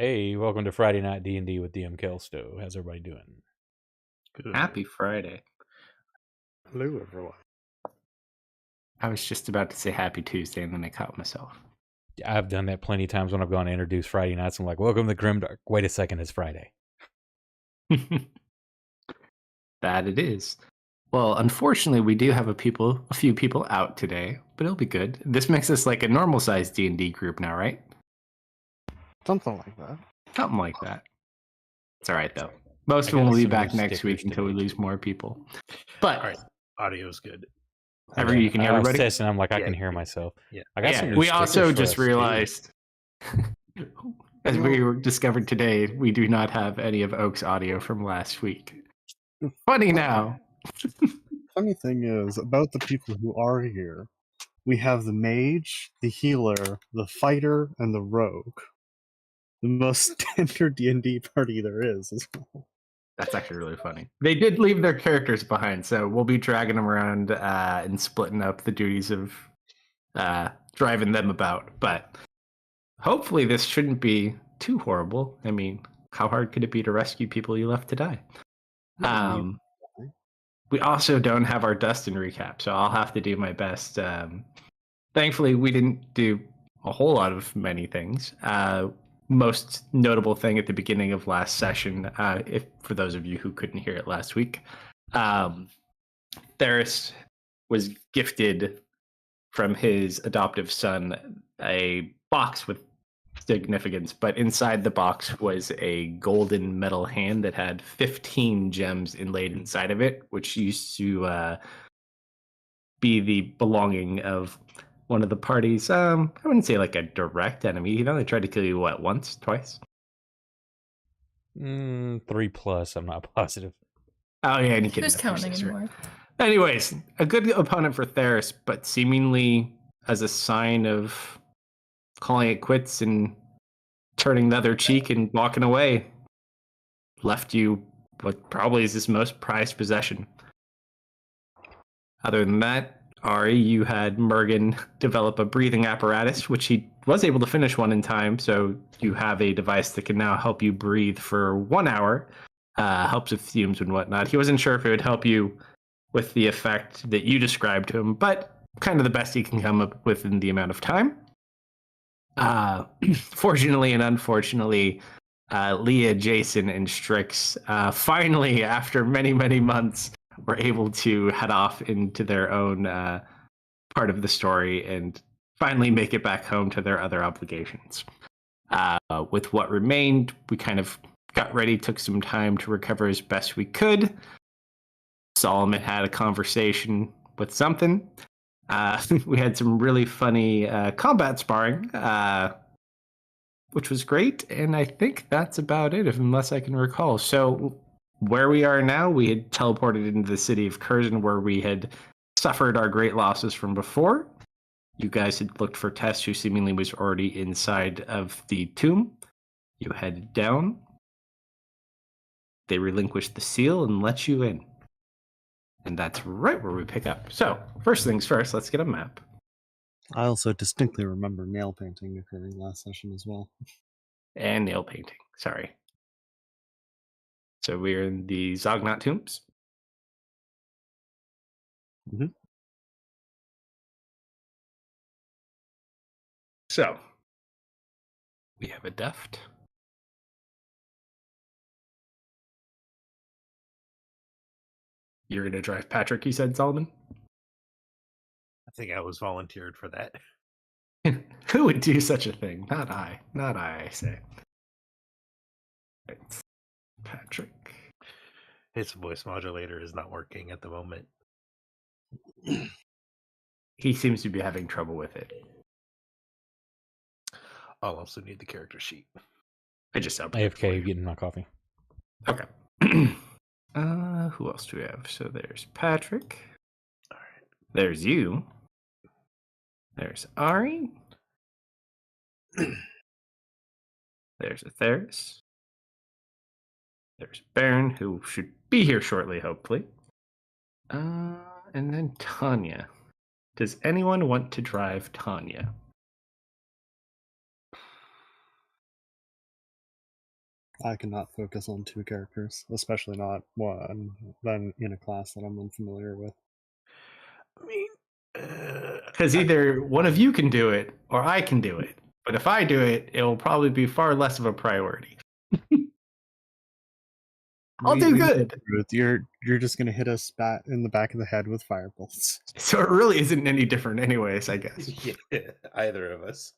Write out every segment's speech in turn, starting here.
Hey, welcome to Friday Night D&D with DM Kalsto. How's everybody doing? Good. Happy Friday. Hello, everyone. I was just about to say Happy Tuesday, and then I caught myself. I've done that plenty of times when I've gone to introduce Friday nights. I'm like, welcome to Grimdark. Wait a second, it's Friday. That it is. Well, unfortunately, we do have a few people out today, but it'll be good. This makes us like a normal-sized D&D group now, right? Something like that. Something like that. It's all right, though. Most I of them got will be some back new next week stickers until we today, lose too. more people. But All right, audio's good. you can hear I was everybody? testing. I'm like, I Yeah, can hear yeah, myself. yeah. I got some new We stickers also for just us, too. realized, as we discovered today, we do not have any of Oak's audio from last week. Funny now. Funny thing is, about the people who are here, we have the mage, the healer, the fighter, and the rogue. The most standard D&D party there is as well. That's actually really funny. They did leave their characters behind, so we'll be dragging them around and splitting up the duties of driving them about. But hopefully this shouldn't be too horrible. I mean, how hard could it be to rescue people you left to die? We also don't have our Dustin recap, so I'll have to do my best. Thankfully, we didn't do a whole lot of many things. Most notable thing at the beginning of last session, if for those of you who couldn't hear it last week, Theris was gifted from his adoptive son a box with significance, but inside the box was a golden metal hand that had 15 gems inlaid inside of it, which used to be the belonging of one of the parties. I wouldn't say like a direct enemy. He only tried to kill you, what, once, twice? 3+, I'm not positive. Oh, yeah, and he Who's kidnapped your counting sister. anymore? Anyways, a good opponent for Theris, but seemingly as a sign of calling it quits and turning the other cheek and walking away, left you what probably is his most prized possession. Other than that, Ari, you had Mergen develop a breathing apparatus, which he was able to finish one in time. So you have a device that can now help you breathe for 1 hour, helps with fumes and whatnot. He wasn't sure if it would help you with the effect that you described to him, but kind of the best he can come up with in the amount of time. Fortunately and unfortunately, Leah, Jason, and Strix finally, after many, many months, were able to head off into their own part of the story and finally make it back home to their other obligations. With what remained, we kind of got ready, took some time to recover as best we could. Solomon had a conversation with something. We had some really funny combat sparring, which was great, and I think that's about it, unless I can recall. So where we are now, we had teleported into the city of Curzon, where we had suffered our great losses from before. You guys had looked for Tess, who seemingly was already inside of the tomb. You headed down. They relinquished the seal and let you in. And that's right where we pick up. So, first things first, let's get a map. I also distinctly remember nail painting occurring last session as well. And nail painting, sorry. So we're in the Zognat tombs. Mm-hmm. So, we have a deft. You're going to drive Patrick, you said, Solomon? I think I was volunteered for that. Who would do such a thing? Not I. Not I say. It's Patrick. His voice modulator is not working at the moment. He seems to be having trouble with it. I'll also need the character sheet. I just opened it for AFK you. getting my coffee. Okay. Who else do we have? So there's Patrick. All right. There's you. There's Ari. There's Atheris. There's Baron, who should be here shortly, hopefully. And then Tanya. Does anyone want to drive Tanya? I cannot focus on 2 characters, especially not one then in a class that I'm unfamiliar with. I mean, Because either one of you can do it or I can do it. But if I do it, it will probably be far less of a priority. I'll do good. You're just gonna hit us in the back of the head with fire bolts. So it really isn't any different anyways, I guess. yeah, either of us.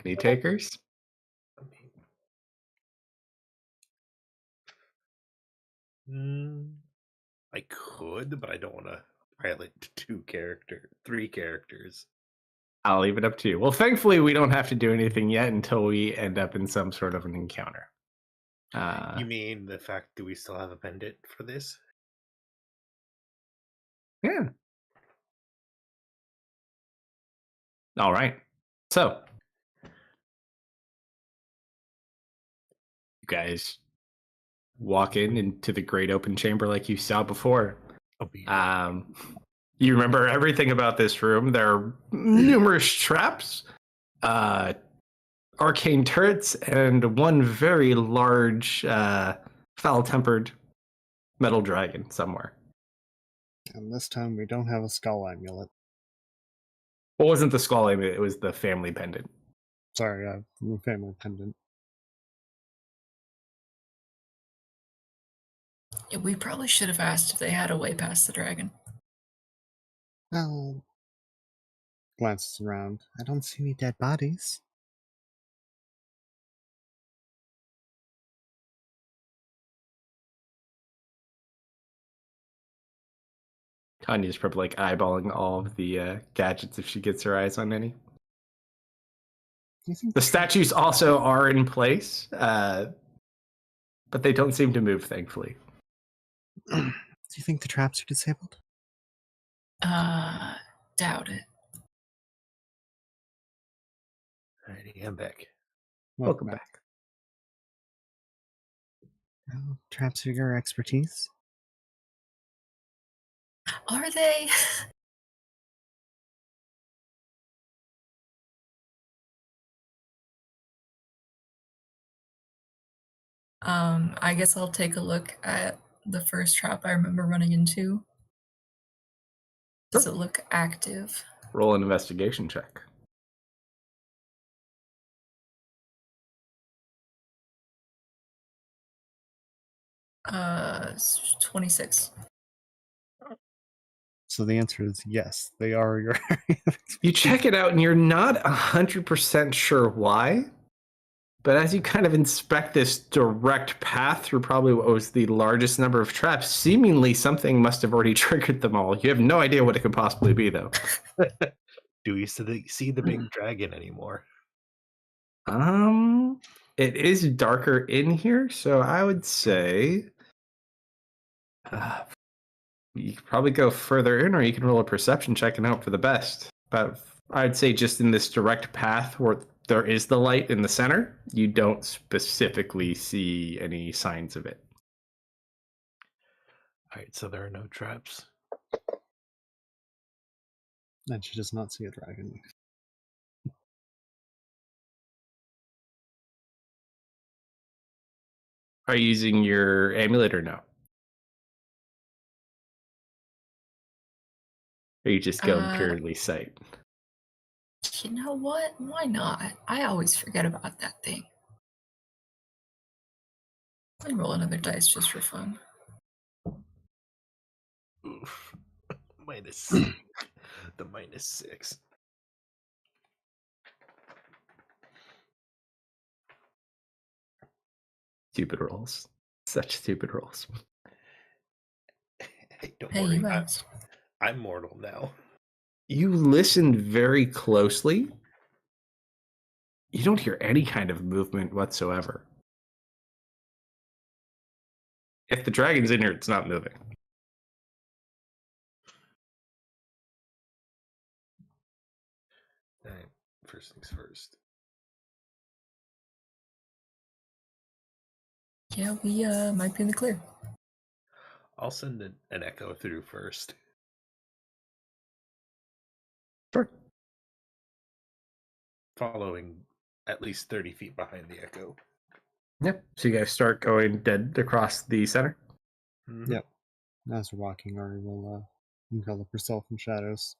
Any takers? I mean, I could, but I don't want to pilot 3 characters. I'll leave it up to you. Well, thankfully, we don't have to do anything yet until we end up in some sort of an encounter. You mean the fact that we still have a pendant for this? Yeah. All right. So, you guys walk into the great open chamber like you saw before. You remember everything about this room. There are numerous traps, arcane turrets, and one very large, foul-tempered metal dragon somewhere. And this time we don't have a skull amulet. Well, it wasn't the skull amulet, it was the family pendant. Sorry, family pendant. Yeah, we probably should have asked if they had a way past the dragon. Well, glances around. I don't see any dead bodies. Tanya's probably like eyeballing all of the gadgets if she gets her eyes on any. Do you think The statues also are in place, but they don't seem to move, thankfully. Do you think the traps are disabled? Doubt it. Alrighty, I'm back. Welcome back. Oh, traps are your expertise. Are they? I guess I'll take a look at the first trap I remember running into. Does it look active? Roll an investigation check. 26. So the answer is yes, they are your You check it out and you're not 100% sure why, but as you kind of inspect this direct path through probably what was the largest number of traps, seemingly something must have already triggered them all. You have no idea what it could possibly be, though. Do we see the big dragon anymore? It is darker in here, so I would say you could probably go further in, or you can roll a perception check and hope for the best. But I'd say just in this direct path where there is the light in the center, you don't specifically see any signs of it. Alright, so there are no traps. And she does not see a dragon. Are you using your amulet or no? Or are you just going purely sight? You know what? Why not? I always forget about that thing. I roll another dice just for fun. Oof. The -6. Stupid rolls. Such stupid rolls. Hey, don't Hey, worry. you asked. I'm mortal now. You listen very closely. You don't hear any kind of movement whatsoever. If the dragon's in here, it's not moving. Alright, first things first. Yeah, we might be in the clear. I'll send an echo through first. Sure. Following at least 30 feet behind the echo. Yep. So you guys start going dead across the center. Mhm. Yep. As we're walking, Ari will envelop herself in shadows.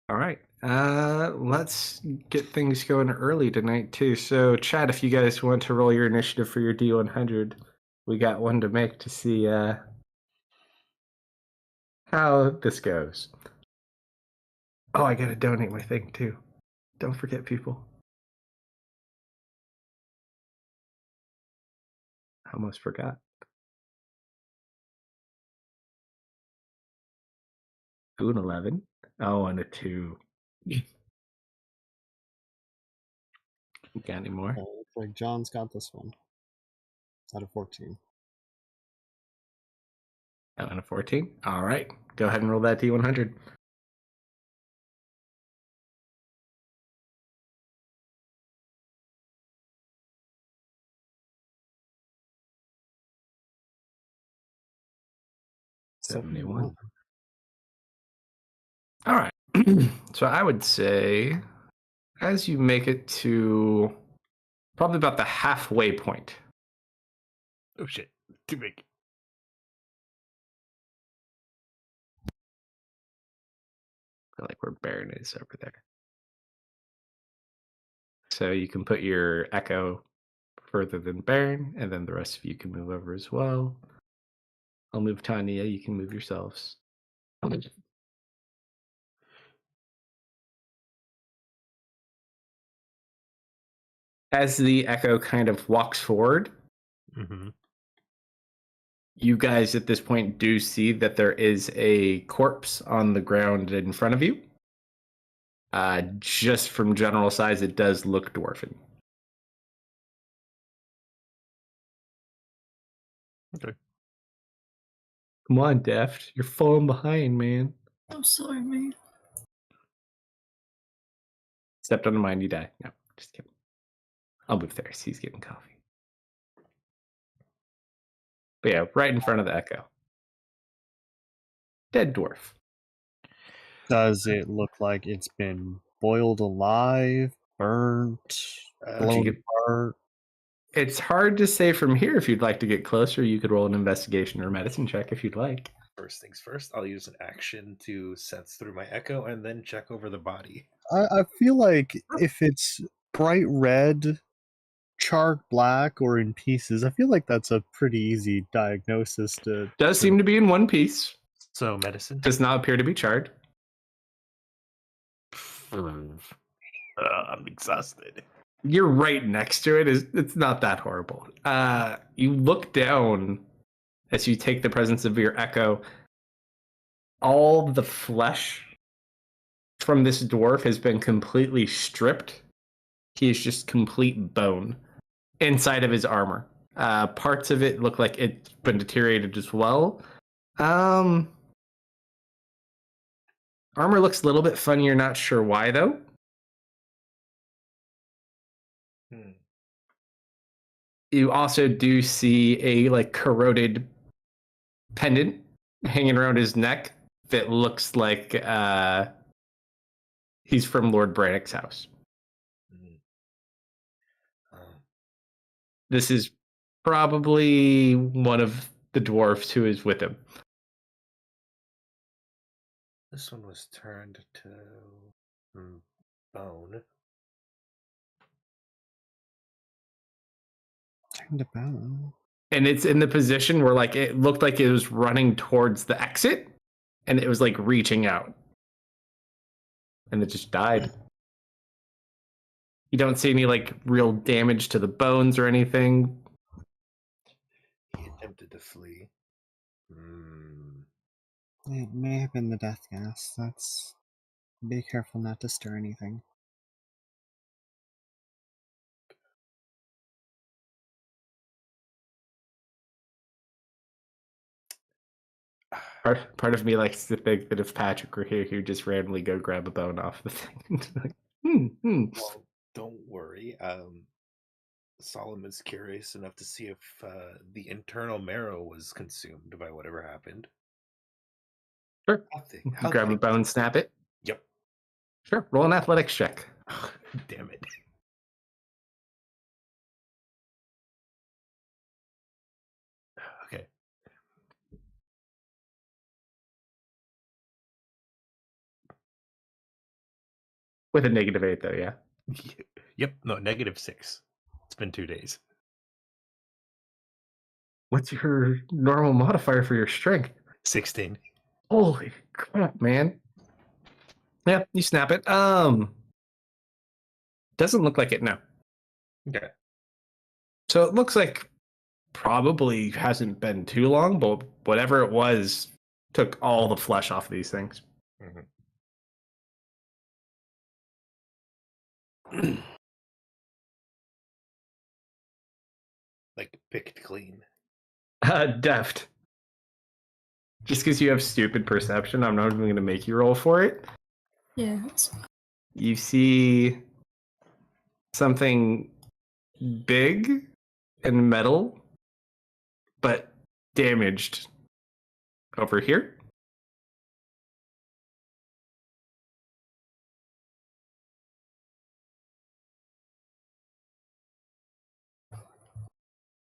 All right. Let's get things going early tonight too. So, Chad, if you guys want to roll your initiative for your D100, we got one to make to see how this goes. Oh, I gotta donate my thing too. Don't forget, people. Almost forgot. Ooh, an 11. Oh, and a 2. Got any more? Looks like John's got this one. It's out of 14. Oh, and a 14. All right. Go ahead and roll that D100. $71. All right. So I would say as you make it to probably about the halfway point, Oh shit, too big. I like where Baron is over there. So you can put your echo further than Baron, and then the rest of you can move over as well. I'll move Tanya. You can move yourselves. As the echo kind of walks forward, Mm-hmm. you guys at this point do see that there is a corpse on the ground in front of you. Just from general size, it does look dwarven. Okay. Come on, Deft. You're falling behind, man. I'm sorry, man. Stepped on a mine, you die. No, just kidding. I'll move there. He's getting coffee. But yeah, right in front of the echo. Dead dwarf. Does it look like it's been boiled alive, burnt, blown get- apart? It's hard to say from here. If you'd like to get closer, you could roll an investigation or medicine check if you'd like. First things first, I'll use an action to sense through my echo and then check over the body. I feel like if it's bright red, charred black, or in pieces, I feel like that's a pretty easy diagnosis to. Does seem to be in one piece. So medicine. Does not appear to be charred. I'm exhausted. You're right next to it. It's not that horrible. You look down as you take the presence of your echo. All the flesh from this dwarf has been completely stripped. He is just complete bone inside of his armor. Parts of it look like it's been deteriorated as well. Armor looks a little bit funny. Not sure why though. You also do see a like corroded pendant hanging around his neck that looks like he's from Lord Brannock's house. This is probably one of the dwarfs who is with him. This one was turned to bone. Turned to bone. And it's in the position where like it looked like it was running towards the exit and it was like reaching out. And it just died. You don't see any like real damage to the bones or anything. He attempted to flee. It may have been the death gas. That's. Be careful not to stir anything. Part of me likes to think that if Patrick were here, he would just randomly go grab a bone off the thing. Well, don't worry. Solomon's curious enough to see if the internal marrow was consumed by whatever happened. Sure. How thick? You How grab a thick? bone, snap it. Yep. Sure. Roll an athletics check. Damn it. Okay. With a -8, though, yeah. Yep. No, -6. It's been 2 days. What's your normal modifier for your strength? 16. Holy crap, man. Yeah, you snap it. Doesn't look like it, no. Okay. So it looks like probably hasn't been too long, but whatever it was took all the flesh off of these things. Like picked clean. Deft. Just because you have stupid perception, I'm not even going to make you roll for it. Yeah. You see something big and metal, but damaged over here.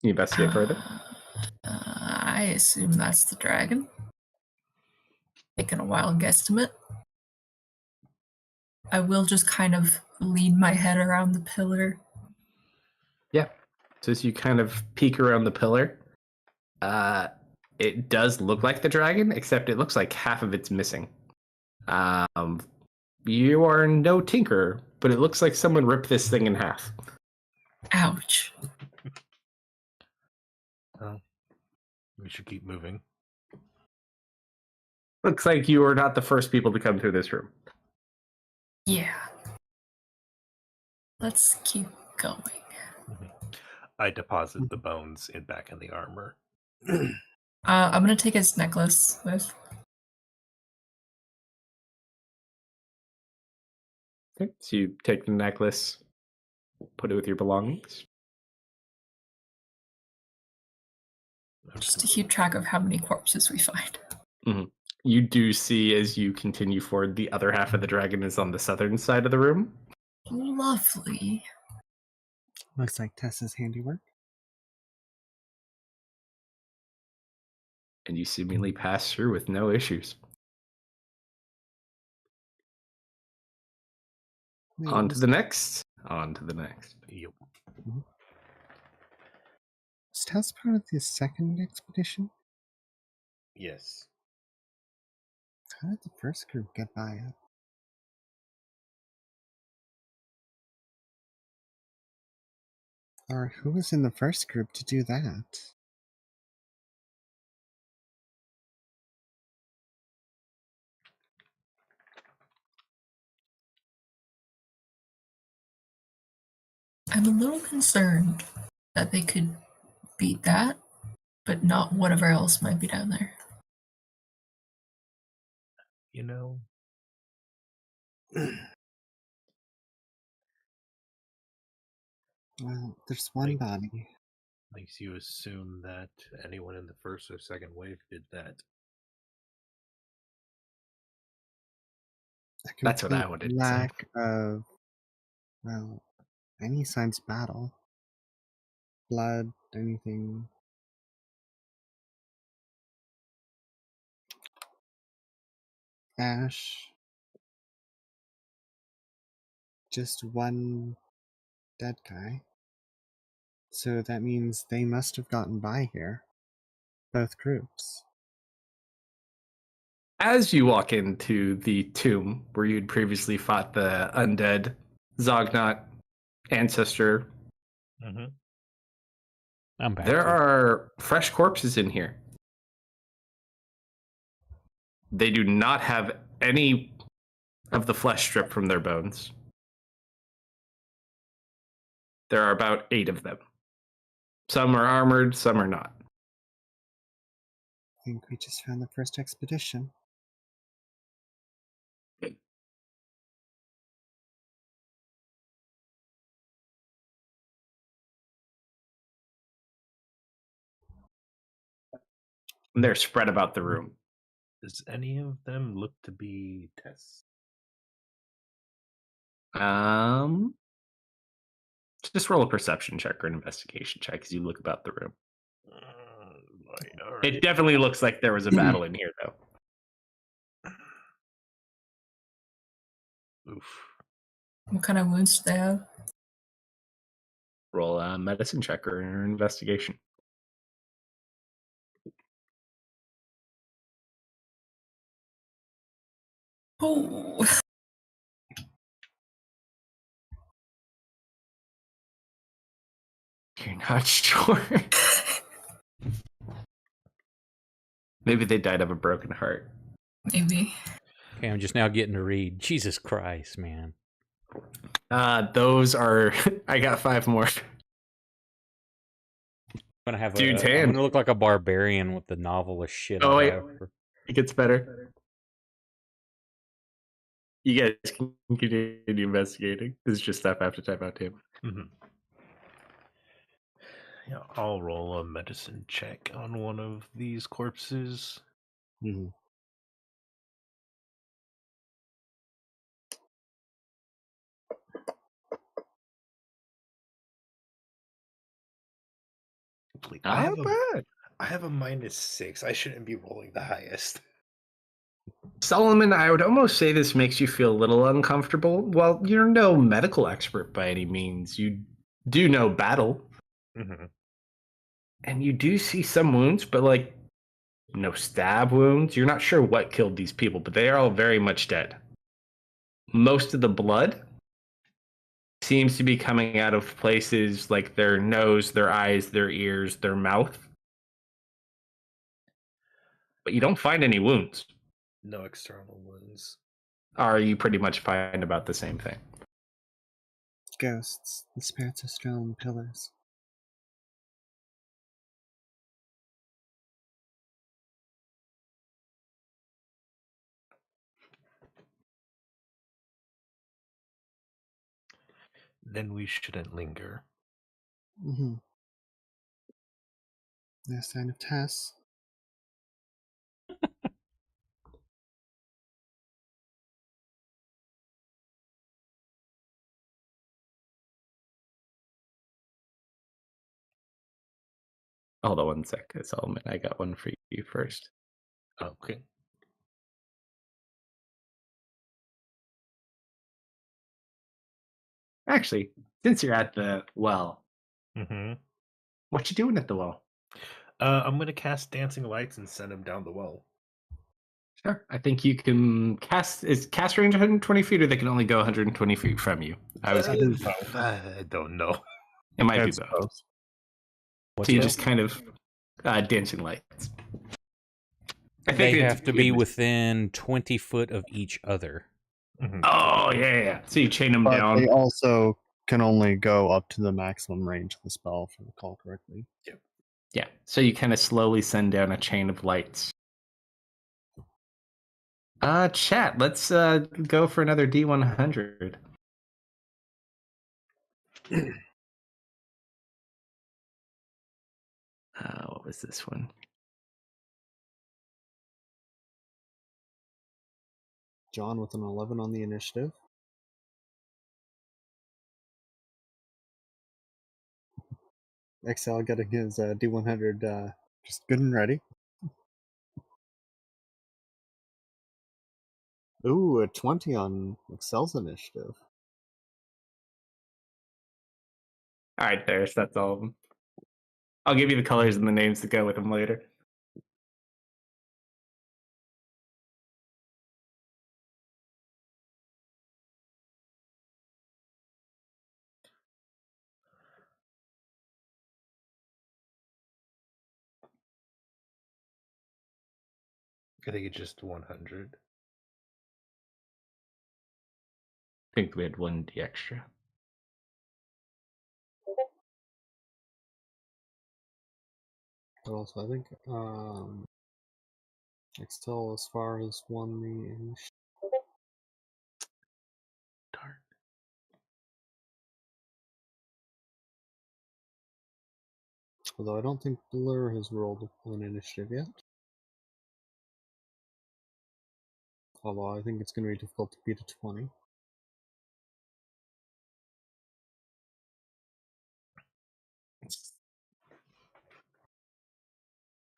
You investigate further. I assume that's the dragon. Taking a wild guesstimate. I will just kind of lean my head around the pillar. Yeah. So as you kind of peek around the pillar, it does look like the dragon, except it looks like half of it's missing. You are no tinker, but it looks like someone ripped this thing in half. Ouch. We should keep moving. Looks like you are not the first people to come through this room. Yeah. Let's keep going. I deposit the bones back in the armor. I'm gonna take his necklace with. Okay, so you take the necklace, put it with your belongings. Just to keep track of how many corpses we find. Mm-hmm. You do see as you continue forward, the other half of the dragon is on the southern side of the room. Lovely. Looks like Tessa's handiwork. And you seemingly pass through with no issues. Wait, On to was- the next. On to the next. Yep. Was Tess part of the second expedition? Yes. How did the first group get by it? Or who was in the first group to do that? I'm a little concerned that they could beat that, but not whatever else might be down there. You know, Well, there's one Thanks. body. makes you assume that anyone in the first or second wave did that. A That's what I complete wanted to say. lack of, well, any signs of battle. Blood, anything. Ash. Just one dead guy. So that means they must have gotten by here. Both groups. As you walk into the tomb where you'd previously fought the undead Zognot ancestor, I'm back. there too. are fresh corpses in here. They do not have any of the flesh stripped from their bones. There are about 8 of them. Some are armored, some are not. I think we just found the first expedition. And they're spread about the room. Does any of them look to be Tess? Just roll a perception check or an investigation check as you look about the room. All right. It definitely looks like there was a battle in here, though. Oof. What kind of wounds do they have? Roll a medicine check or an investigation. Oh, You're not sure. Maybe they died of a broken heart. maybe. Okay, I'm just now getting to read. Jesus Christ, man. Those are. I got 5 more. I'm gonna have Dude's I'm hand. gonna look like a barbarian with the novelist shit Oh, I wait. have. It gets better. You guys can continue investigating. This is just stuff I have to type out to him. Mm-hmm. Yeah, I'll roll a medicine check on one of these corpses. Mhm. I have Not a bad. I have a -6. I shouldn't be rolling the highest. Solomon, I would almost say this makes you feel a little uncomfortable. Well, you're no medical expert by any means. You do know battle, Mm-hmm. and you do see some wounds, but like no stab wounds. You're not sure what killed these people, but they are all very much dead. Most of the blood seems to be coming out of places like their nose, their eyes, their ears, their mouth. But you don't find any wounds. No external wounds. Are you pretty much find about the same thing? Ghosts. The spirits of stone pillars. Then we shouldn't linger. Mm-hmm. No sign of Tess. Hold on one sec, Solomon. I got one for you first. Okay. Actually, since you're at the well, Mm-hmm. what you doing at the well? I'm gonna cast dancing lights and send him down the well. Sure. I think you can cast. Is cast range 120 feet, or they can only go 120 feet from you? I was. I don't know. It might be It's both. both. What's So you that? just kind of dancing lights. I They think it's- have to be within 20 foot of each other. Mhm. Oh yeah. So you chain them But down. they also can only go up to the maximum range of the spell, if I recall correctly. Yeah. So you kind of slowly send down a chain of lights. Chat. Let's go for another D100. What was this one? John with an 11 on the initiative. XL getting his D100 just good and ready. Ooh, a 20 on Excel's initiative. All right, there's that's all of them. I'll give you the colors and the names to go with them later. I think it's just 100. I think we had 1D extra. But also, I think Excel as far as won the initiative. Darn. Although I don't think Blur has rolled an initiative yet. although I think it's going to be difficult to beat a 20.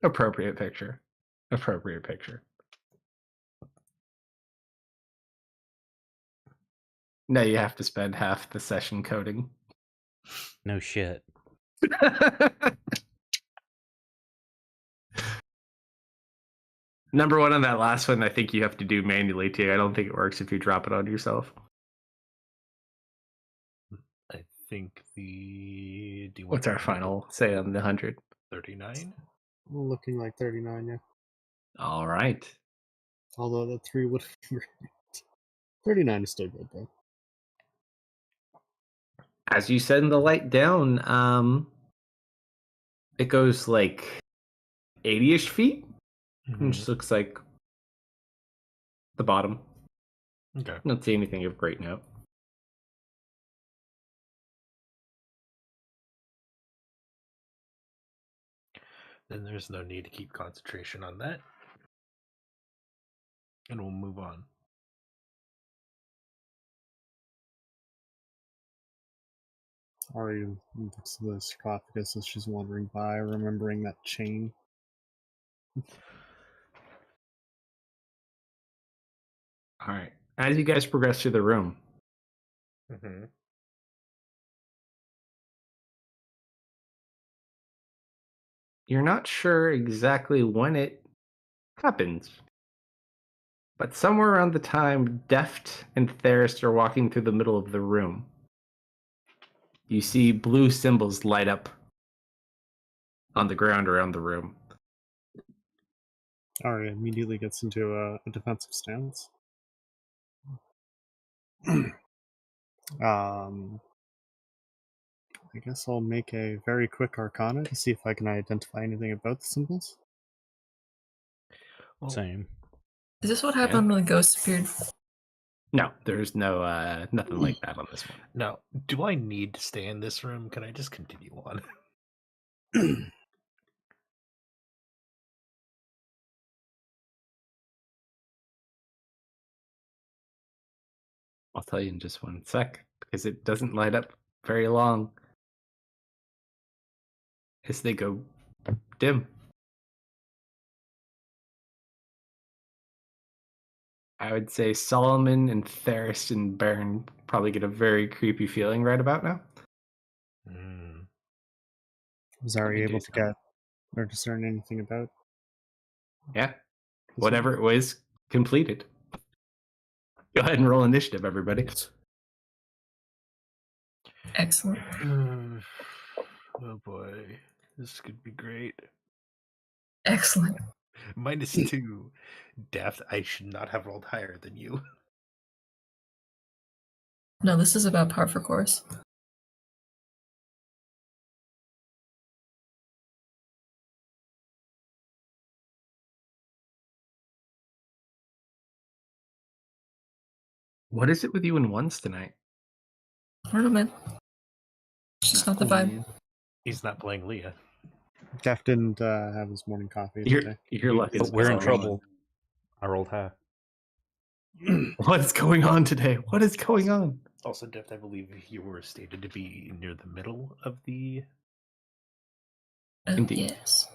Appropriate picture. Appropriate picture. No, you have to spend half the session coding. No shit. Number one on that last one, I think you have to do manually too. I don't think it works if you drop it on yourself. I think the. Do you What's want our final say on the 100? 39? Looking like 39, yeah. All right. Although that 3 would have been great. 39 is still good, though. As you send the light down, it goes like 80-ish feet. Mm-hmm. It just looks like the bottom. Okay. Don't see anything of great note. Then there's no need to keep concentration on that. And we'll move on. Ari looks at the sarcophagus as she's wandering by, remembering that chain. All right. As you guys progress through the room, Mm-hmm. you're not sure exactly when it happens. But somewhere around the time Deft and Therist are walking through the middle of the room, you see blue symbols light up on the ground around the room. Ari immediately gets into a defensive stance. I guess I'll make a very quick Arcana to see if I can identify anything about the symbols. Well, Same. Is this what happened when the ghost appeared? No, there's no nothing like that on this one. now, do I need to stay in this room? Can I just continue on? I'll tell you in just one sec, because it doesn't light up very long as they go dim. I would say Solomon and Therist and Baron probably get a very creepy feeling right about now. Mm. Was Ari me do able to something. get or discern anything about? Yeah. Whatever it was completed. Go ahead and roll initiative, everybody. Excellent. Oh boy. This could be great. Excellent. -2. Deft, I should not have rolled higher than you. No, this is about par for course. What is it with you and ones tonight? I don't know, man. It's just not the vibe. He's not playing Leah. Jeff didn't have his morning coffee You're today. lucky. But we're in Solomon. trouble. I rolled high. What is going on today? What is going on? Also, Deft, I believe you were stated to be near the middle of the. Oh, Indeed. yes.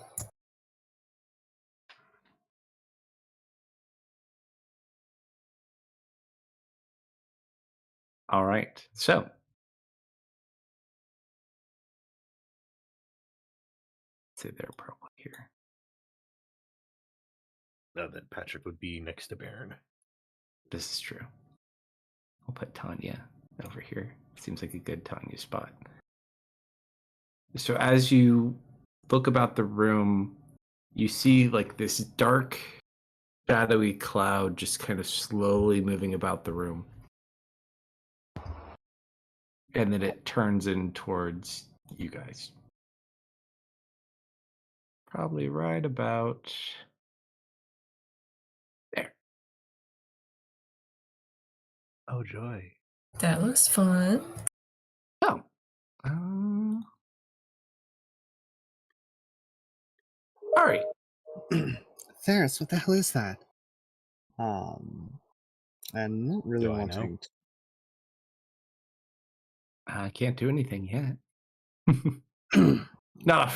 All right. So, say they're probably here. Now that Patrick would be next to Baron. This is true. I'll put Tanya over here. Seems like a good Tanya spot. So as you look about the room, you see like this dark, shadowy cloud just kind of slowly moving about the room. And then it turns in towards you guys. Probably right about there. Oh, joy. That looks fun. Oh. All right. Ferris, what the hell is that? and not really Do I know? wanting to. I can't do anything yet. Not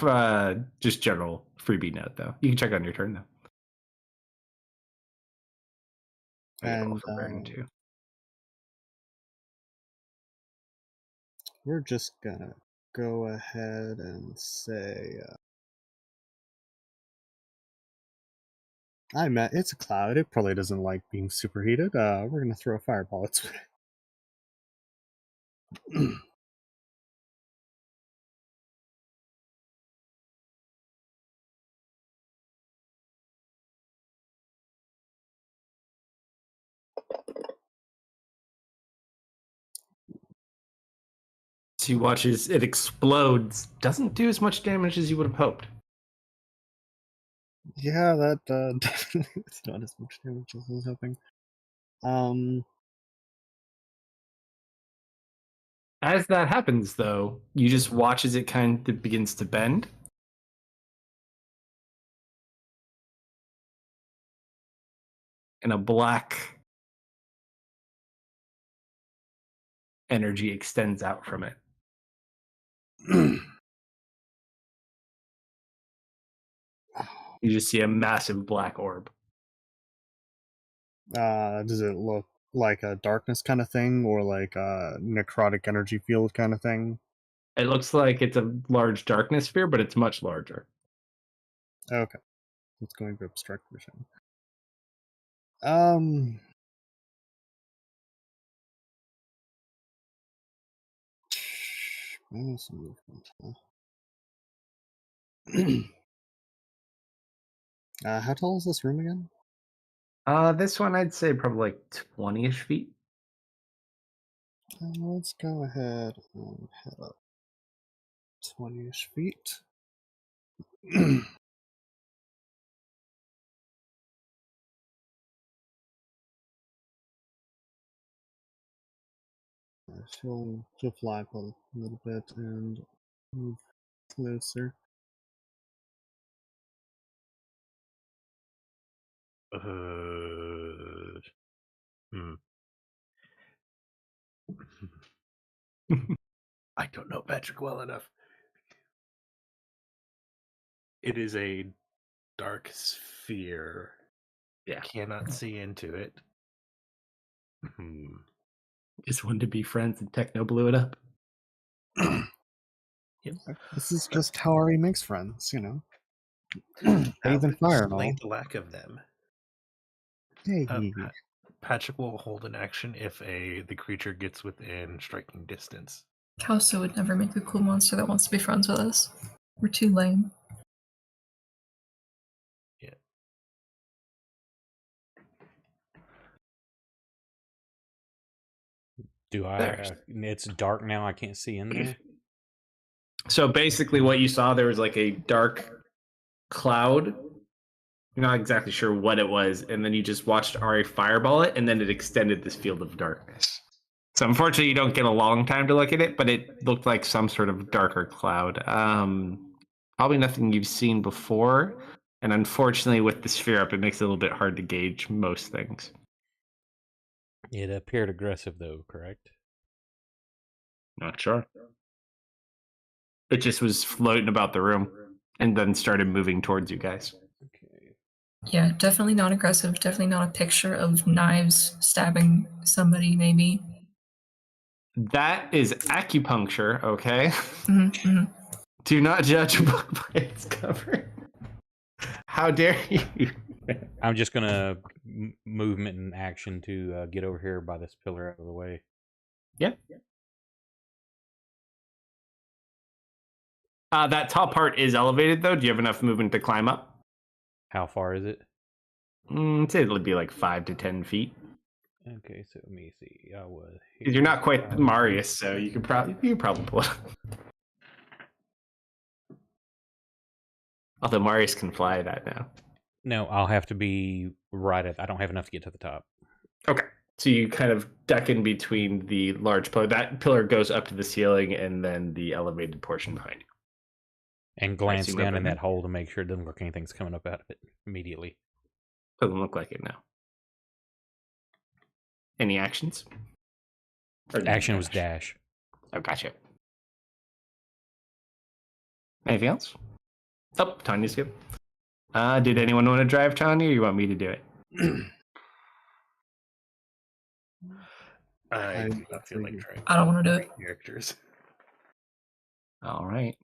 just general freebie note, though. You can check on your turn, though. I gotta roll And for burn, too. we're just gonna go ahead and say, it's a cloud. It probably doesn't like being superheated. We're gonna throw a fireball its way. So you watch as it explodes. Doesn't do as much damage as you would have hoped. Yeah, that definitely it's not as much damage as I was hoping. As that happens, though, you just watch as it kind of begins to bend. And a black energy extends out from it. You just see a massive black orb. Does it look like a darkness kind of thing, or like a necrotic energy field kind of thing? It looks like it's a large darkness sphere, but it's much larger. Okay, it's going to obstruct vision. Minus movement. How tall is this room again? This one I'd say probably like 20-ish feet. Let's go ahead and head up 20-ish feet. She'll fly up a little bit and move closer. I don't know Patrick well enough. It is a dark sphere. Yeah. Cannot see into it. Just wanted to be friends and Techno blew it up. Yep. This is just how Ari makes friends, you know. Faith and fire and all. Explain the lack of them. Hey. Patrick will hold an action if the creature gets within striking distance. Kalsto would never make a cool monster that wants to be friends with us. We're too lame. Yeah. Do I? It's dark now. I can't see in there. So basically, what you saw there was like a dark cloud. You're not exactly sure what it was, and then you just watched Ari fireball it, and then it extended this field of darkness. So unfortunately, you don't get a long time to look at it, but it looked like some sort of darker cloud. Probably nothing you've seen before, and unfortunately, with the sphere up, it makes it a little bit hard to gauge most things. It appeared aggressive, though. Correct? Not sure. It just was floating about the room, and then started moving towards you guys. Okay. Yeah, definitely not aggressive. Definitely not a picture of knives stabbing somebody, maybe. That is acupuncture, okay? Mm-hmm. Do not judge a book by its cover. How dare you? I'm just gonna movement and action to get over here by this pillar out of the way. Yeah. That top part is elevated, though. Do you have enough movement to climb up? How far is it? I'd say it'll be like 5 to 10 feet. Okay, so let me see. I was. You're not quite Marius, so you could probably pull it up. Although Marius can fly that now. No, I'll have to be right at. I don't have enough to get to the top. Okay. So you kind of duck in between the large pillar. That pillar goes up to the ceiling, and then the elevated portion behind you. And glance assume down in everything. that hole to make sure it doesn't look like anything's coming up out of it immediately. Doesn't look like it now. Any actions? Or did you Action was dash. Oh, gotcha. Anything else? Oh, Tanya's good. Did anyone want to drive Tanya, or you want me to do it? I do not feel like trying I don't want to do it. characters. All right.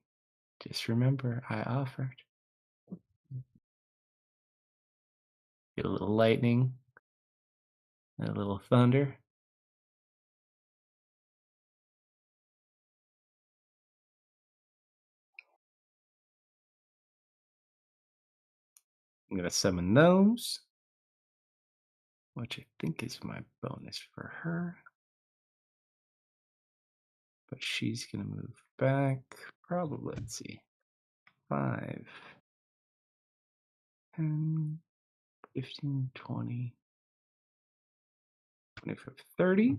Just remember, I offered. Get a little lightning. And a little thunder. I'm going to summon those, which I think is my bonus for her. But she's going to move back. Probably, let's see. 5, 10, 15, 20, 25, 30.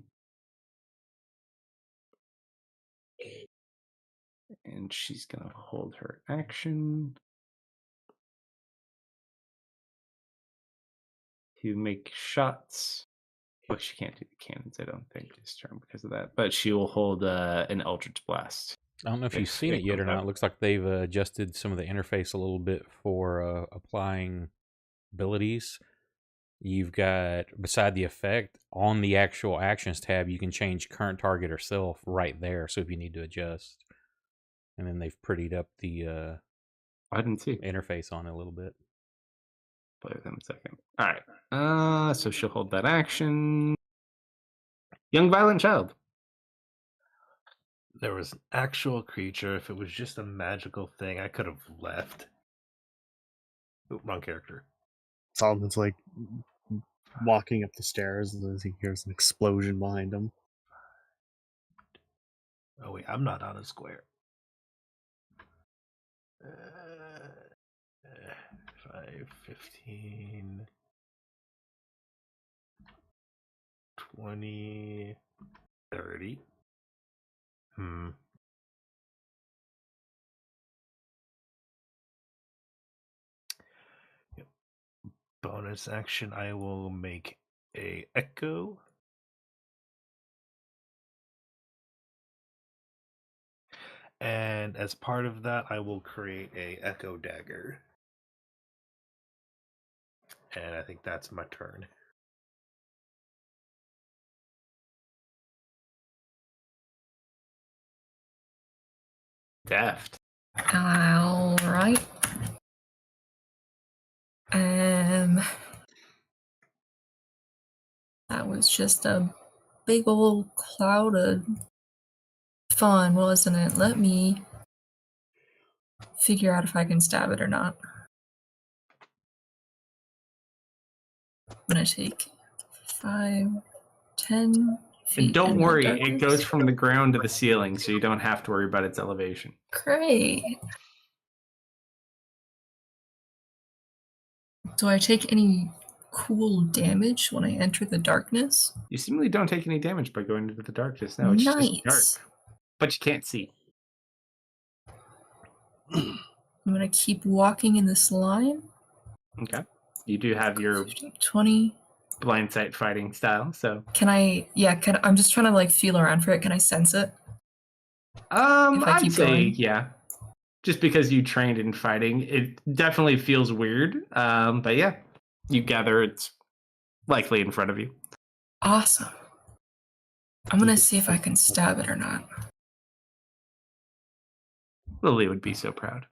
And she's going to hold her action to make shots. Well, she can't do the cannons, I don't think, this turn because of that. But she will hold an Eldritch Blast. I don't know if you've seen it yet or not. It looks like they've adjusted some of the interface a little bit for applying abilities. You've got, beside the effect, on the actual actions tab, you can change current target or self right there. So if you need to adjust. And then they've prettied up the I didn't see. interface on it a little bit. Play with them a second. All right. So she'll hold that action. Young violent child. There was an actual creature. If it was just a magical thing, I could have left. Oop, wrong character. Solomon's like walking up the stairs as he hears an explosion behind him. Oh wait, I'm not on a square. 5, 15, 20, 30. Yep. Bonus action, I will make a echo. And as part of that, I will create a echo dagger. And I think that's my turn. Deft. All right. That was just a big old cloud of fun, wasn't it? Let me figure out if I can stab it or not. I'm gonna take 5, 10 feet. And don't into worry, darkness. it goes from the ground to the ceiling, so you don't have to worry about its elevation. Great. Do I take any cool damage when I enter the darkness? You seemingly don't take any damage by going into the darkness. No, it's just dark. But you can't see. I'm gonna keep walking in this line. Okay. You do have your 15, 20. blind sight fighting style, so Can I? Yeah. I'm just trying to like feel around for it. Can I sense it? If I I'd keep say going? yeah. Just because you trained in fighting, it definitely feels weird. But yeah, you gather it's likely in front of you. Awesome. I'm gonna see if I can stab it or not. Lily would be so proud.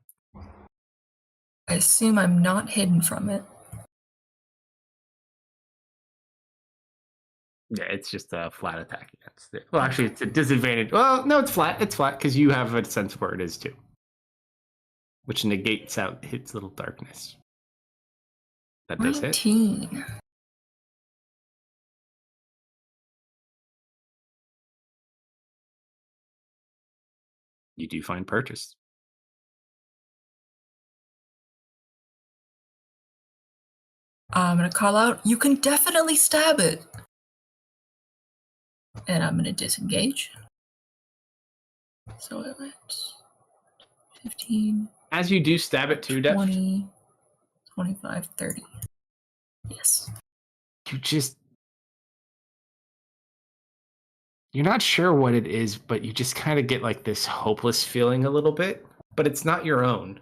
I assume I'm not hidden from it. Yeah, it's just a flat attack against it. Well, actually, it's a disadvantage. Well, no, it's flat. It's flat because you have a sense of where it is too, which negates out its little darkness. That does hit. 19. You do find purchase. I'm gonna call out, you can definitely stab it. And I'm gonna disengage. So it went 15, As you do stab it too, Def, 20, 25, 30. Yes. you just You're not sure what it is, but you just kind of get like this hopeless feeling a little bit, but it's not your own.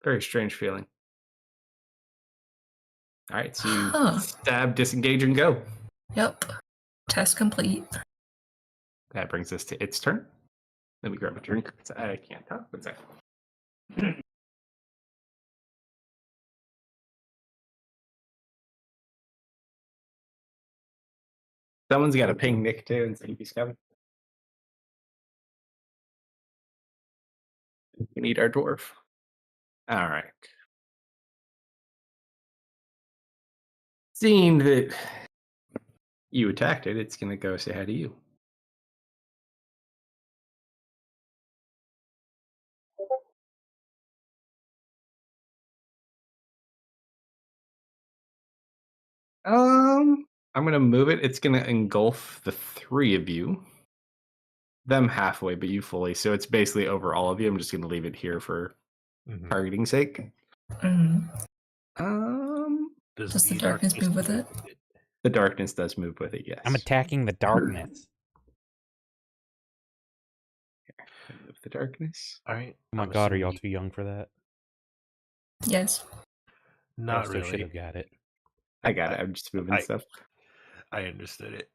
Very strange feeling. All right, so you Huh. stab, disengage, and go. Yep. Test complete. That brings us to its turn. Let me grab a drink. I can't talk. One second. Someone's got to ping Nick too and see if he's coming. We need our dwarf. All right. Seeing that you attacked it, it's going to go say hi to you. I'm going to move it. It's going to engulf the three of you. Them halfway, but you fully. So it's basically over all of you. I'm just going to leave it here for targeting sake. Mm. Does Does the darkness move with it? The darkness does move with it, yes. I'm attacking the darkness. Move the darkness. All right. Oh my I'm god, are y'all assuming too young for that? Yes. Not Kalsto should really. have got it. I got it. I'm just moving stuff. I understood it.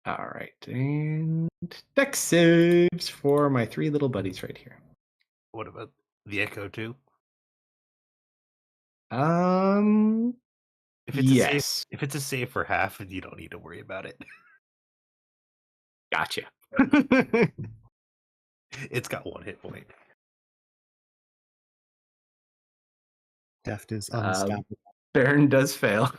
All right. And dex saves for my three little buddies right here. What about the Echo too? If it's Yes. if it's a save for half, you don't need to worry about it. Gotcha. It's got 1 hit point. Deft is unstoppable. Baron does fail.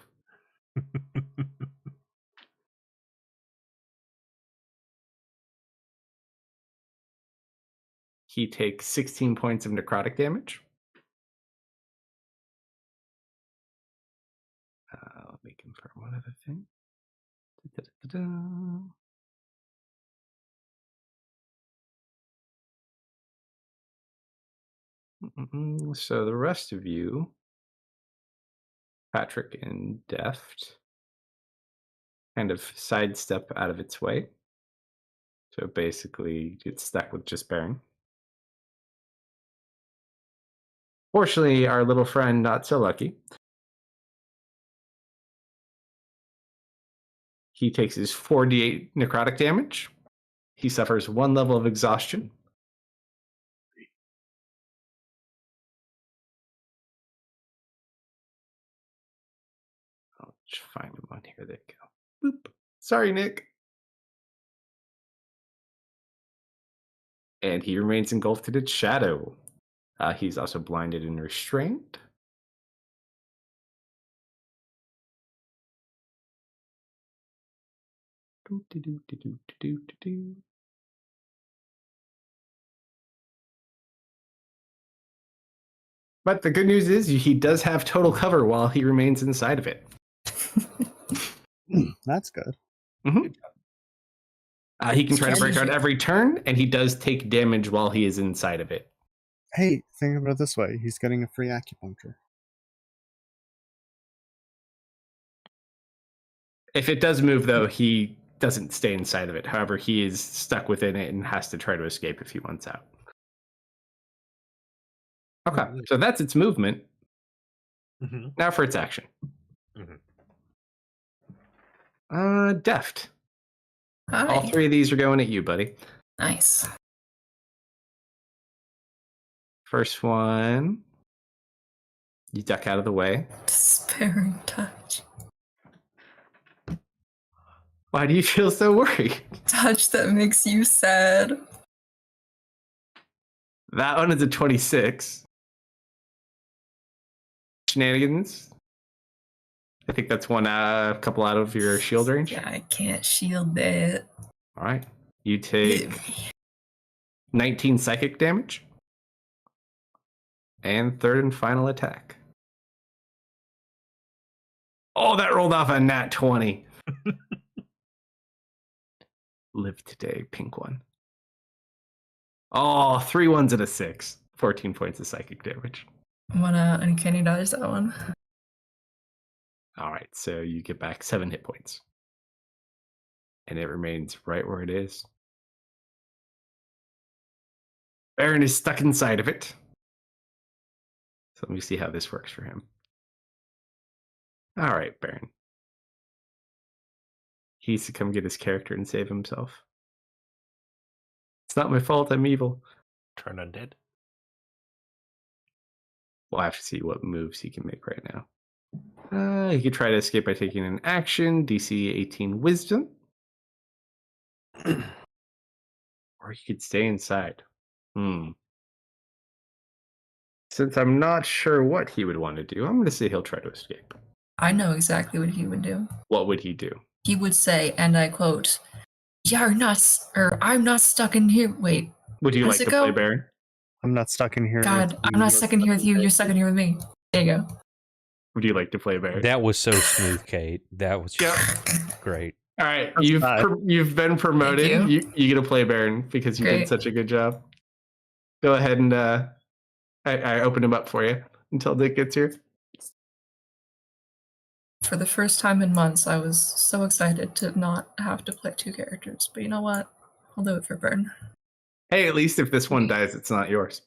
He takes 16 points of necrotic damage. Let me confirm one other thing. Da-da-da-da. So the rest of you, Patrick and Deft, kind of sidestep out of its way. So basically, it's stuck with just Baron. Fortunately, our little friend, not so lucky. He takes his 4d8 necrotic damage. He suffers 1 level of exhaustion. I'll just find him on here. There you go. Boop. Sorry, Nick. And he remains engulfed in its shadow. He's also blinded and restrained. But the good news is he does have total cover while he remains inside of it. That's good. He can try to break out every turn, and he does take damage while he is inside of it. Hey, think about it this way. He's getting a free acupuncture. If it does move, though, he doesn't stay inside of it. However, he is stuck within it and has to try to escape if he wants out. Okay, so that's its movement. Now for its action. Deft. Hi. All three of these are going at you, buddy. Nice. First one, you duck out of the way. Despairing touch. Why do you feel so worried? Touch that makes you sad. That one is a 26. Shenanigans. I think that's one couple out of your shield range. Yeah, I can't shield that. All right. You take 19 psychic damage. And third and final attack. Oh, that rolled off a nat 20. Live today, pink one. Oh, 3 1s and a 6. 14 points of psychic damage. What uncanny dodge that one? All right, so you get back 7 hit points. And it remains right where it is. Baron is stuck inside of it. So let me see how this works for him. All right, Baron. He needs to come get his character and save himself. It's not my fault, I'm evil. Turn undead. We'll have to see what moves he can make right now. He could try to escape by taking an action, DC 18 Wisdom. Or he could stay inside. Since I'm not sure what he would want to do, I'm going to say he'll try to escape. I know exactly what he would do. What would he do? He would say, and I quote, "You're not, or I'm not stuck in here." Wait, Would you How like does to it play go? Baron? I'm not stuck in here. God, with I'm you, not you're stuck in here with you. You're stuck in here with me. There you go. Would you like to play Baron? That was so smooth, Kate. That was Yep. great. All right, That's bad. you've been promoted. Thank You get to play Baron because you did Great. such a good job. Go ahead and I opened him up for you until Dick gets here. For the first time in months, I was so excited to not have to play 2 characters. But you know what? I'll do it for Burn. Hey, at least if this one dies, it's not yours.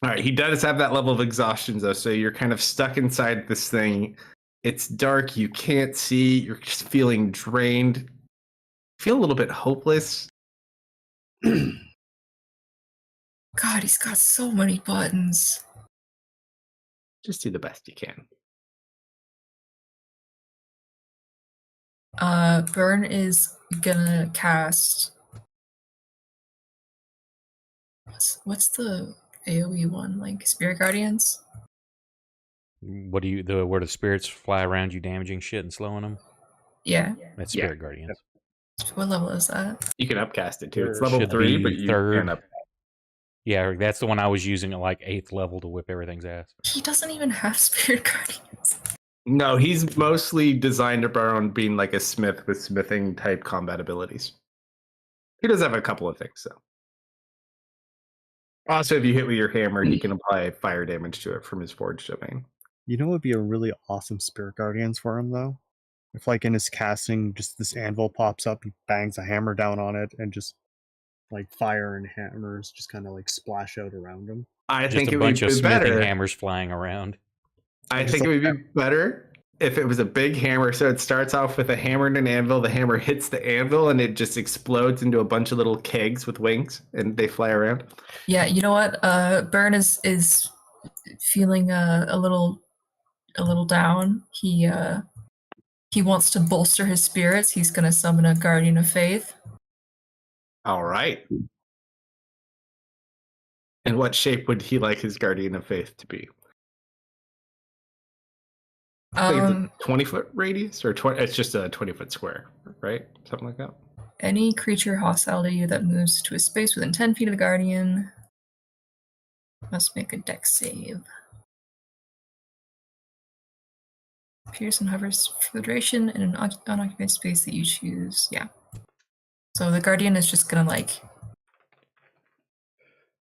All right, he does have that level of exhaustion, though, so you're kind of stuck inside this thing. It's dark, you can't see, you're just feeling drained. Feel a little bit hopeless. God, he's got so many buttons. Just do the best you can. Burn is gonna cast. What's the AoE one? Like Spirit Guardians? What do you where the spirits fly around you, damaging shit and slowing them? Yeah. That's Yeah. Spirit Guardians. What level is that? You can upcast it too. It's Sure. level Should 3, be but you third. can up. Yeah, that's the one I was using at like 8th level to whip everything's ass. He doesn't even have Spirit Guardians. No, he's mostly designed around being like a smith with smithing type combat abilities. He does have a couple of things though. Also, if you hit with your hammer, he can apply fire damage to it from his forged domain. You know what would be a really awesome Spirit Guardians for him, though? If, like, in his casting, just this anvil pops up, he bangs a hammer down on it, and just, like, fire and hammers just kind of, like, splash out around him. I Just think a it bunch would of be smithing better. hammers flying around. I Just think it like would be better if it was a big hammer. So it starts off with a hammer and an anvil. The hammer hits the anvil and it just explodes into a bunch of little kegs with wings and they fly around. Yeah, you know what? Burn is feeling a little down. He wants to bolster his spirits. He's gonna summon a Guardian of Faith. All right. And what shape would he like his Guardian of Faith to be? I think it's a 20-foot radius or 20. It's just a 20-foot square, right? Something like that. Any creature hostile to you that moves to a space within 10 feet of the Guardian must make a dex save. Appears and hovers for the duration in an unoccupied space that you choose. Yeah. So the Guardian is just gonna like.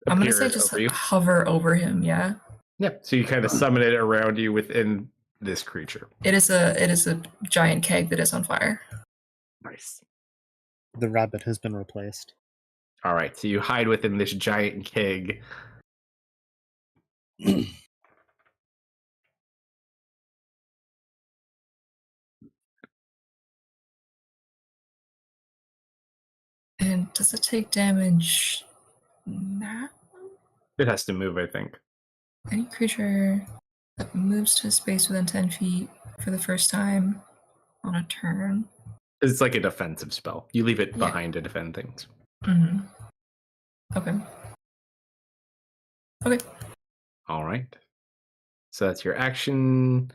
I'm gonna say Appear just over you. hover over him. Yeah. Yeah. So you kind of summon it around you within this creature. It is a giant keg that is on fire. Nice. The rabbit has been replaced. All right. So you hide within this giant keg. And does it take damage now? It has to move, I think. Any creature that moves to a space within 10 feet for the first time on a turn. It's like a defensive spell. You leave it Yeah. behind to defend things. Mm-hmm. Okay. Okay. All right. So that's your action.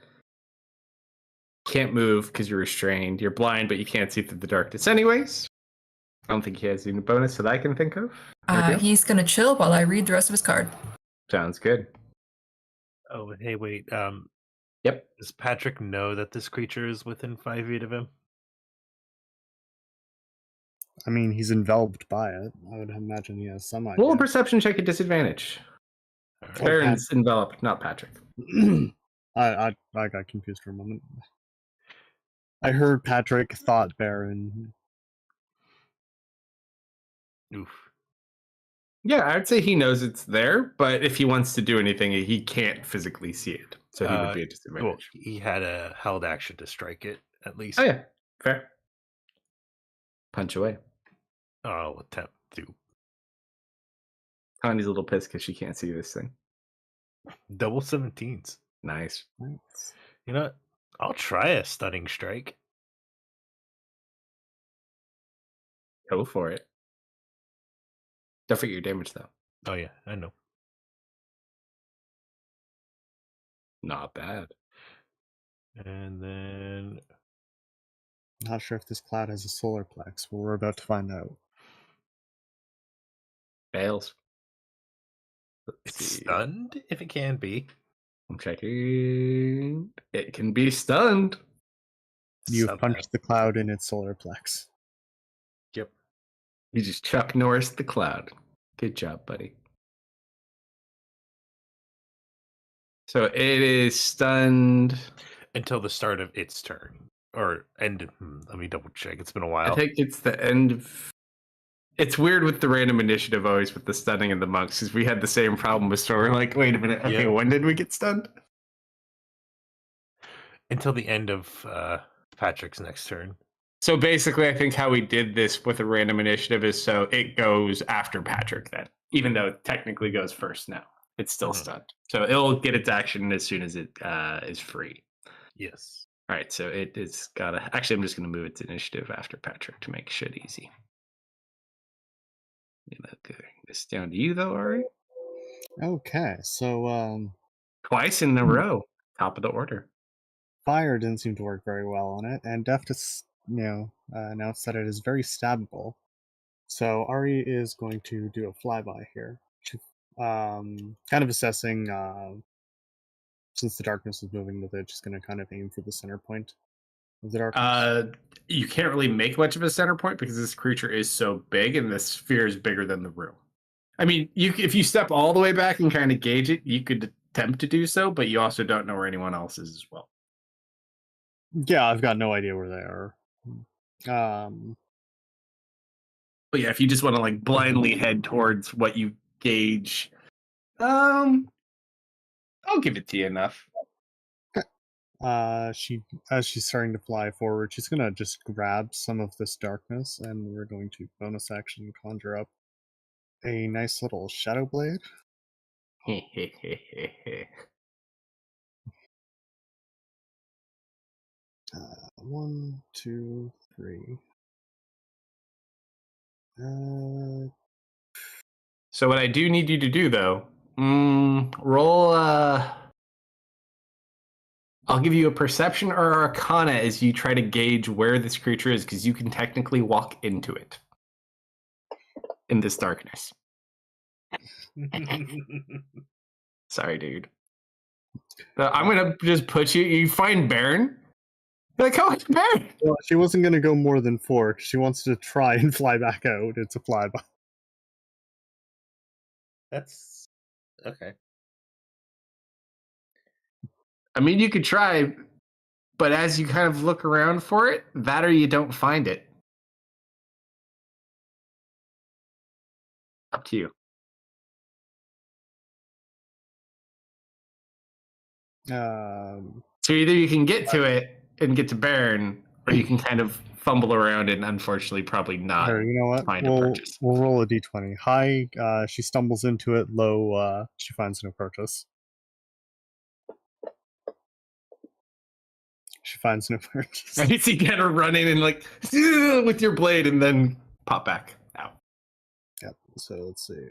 Can't move because you're restrained. You're blind, but you can't see through the darkness anyways. I don't think he has any bonus that I can think of. He's gonna chill while I read the rest of his card. Sounds good. Oh, hey, wait. Yep. Does Patrick know that this creature is within 5 feet of him? I mean, he's enveloped by it. I would imagine he has some idea. Roll a perception check at disadvantage. All right. Baron's enveloped, not Patrick. I got confused for a moment. I heard Patrick thought Baron. Oof. Yeah, I'd say he knows it's there, but if he wants to do anything, he can't physically see it, so he would be at Well, disadvantage. he had a held action to strike it, at least. Oh yeah, fair. Punch away. I'll attempt to. Connie's a little pissed because she can't see this thing. Double 17s. Nice. You know what? I'll try a stunning strike. Go for it. Don't forget your damage though. Oh, yeah, I know. Not bad. And then Not sure if this cloud has a solar plex, but we're about to find out. Fails. it's Let's see. stunned, if it can be. I'm checking. It can be stunned. You've Somehow. punched the cloud in its solar plex. Yep. You just Chuck Norris the cloud. Good job, buddy. So it is stunned. Until the start of its turn. Or end. Let me double check. It's been a while. I think it's the end of. It's weird with the random initiative always with the stunning and the monks, because we had the same problem with Storm. We're like, wait a minute. Okay, Yeah. when did we get stunned? Until the end of Patrick's next turn. So basically, I think how we did this with a random initiative is so it goes after Patrick then, even though it technically goes first now. It's still stunned. So it'll get its action as soon as it is free. Yes. All right, so it is got to. Actually, I'm just going to move it to initiative after Patrick to make shit easy. This down to you, though, Ari. Okay, so Twice in a row. Top of the order. fire didn't seem to work very well on it, and Deft has, announced that it is very stabbable. So Ari is going to do a flyby here. Kind of assessing, since the darkness is moving with it, just going to kind of aim for the center point of the darkness. You can't really make much of a center point because this creature is so big and the sphere is bigger than the room. I mean, if you step all the way back and kind of gauge it, you could attempt to do so, but you also don't know where anyone else is as well. Yeah, I've got no idea where they are. But yeah, if you just want to like blindly head towards what you gauge, I'll give it to you enough. As she's starting to fly forward, she's gonna just grab some of this darkness, and we're going to bonus action conjure up a nice little shadow blade. One, two, three. So what I do need you to do, though, roll. I'll give you a perception or arcana as you try to gauge where this creature is, because you can technically walk into it in this darkness. Sorry, dude. I'm gonna just put you. You find Baron. You're like, oh, it's Baron. Well, she wasn't gonna go more than 4. She wants to try and fly back out. It's a flyby. That's okay. I mean, you could try, but as you kind of look around for it, that or you don't find it. Up to you. So either you can get to it and get to Baron, or you can kind of fumble around and unfortunately probably not Here, you know what? find a purchase. We'll roll a d20. High, she stumbles into it. Low, she finds no purchase. She finds no purchase. I see you kind of run in and like with your blade and then pop back out. Yep. So let's see.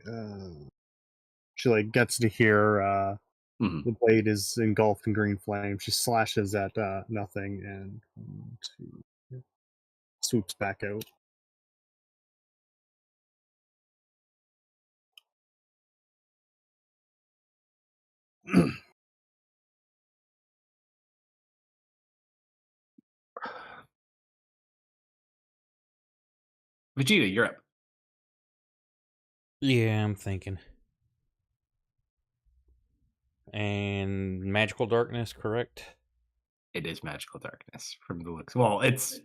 She like gets to here. The blade is engulfed in green flame. She slashes at nothing and 1, 2, swoops back out. Vegeta, you're up. Yeah, I'm thinking. And magical darkness, correct? It is magical darkness from the looks. Well, it's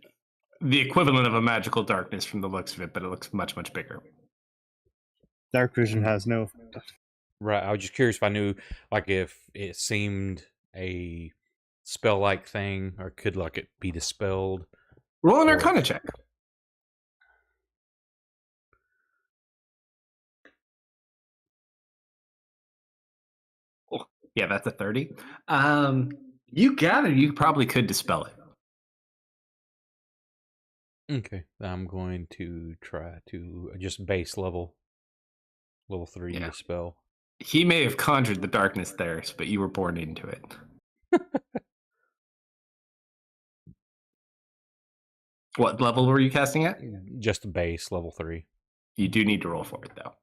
the equivalent of a magical darkness from the looks of it, but it looks much, much bigger. Dark vision has no. Right. I was just curious if I knew, like, if it seemed a spell-like thing, or could like it be dispelled. Roll an Or- Arcana check. Oh, yeah, that's a 30. You gather you probably could dispel it. Okay, I'm going to try to just base level 3 Yeah. dispel. He may have conjured the darkness there, but you were born into it. What level were you casting at? Just base level 3. You do need to roll for it, though.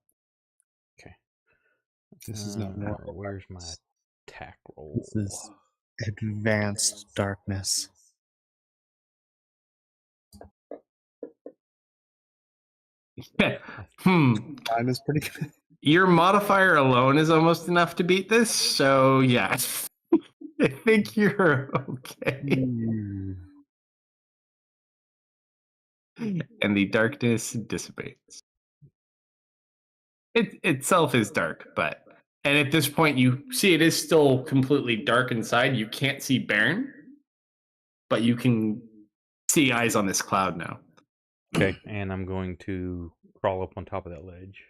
This is not normal. Where's my darkness. attack roll? This is advanced darkness. Mine is pretty good. Your modifier alone is almost enough to beat this, so yeah. I think you're okay. And the darkness dissipates. It itself is dark, but and at this point you see it is still completely dark inside. You can't see Baron, but you can see eyes on this cloud now. Okay, and I'm going to crawl up on top of that ledge.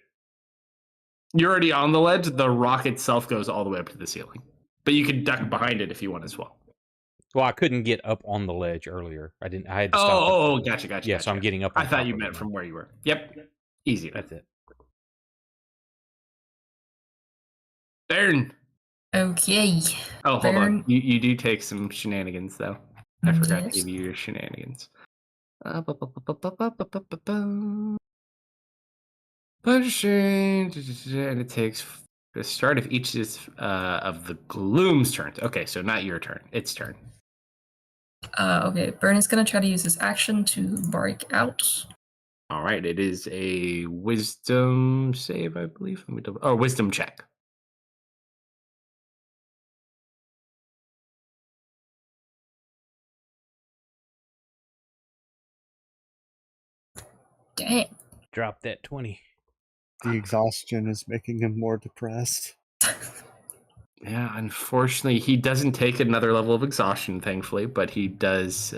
You're already on the ledge. The rock itself goes all the way up to the ceiling, but you can duck behind it if you want as well. Well, I couldn't get up on the ledge earlier. I didn't. I had to stop. Oh, gotcha. Yeah, so I'm getting up. I On thought top you of meant it from now. where you were. Yep, easy. That's it. Baron. Okay. Oh, hold Baron. on. You do take some shenanigans though. I forgot to Yes. give you your shenanigans. Punishing, and it takes the start of each of the gloom's turns. Okay, so not your turn; its turn. Okay. Burn is gonna try to use his action to break out. All right, it is a wisdom save, I believe. Let me double. Oh, wisdom check. Dang. Drop that 20. The exhaustion is making him more depressed. Yeah, unfortunately, he doesn't take another level of exhaustion, thankfully, but he does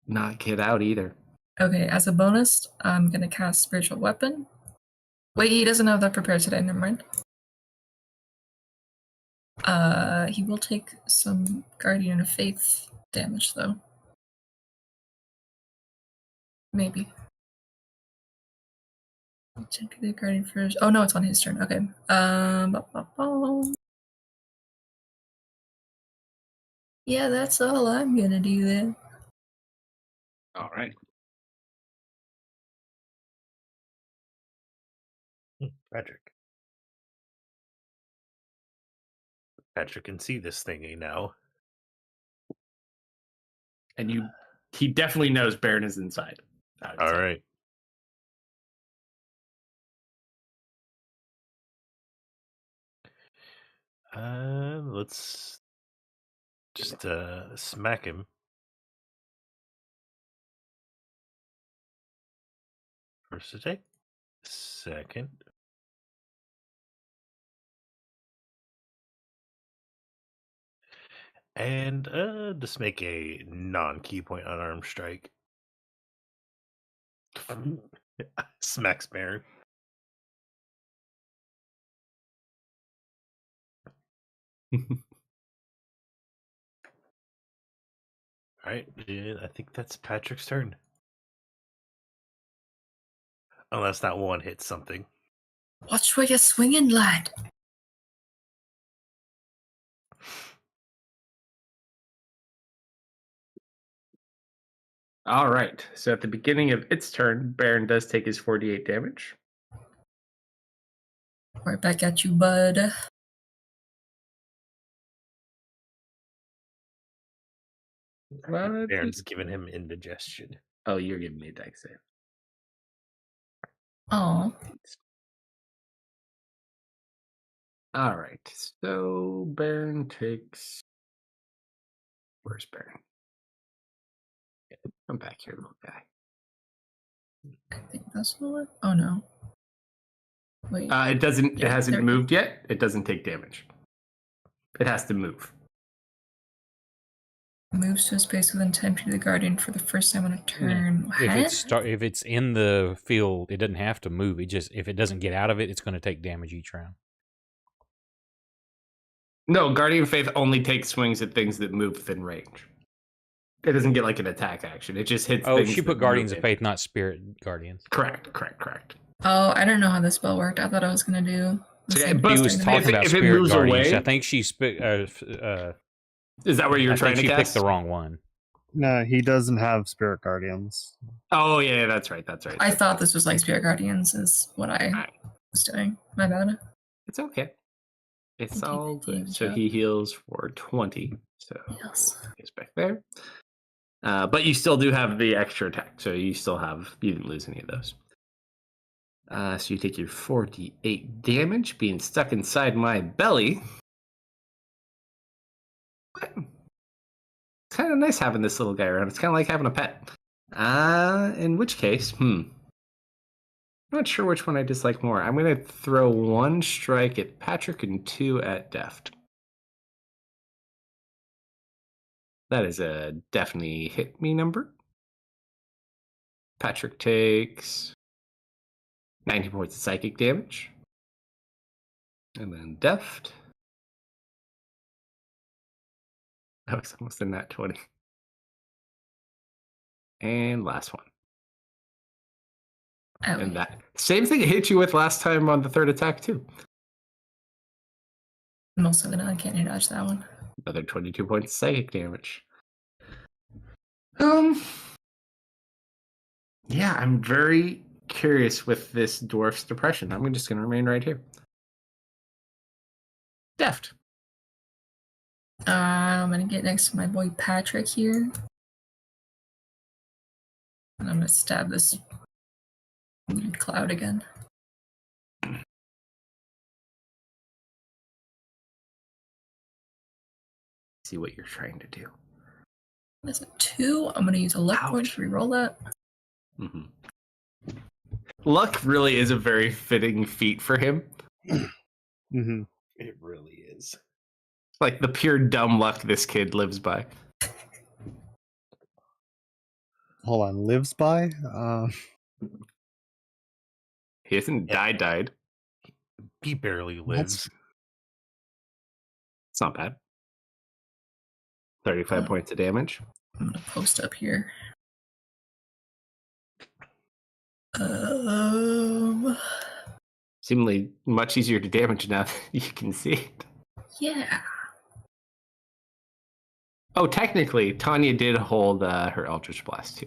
not get out either. Okay. As a bonus, I'm gonna cast Spiritual Weapon. Wait, he doesn't have that prepared today. Never mind. He will take some Guardian of Faith damage though. Maybe. I'll take the Guardian first. Oh no, it's on his turn. Okay. Yeah, that's all I'm gonna do then. All right. Patrick. Patrick can see this thingy now. And he definitely knows Baron is inside. All right. Let's just smack him. First attack. Second. And just make a non-key point unarmed strike. Smacks Baron. All right, yeah, I think that's Patrick's turn. Unless that one hits something. Watch where you're swinging, lad. All right. So at the beginning of its turn, Baron does take his 48 damage. Right back at you, bud. Baron's giving him indigestion. Oh, you're giving me a dex save. Oh. All right. So Baron takes. Where's Baron? Come back here, little guy. I think that's what. Oh no. Wait. It doesn't. Yeah, it hasn't there- moved yet. It doesn't take damage. It has to move. Moves to a space within 10 feet of the guardian for the first time on a turn. If it's in the field, it doesn't have to move. It just if it doesn't get out of it, it's going to take damage each round. No, Guardian of Faith only takes swings at things that move within range. It doesn't get like an attack action. It just hits. Oh, things she that put Guardians move of Faith, not Spirit Guardians. Correct. Oh, I don't know how this spell worked. I thought I was gonna do. The So, same but He thing was to talking me. about if it Spirit moves Guardians. away- I think she Is that what you're I trying think to she cast? picked the wrong one. No, he doesn't have spirit guardians. Oh yeah, that's right. I thought this was like Spirit Guardians, is what I Alright. was doing. My bad. It's okay. It's Thank you, all thank you, good. So Joe. he heals for 20. So Yes. he's back there. But you still do have the extra attack. So you didn't lose any of those. So you take your 48 damage being stuck inside my belly. It's kind of nice having this little guy around. It's kind of like having a pet. In which case, I'm not sure which one I dislike more. I'm going to throw 1 strike at Patrick and 2 at Deft. That is a definitely hit me number. Patrick takes 90 points of psychic damage. And then Deft. That was almost a nat 20. And last one. Oh, And that same thing it hit you with last time on the third attack too. I'm also gonna uncanny dodge that one. Another 22 points of psychic damage. Yeah, I'm very curious with this dwarf's depression. I'm just gonna remain right here. Deft. I'm gonna get next to my boy Patrick here. And I'm gonna stab this weird cloud again. See what you're trying to do. That's a 2. I'm gonna use a luck point Ouch. to reroll that. Luck really is a very fitting feat for him. Mm-hmm. It really is. Like the pure dumb luck this kid lives by. Hold on, lives by? He hasn't died. He barely lives. It's not bad. 35 points of damage. I'm gonna post up here. Seemingly much easier to damage now that you can see it. Yeah. Oh, technically, Tanya did hold her Eldritch Blast too.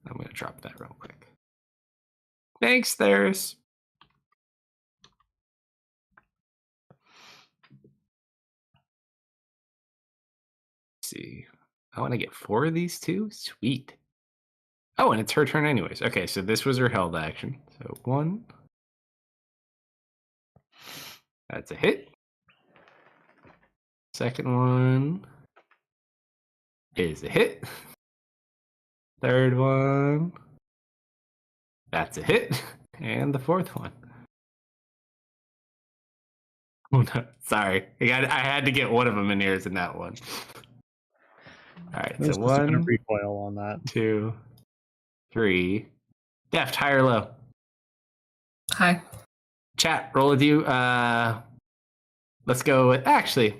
I'm going to drop that real quick. Thanks, Theris. Let's see. I want to get 4 of these too? Sweet. Oh, and it's her turn anyways. Okay, so this was her held action. So 1. That's a hit. Second one is a hit. Third one. That's a hit. And the fourth one. Oh no, sorry. I had to get one of them in here as in that one. All right, There's so just a bit of 1, recoil on that. 2, 3. Deft, high or low? Hi. Chat, roll with you. Let's go with, actually,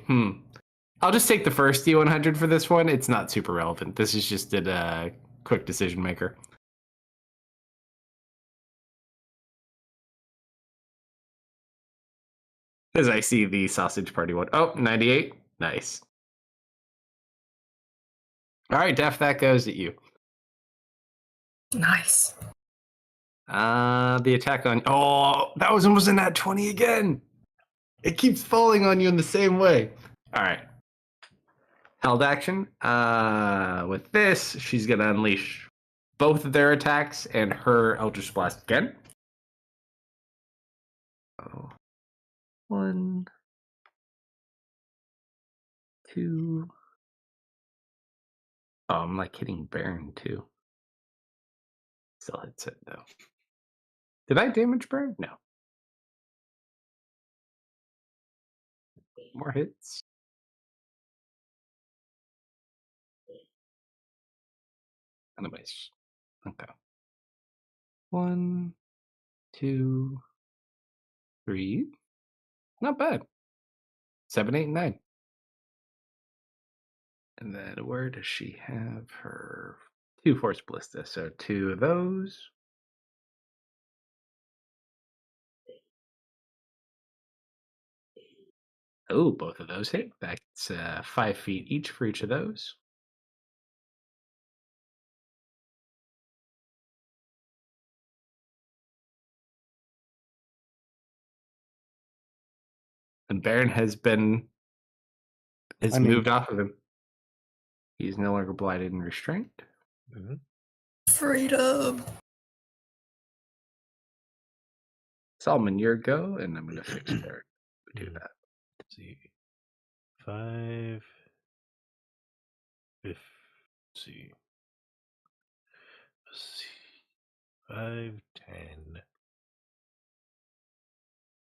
I'll just take the first D100 for this one. It's not super relevant. This is just a quick decision maker. As I see the sausage party one. Oh, 98. Nice. All right, Def, that goes at you. Nice. The attack on. Oh, that was almost in that 20 again. It keeps falling on you in the same way. All right. Held action. With this, she's going to unleash both of their attacks and her Eldritch Blast again. Oh. 1, 2. Oh, I'm like hitting Baron too. Still hits it though. Did I damage Baron? No. More hits. Anyways. Okay. 1, 2, 3. Not bad. 7, 8, 9. And then where does she have her 2 Force Ballista? So 2 of those. Oh, both of those hit. That's 5 feet each for each of those. And Baron has moved off of him. He's no longer blighted and restrained. Mm-hmm. Freedom. Solomon, your go, and I'm going to fix Baron. We do that. Let's see. 5. Let's see. 5, 10,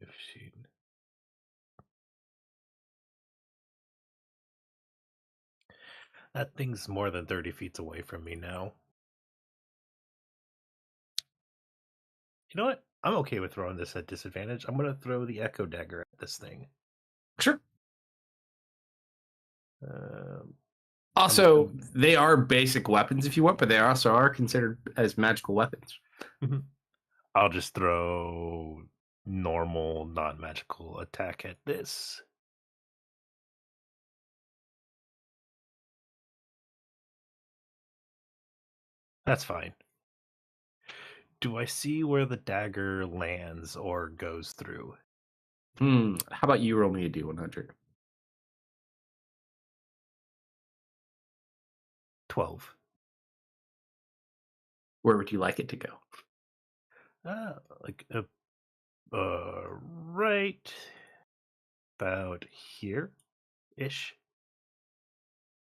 15. That thing's more than 30 feet away from me now. You know what? I'm okay with throwing this at disadvantage. I'm going to throw the Echo Dagger at this thing. Sure. Um, Also, they are basic weapons if you want, but they also are considered as magical weapons. I'll just throw normal, non-magical attack at this. That's fine. Do I see where the dagger lands or goes through? How about you roll me a D100? 12. Where would you like it to go? Like right about here-ish.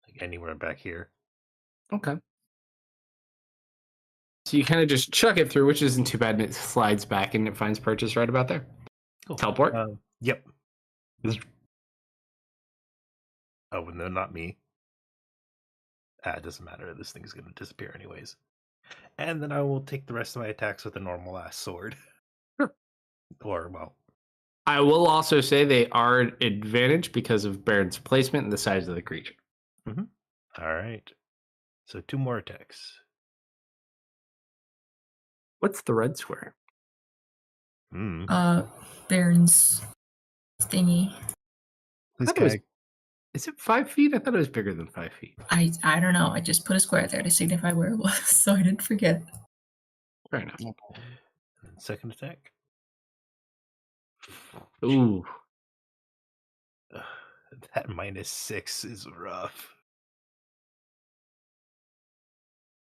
Like anywhere back here. Okay. So you kind of just chuck it through, which isn't too bad, and it slides back and it finds purchase right about there. Cool. Teleport? Yep. Oh, no, not me. It doesn't matter. This thing's going to disappear anyways. And then I will take the rest of my attacks with a normal ass sword. Sure. Or, well. I will also say they are an advantage because of Baron's placement and the size of the creature. Mm-hmm. All right. So 2 more attacks. What's the red square? Baron's thingy. Is it 5 feet? I thought it was bigger than 5 feet. I don't know. I just put a square there to signify where it was, so I didn't forget. Fair enough. Second attack. Ooh. That -6 is rough.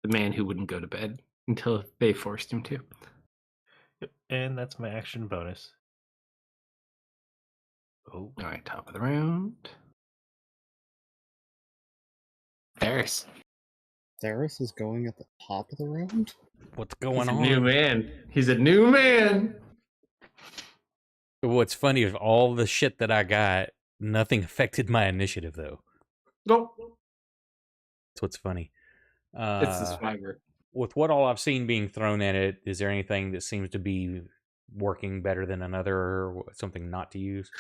The man who wouldn't go to bed until they forced him to. Yep. And that's my action bonus. Oh. All right, top of the round. Theris. Theris is going at the top of the round? What's He's going a on? new man. He's a new man. What's funny is all the shit that I got, nothing affected my initiative though. Nope. That's what's funny. It's the swagger. With what all I've seen being thrown at it, is there anything that seems to be working better than another, or something not to use?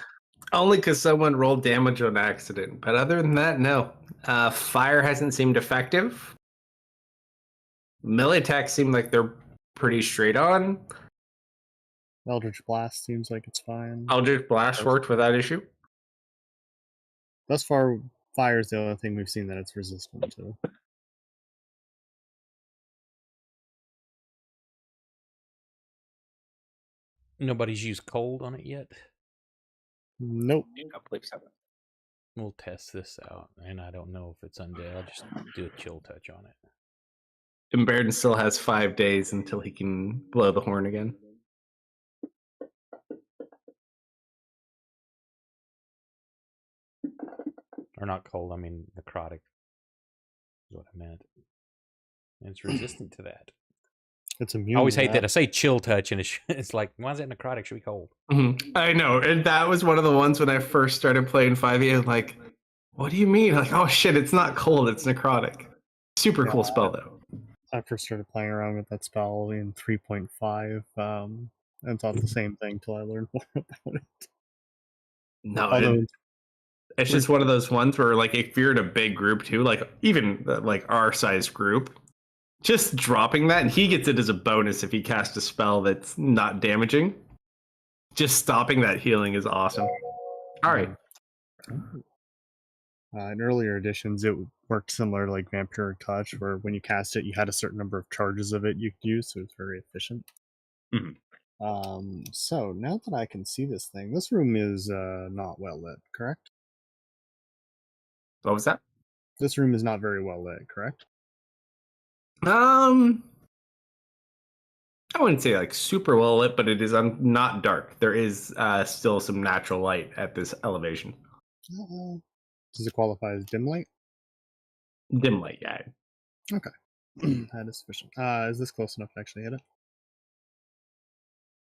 Only because someone rolled damage on accident. But other than that, no. Fire hasn't seemed effective. Melee attacks seem like they're pretty straight on. Eldritch Blast seems like it's fine. Eldritch Blast worked without issue. Thus far, fire is the only thing we've seen that it's resistant to. Nobody's used cold on it yet. Nope. I believe so. We'll test this out, and I don't know if it's undead. I'll just do a chill touch on it. And Baron still has 5 days until he can blow the horn again. Or not cold, I mean necrotic is what I meant. And it's resistant to that. It's I immune. always to hate that. I say chill touch, and it's like, why is that necrotic? Should be cold. I know, and that was one of the ones when I first started playing 5e. I was like, what do you mean? Like, oh shit, it's not cold, it's necrotic. Super cool spell though. I first started playing around with that spell in 3.5, and thought the same thing till I learned more about it. No, Although it's just one of those ones where, like, if you're in a big group too, like even like our size group, just dropping that, and he gets it as a bonus if he casts a spell that's not damaging. Just stopping that healing is awesome. All right. In earlier editions, it worked similar to like Vampiric Touch, where when you cast it, you had a certain number of charges of it you could use, so it's very efficient. So now that I can see this thing, this room is not well lit, correct? What was that? This room is not very well lit, correct? I wouldn't say like super well lit, but it is not dark. There is still some natural light at this elevation. Does it qualify as dim light? Dim light, yeah. Okay. That is sufficient. Is this close enough to actually hit it?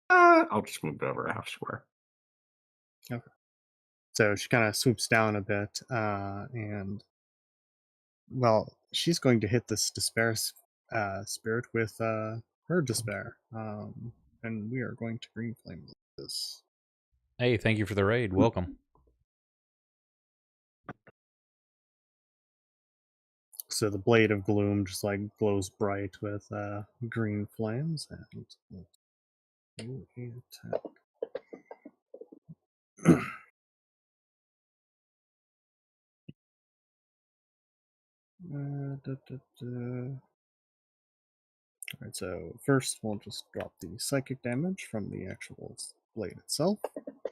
I'll just move it over a half square. Okay. So she kind of swoops down a bit, and well, she's going to hit this despair spirit with her despair, and we are going to green flame this. Hey, thank you for the raid. Welcome. So the blade of gloom just like glows bright with green flames, and ooh, attack. Alright, so first we'll just drop the psychic damage from the actual blade itself.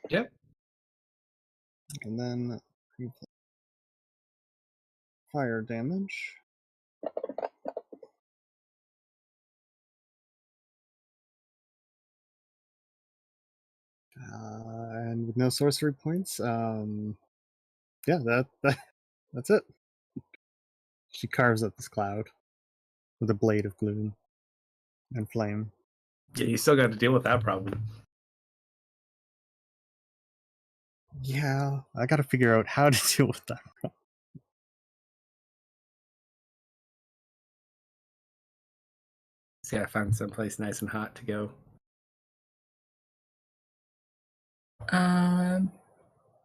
Yep. And then fire damage. And with no sorcery points, yeah, that's it. She carves up this cloud with a blade of gloom and flame. Yeah, you still got to deal with that problem. Yeah, I gotta figure out how to deal with that. Just gotta find someplace nice and hot to go.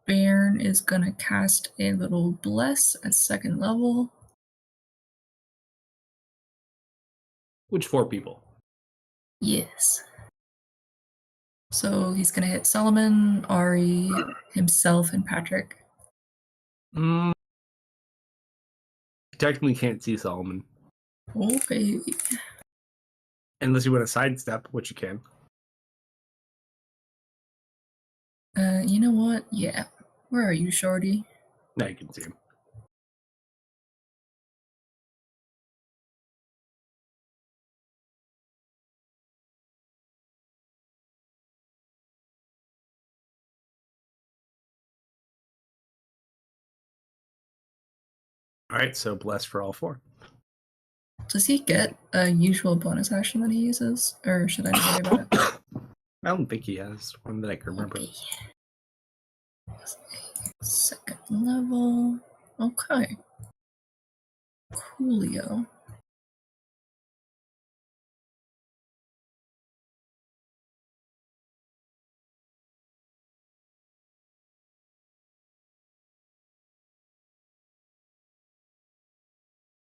Bairn is gonna cast a little bless at 2nd level. Which 4 people? Yes. So he's gonna hit Solomon, Ari, himself, and Patrick. You technically can't see Solomon. Okay. Unless you want to sidestep, which you can. You know what? Yeah. Where are you, Shorty? Now you can see him. All right, so bless for all 4. Does he get a usual bonus action that he uses? Or should I not worry about it? I don't think he has one that I can remember. Okay. 2nd level. Okay. Coolio.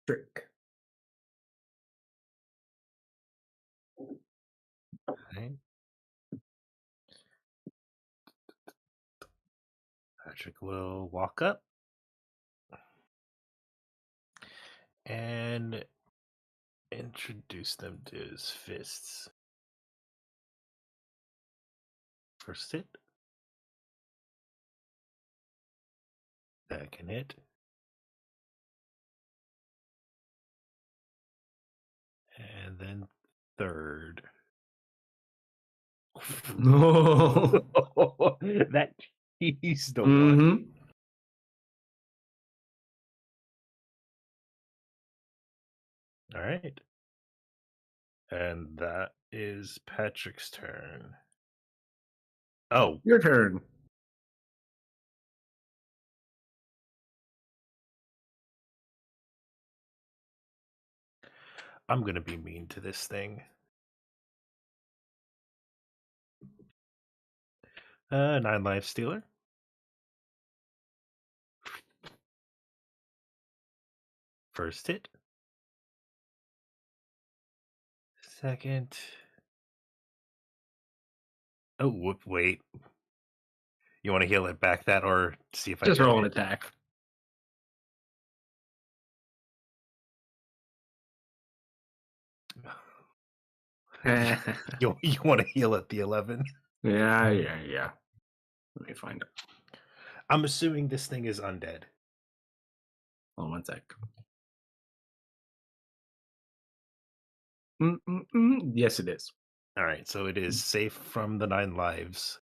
Trick. Okay. Patrick will walk up and introduce them to his fists. First hit. Second hit. And then third. No. That teased the one. All right. And that is Patrick's turn. Oh, Your turn. I'm going to be mean to this thing. 9 life stealer. First hit. Second. Oh, wait. You want to heal it back that or see if I Just can roll an hit? attack. You want to heal at the 11? Yeah. Let me find it. I'm assuming this thing is undead. Hold on 1 sec. Yes, it is. All right, so it is safe from the 9 lives.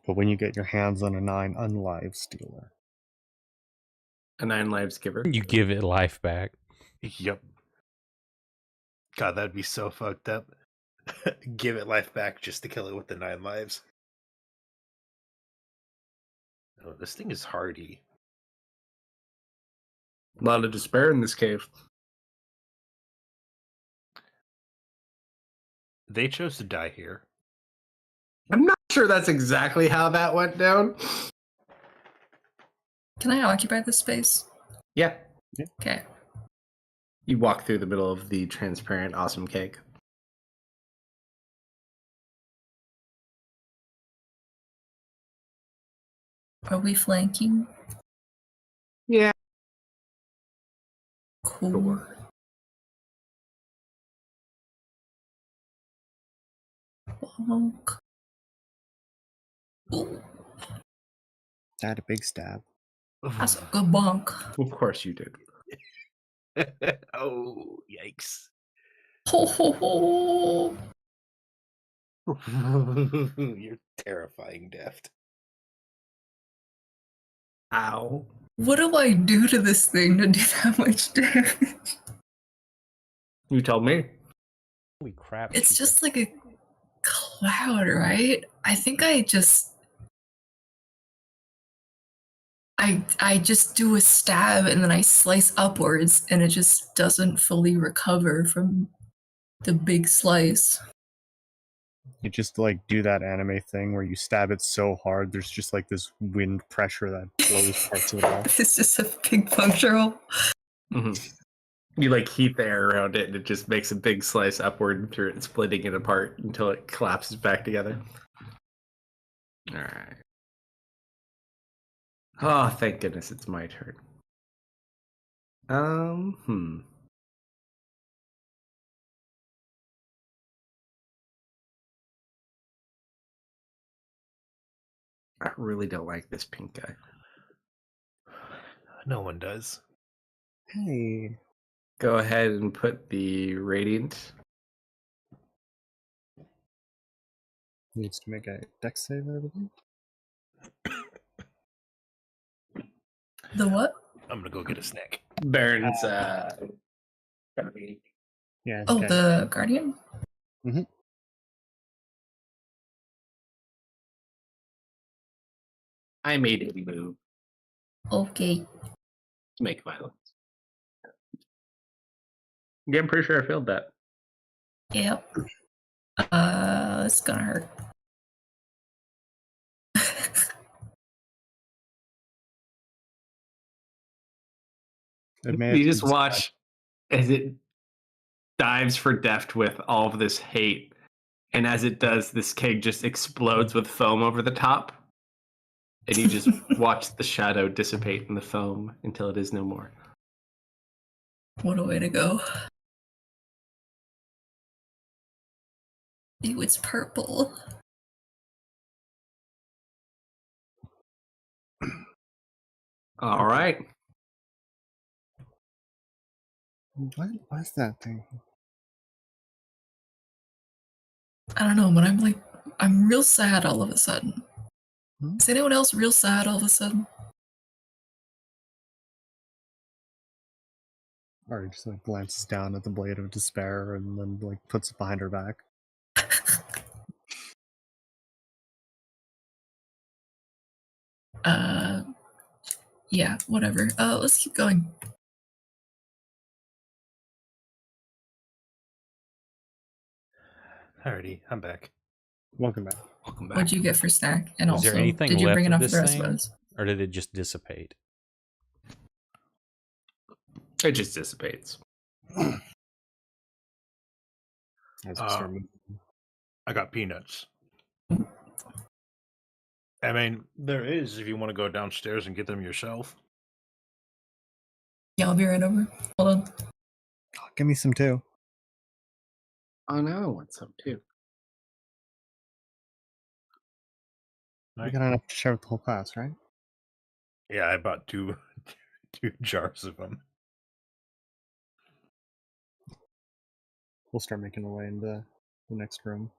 But when you get your hands on a 9 unlive stealer, A 9 lives giver. You give it life back. Yep. God, that'd be so fucked up. Give it life back just to kill it with the 9 lives. Oh, this thing is hardy. A lot of despair in this cave. They chose to die here. I'm not sure that's exactly how that went down. Can I occupy this space? Yeah. Okay. You walk through the middle of the transparent, awesome cake. Are we flanking? Yeah. Cool. Bonk. Ooh, add a big stab. that's a good bonk. Of course you did. Oh, yikes. Ho ho ho! You're terrifying, Deft. Ow. What do I do to this thing to do that much damage? You told me. Holy crap. It's Chica. just like a cloud, right? I think I just do a stab and then I slice upwards and it just doesn't fully recover from the big slice. You just like do that anime thing where you stab it so hard there's just like this wind pressure that blows parts of it off. It's just a big puncture hole. You like heat the air around it and it just makes a big slice upward through it, splitting it apart until it collapses back together. Alright. Oh, thank goodness it's my turn. I really don't like this pink guy. No one does. Hey. Go ahead and put the radiant. Needs to make a dex save, I believe. The what? I'm gonna go get a snack. Baron's Yeah. Oh, okay. the Guardian? I made a move Okay. to make violence. Yeah, I'm pretty sure I failed that. Yep. It's gonna hurt. You just watch as it dives for Deft with all of this hate, and as it does, this keg just explodes with foam over the top, and you just watch the shadow dissipate in the foam until it is no more. What a way to go. Ew, it's purple. All right. What was that thing? I don't know, but I'm real sad all of a sudden. Is anyone else real sad all of a sudden? Ari just like glances down at the blade of despair and then like puts it behind her back. Yeah, whatever. Let's keep going. Alrighty, I'm back. Welcome back. Welcome back. What'd you get for snack? And Was there also, anything did you left bring of enough for this the rest of thing? us? Or did it just dissipate? It just dissipates. As we start moving. I got peanuts. I mean, there is if you want to go downstairs and get them yourself. Yeah, I'll be right over. Hold on. Oh, give me some too. Oh no, what's up too? We got enough to share with the whole class, right? Yeah, I bought two jars of them. We'll start making our way into the next room.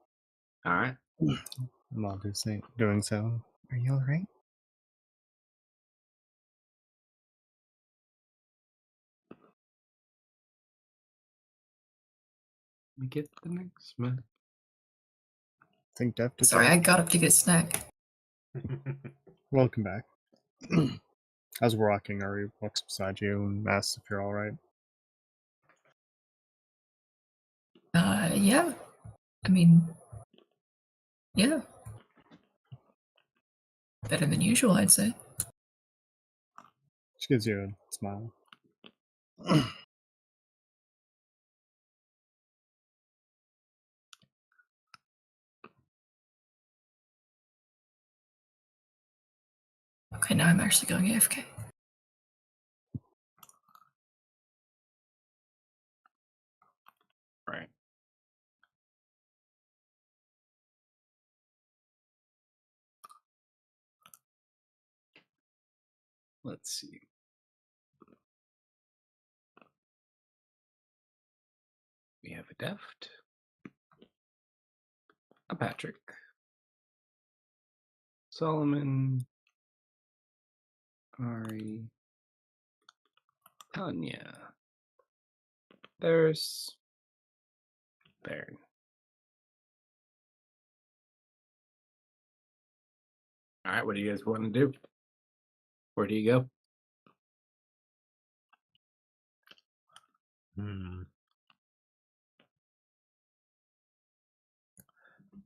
All right. I'm obviously doing so. Are you alright? We get the next one. Think Dev did Sorry, that? I got up to get a snack. Welcome back. As we're walking, Ari walks beside you and asks if you're alright. Yeah. I mean, yeah. Better than usual, I'd say. She gives you a smile. Okay, now I'm actually going AFK. Right. Let's see. We have a Deft, a Patrick, Solomon, Ari, Tanya. There's Baron. All right, what do you guys want to do? Where do you go?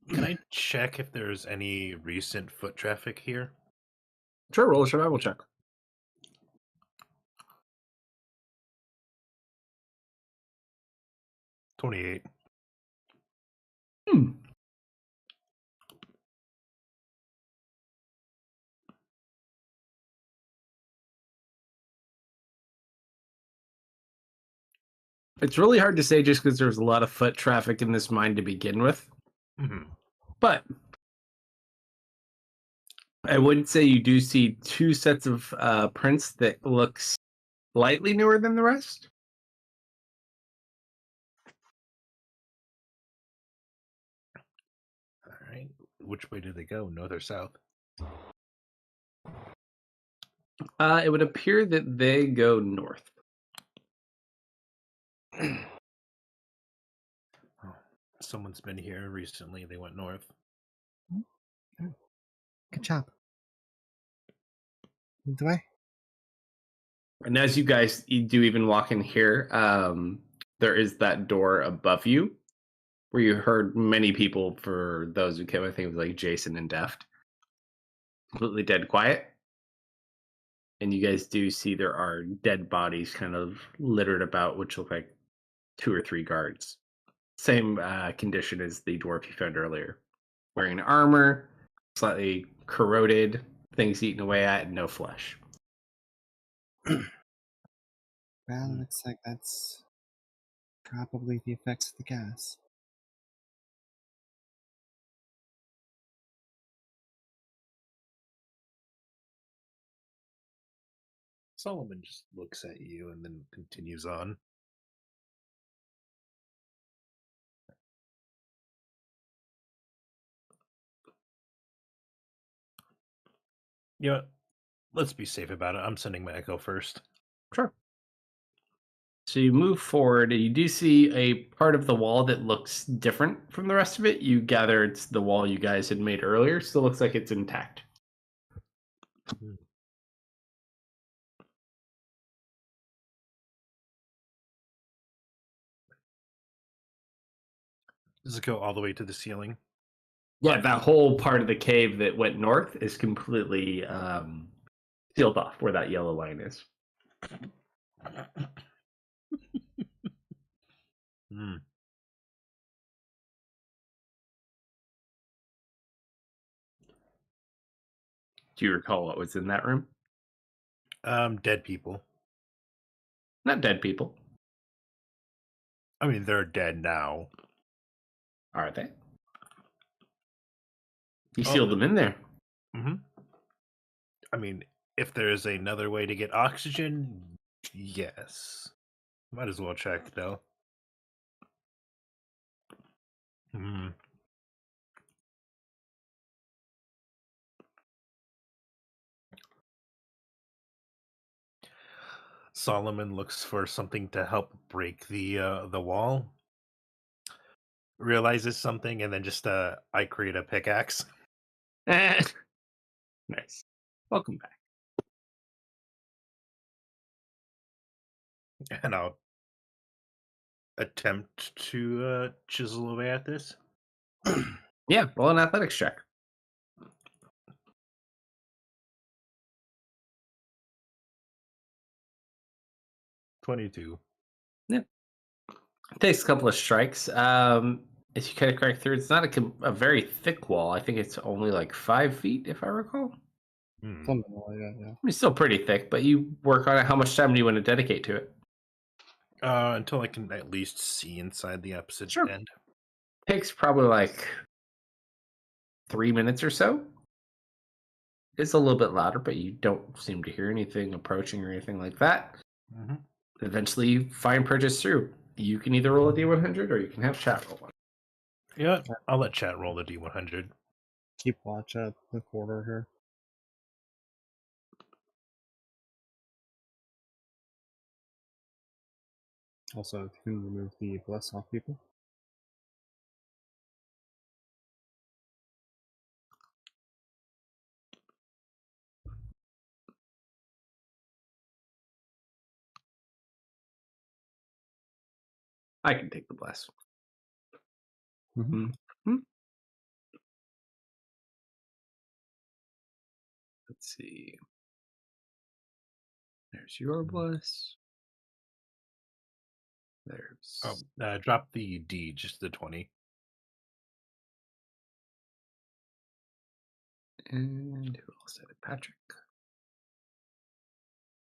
Can I check if there's any recent foot traffic here? Sure, roll a survival check. 28. It's really hard to say just because there's a lot of foot traffic in this mine to begin with. But I would say you do see two sets of prints that look slightly newer than the rest. All right. Which way do they go? North or south? It would appear that they go north. Someone's been here recently. They went north. Good job. Do I? And as you guys do even walk in here, there is that door above you where you heard many people, for those who came, I think it was like Jason and Deft, completely dead quiet. And you guys do see there are dead bodies kind of littered about, which look like 2 or 3 guards. Same condition as the dwarf you found earlier. Wearing armor, slightly corroded, things eaten away at, and no flesh. Well, looks like that's probably the effects of the gas. Solomon just looks at you and then continues on. You know what? Let's be safe about it. I'm sending my echo first. Sure. So you move forward, and you do see a part of the wall that looks different from the rest of it. You gather it's the wall you guys had made earlier. Still looks like it's intact. Does it go all the way to the ceiling? Yeah, that whole part of the cave that went north is completely sealed off where that yellow line is. Hmm. Do you recall what was in that room? Dead people. Not dead people. I mean, they're dead now. Are they? You Oh. sealed them in there. Mm-hmm. I mean, if there's another way to get oxygen, yes. Might as well check, though. Hmm. Solomon looks for something to help break the wall. Realizes something, and then just I create a pickaxe. Nice. Welcome back. And I'll attempt to chisel away at this. Yeah, roll an athletics check. 22. It takes a couple of strikes. As you kind of crack through, it's not a very thick wall. I think it's only like 5 feet, if I recall. Hmm. Something like that, yeah. I mean, still pretty thick, but you work on it. How much time do you want to dedicate to it? Until I can at least see inside the opposite Sure. end. Takes probably like 3 minutes or so. It's a little bit louder, but you don't seem to hear anything approaching or anything like that. Mm-hmm. Eventually, you find purchase through. You can either roll a d100 or you can have chat roll one. Yeah, I'll let chat roll the d100. Keep watch at the corridor here. Also, if you can remove the bless off people. I can take the bless. Mhm. Let's see. There's your bless. There's Drop the D, just the 20. and who else said it? Patrick.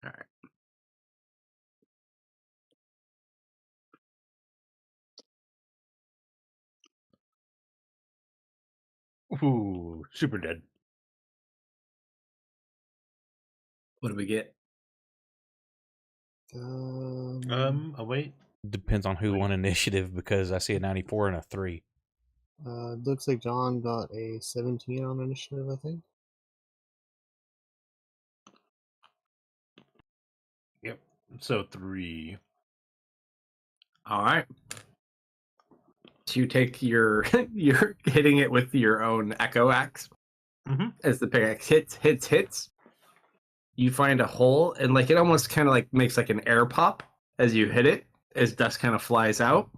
All right. Ooh, super dead. What do we get? Oh wait. Depends on who Wait. won initiative because I see a 94 and a 3. Looks like John got a 17 on initiative, I think. Yep. So 3. All right. So you take your you're hitting it with your own echo axe. Mm-hmm. As the pickaxe hits. You find a hole, and like it almost kind of like makes like an air pop as you hit it, as dust kind of flies out.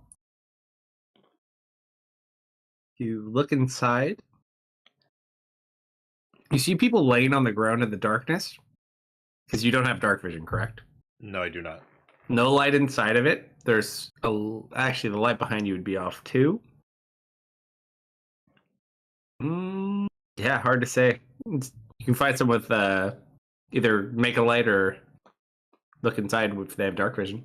You look inside. You see people laying on the ground in the darkness because you don't have dark vision, correct? No, I do not. No light inside of it. There's actually the light behind you would be off too. Yeah, hard to say. You can find some with either make a light or look inside if they have dark vision.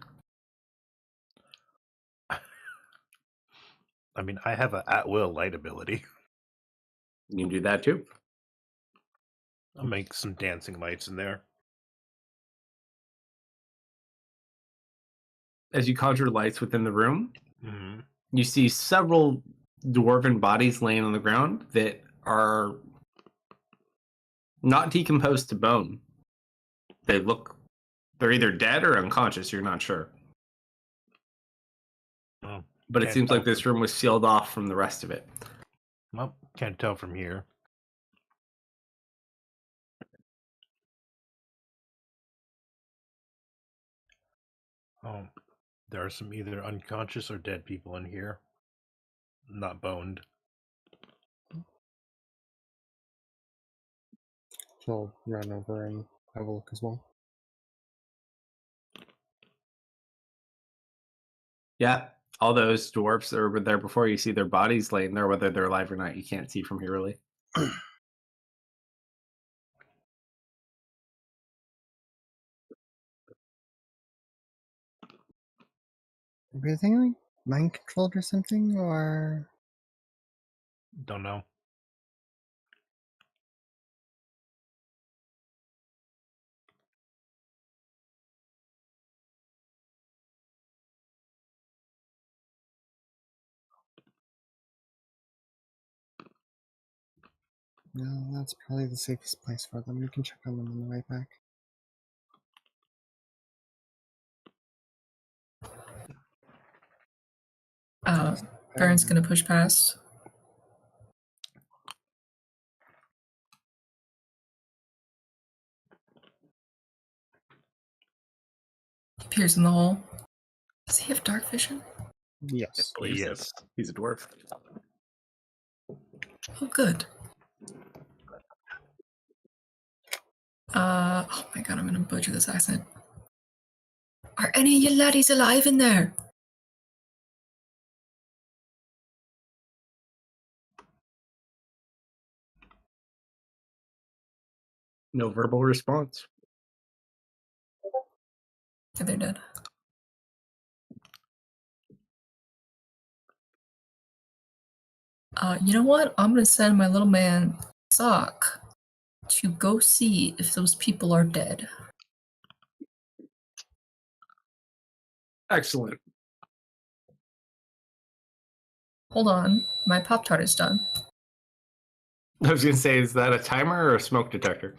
I mean, I have an at-will light ability. You can do that too. I'll make some dancing lights in there. As you conjure lights within the room, Mm-hmm. you see several dwarven bodies laying on the ground that are Not decomposed to bone. They're either dead or unconscious, you're not sure. Oh, But it can't seems like tell this room was sealed off from the rest of it. Well, can't tell from here. Oh, there are some either unconscious or dead people in here. Not boned. She'll run over and have a look as well. Yeah, all those dwarfs that were there before, you see their bodies laying there, whether they're alive or not, you can't see from here really. Were they like mind controlled or something, or Don't know. no? That's probably the safest place for them. We can check on them on the way back. Baron's gonna push past. He peers in the hole. Does he have dark vision? Yes. Yes. He's a dwarf. Oh, good. Oh my god, I'm gonna butcher this accent. Are any of you laddies alive in there? No verbal response. Yeah, they're dead. You know what? I'm gonna send my little man Sock to go see if those people are dead. Excellent. Hold on, my Pop-Tart is done. I was going to say, is that a timer or a smoke detector?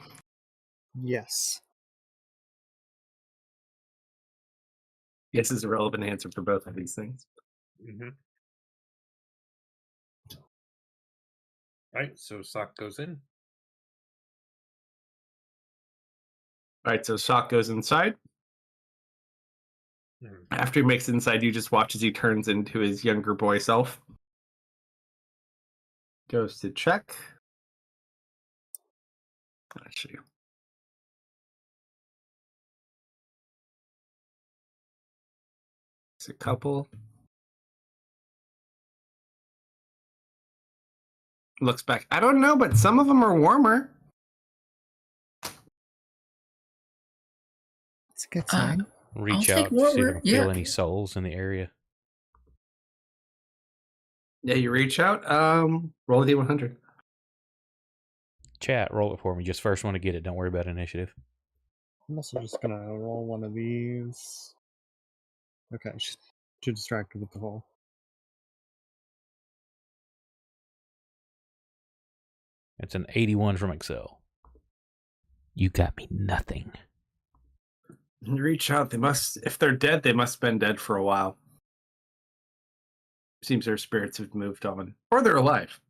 Yes. Yes is a relevant answer for both of these things. Mm-hmm. Right, so Sock goes in. All right, so Shock goes inside. Hmm. After he makes it inside, you just watch as he turns into his younger boy self. Goes to check. I'll show you. It's a couple. Looks back. I don't know, but some of them are warmer. It's a good sign. Reach I'll take out, see if I warmer, can feel yeah. any souls in the area. Yeah, you reach out. Roll a D100. Chat, roll it for me. Just first one to get it. Don't worry about initiative. I'm also just gonna roll one of these. Okay, she's too distracted with the hole. It's an 81 from Excel. You got me nothing. You reach out. They must, if they're dead, they must have been dead for a while. Seems their spirits have moved on, or they're alive.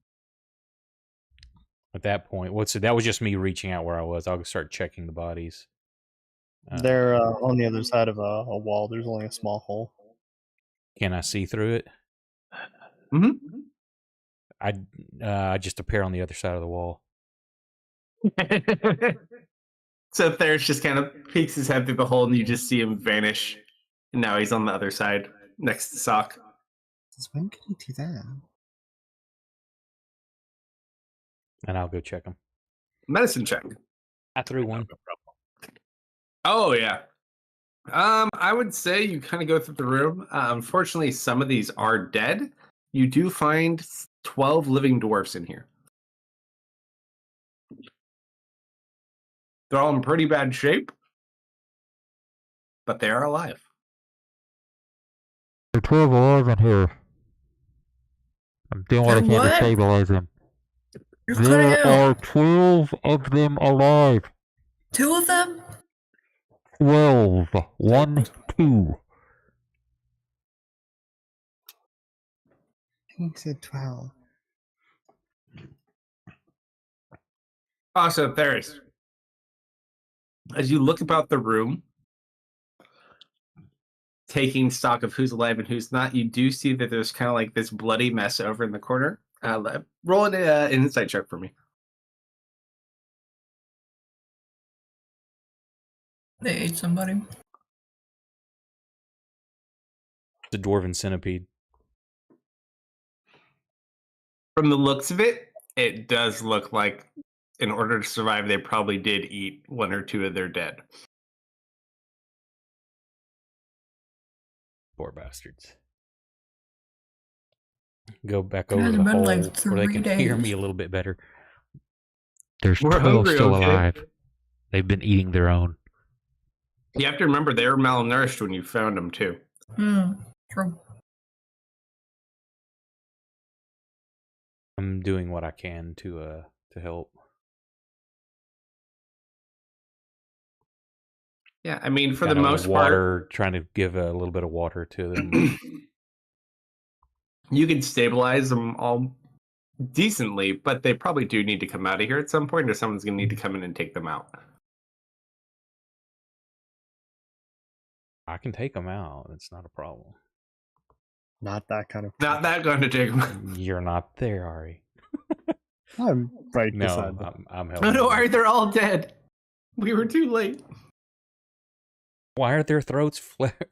At that point, that was just me reaching out where I was. I'll start checking the bodies. They're on the other side of a wall. There's only a small hole. Can I see through it? Mm-hmm. I just appear on the other side of the wall. So Theris just kind of peeks his head through the hole, and you just see him vanish. And now he's on the other side, next to Sock. When can he do that? And I'll go check them. Medicine check. I threw one. Oh yeah. I would say you kind of go through the room. Unfortunately, some of these are dead. You do find 12 living dwarfs in here. They're all in pretty bad shape, but they are alive. There are 12 alive in here. I'm doing what I can to What? stabilize them. You're cutting There out. are 12 of them alive. 2 of them? 12. 1, 2. He said 12. Also, Theris, as you look about the room, taking stock of who's alive and who's not, you do see that there's kind of like this bloody mess over in the corner. Roll an insight check for me. They ate somebody. The dwarven centipede. From the looks of it, it does look like in order to survive, they probably did eat 1 or 2 of their dead. Poor bastards. Go back It over hasn't the been hall like where they 3 can hear me days. a little bit better. There's We're 12 hungry, still okay? alive. They've been eating their own. You have to remember they were malnourished when you found them too. True. I'm doing what I can to help. Yeah, I mean, for Kind the of most water, trying to give a little bit of water to them. part, you can stabilize them all decently, but they probably do need to come out of here at some point, or someone's going to need to come in and take them out. I can take them out. It's not a problem. Not that kind of. Not that going to take them. You're not there, Ari. I'm right No, beside them. I'm No, helping. no, you. Ari, they're all dead. We were too late. Why are their throats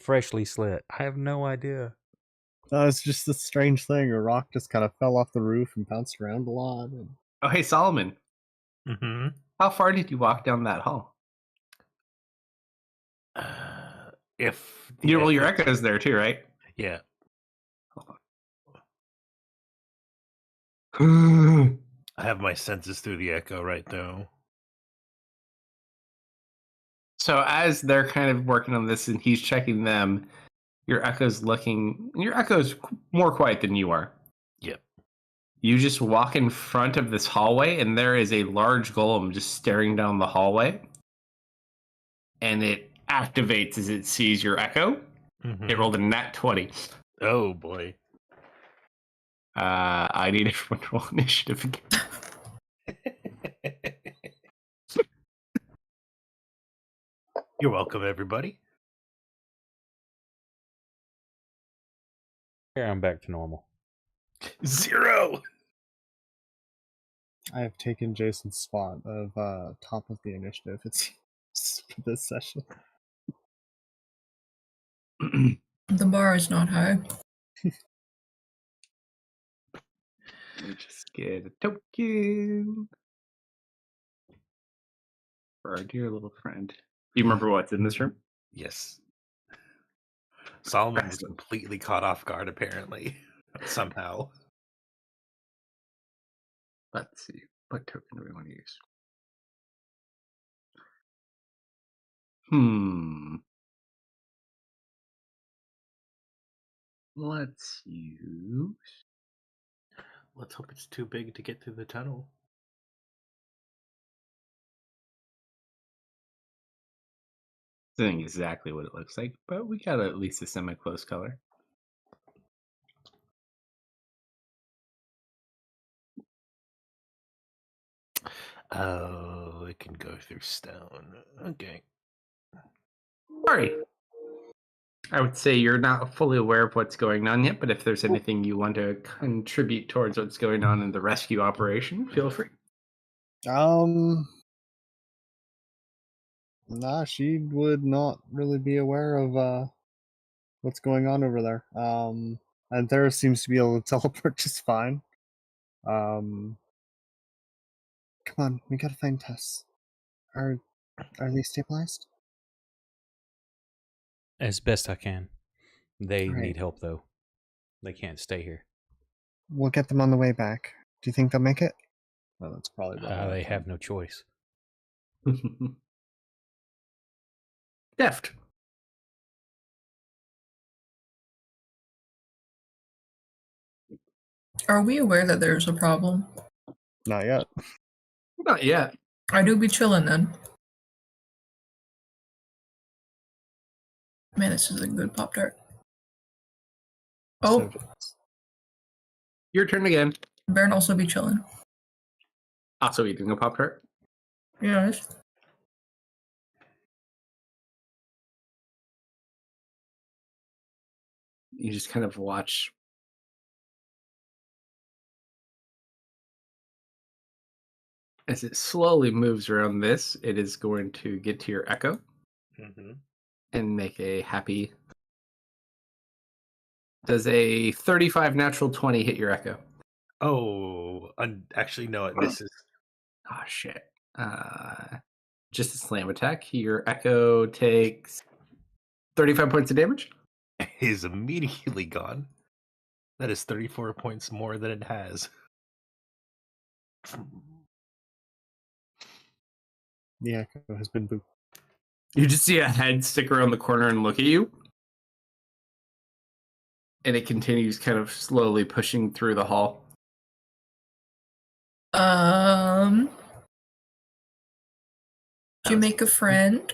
freshly slit? I have no idea. It's just this strange thing. A rock just kind of fell off the roof and bounced around a lot. And... Oh, hey, Solomon. Mm-hmm. How far did you walk down that hall? If Well, your echo's there too, right? Yeah. I I have my senses through the echo right though. So as they're kind of working on this and he's checking them, your echo's more quiet than you are. Yep. You just walk in front of this hallway and there is a large golem just staring down the hallway. And it activates as it sees your echo. Mm-hmm. It rolled a nat 20. Oh boy. I need everyone to roll initiative again. You're welcome, everybody. Here, I'm back to normal. 0. I have taken Jason's spot of top of the initiative. It's for this session. The bar is not high. Let me just get a token for our dear little friend. Do you remember what's in this room? Yes. Solomon was Excellent. completely caught off guard, apparently. Somehow. Let's see. What token do we want to use? Let's use... Let's hope it's too big to get through the tunnel. I think exactly what it looks like, but we got at least a semi-close color. Oh, it can go through stone. Okay. Sorry. I would say you're not fully aware of what's going on yet, but if there's anything you want to contribute towards what's going on in the rescue operation, feel free. Nah, she would not really be aware of what's going on over there. And Thera seems to be able to teleport just fine. Come on, we gotta find Tess. Are they stabilized? As best I can. They Right. need help, though. They can't stay here. We'll get them on the way back. Do you think they'll make it? Well, that's probably about They have no choice. Deft. Are we aware that there's a problem? Not yet. Not yet. I do be chilling then. Man, this is a good Pop Tart. Oh, So, Your turn again. Baron also be chilling. Also eating a Pop-Tart. Yes. You just kind of watch. As it slowly moves around this, it is going to get to your echo Mm-hmm. and make a happy. Does a 35 natural 20 hit your echo? Oh, actually, no, it misses. Oh, shit. Just a slam attack. Your echo takes 35 points of damage. Is immediately gone. That is 34 points more than it has. the echo has been booped. You just see a head stick around the corner and look at you. And it continues kind of slowly pushing through the hall. Did you make a friend?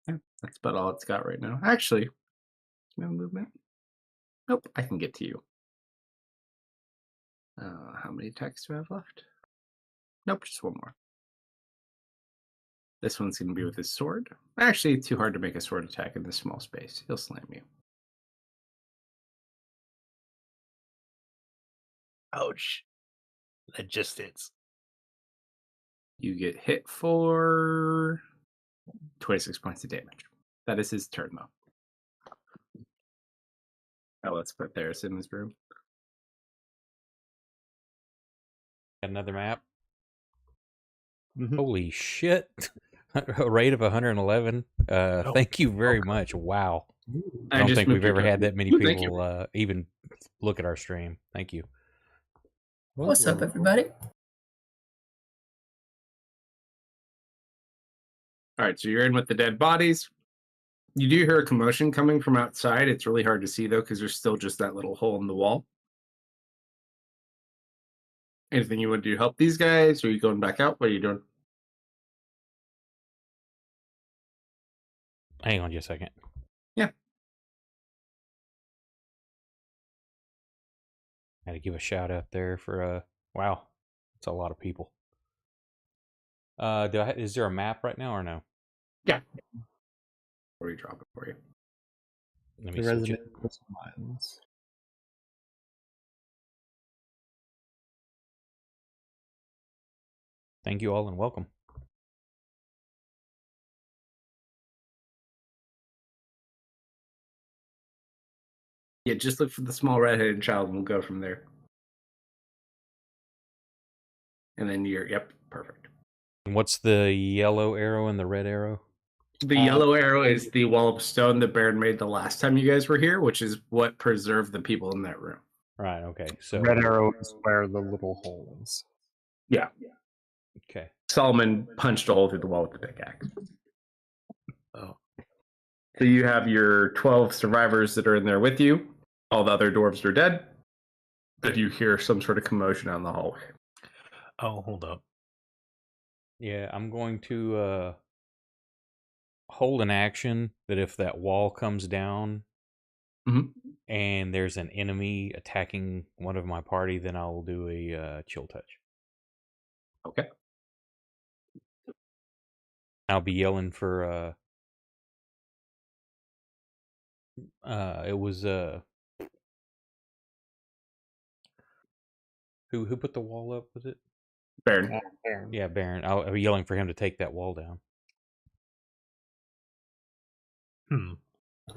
Yeah, that's about all it's got right now. Actually, no movement. Nope, I can get to you. How many attacks do I have left? Nope, just one more. This one's going to be with his sword. Actually, too hard to make a sword attack in this small space. He'll slam you. Ouch. That just hits. You get hit for 26 points of damage. That is his turn, though. Oh, let's put Theris in his room. Another map. Mhm. Holy shit. A rate of 111. Thank you very much. Wow. I don't just think moved we've your ever had token. that many Ooh, thank you. people even look at our stream. Thank you. What's up, everybody? All right, so you're in with the dead bodies. You do hear a commotion coming from outside. It's really hard to see, though, because there's still just that little hole in the wall. Anything you want to do to help these guys? Or are you going back out? What are you doing? Hang on just a second. Yeah. I had to give a shout out there for wow. It's a lot of people. Is there a map right now or no? Yeah. Or you drop it for you. Let me The search Resident it. Crystal Mines. Thank you all and welcome. Yeah, just look for the small redheaded child and we'll go from there. And then yep, perfect. What's the yellow arrow and the red arrow? The yellow arrow is the wall of stone that Baron made the last time you guys were here, which is what preserved the people in that room. Right, okay. The So red arrow is where the little hole is. Yeah. okay. Solomon punched a hole through the wall with the pickaxe. Oh. So you have your 12 survivors that are in there with you. All the other dwarves are dead. But you hear some sort of commotion on the hallway. Oh, hold up. Yeah, I'm going to hold an action that if that wall comes down Mhm. and there's an enemy attacking one of my party, then I'll do a chill touch. Okay. I'll be yelling for it was who put the wall up, was it? Baron. Yeah, Baron. I'll be yelling for him to take that wall down.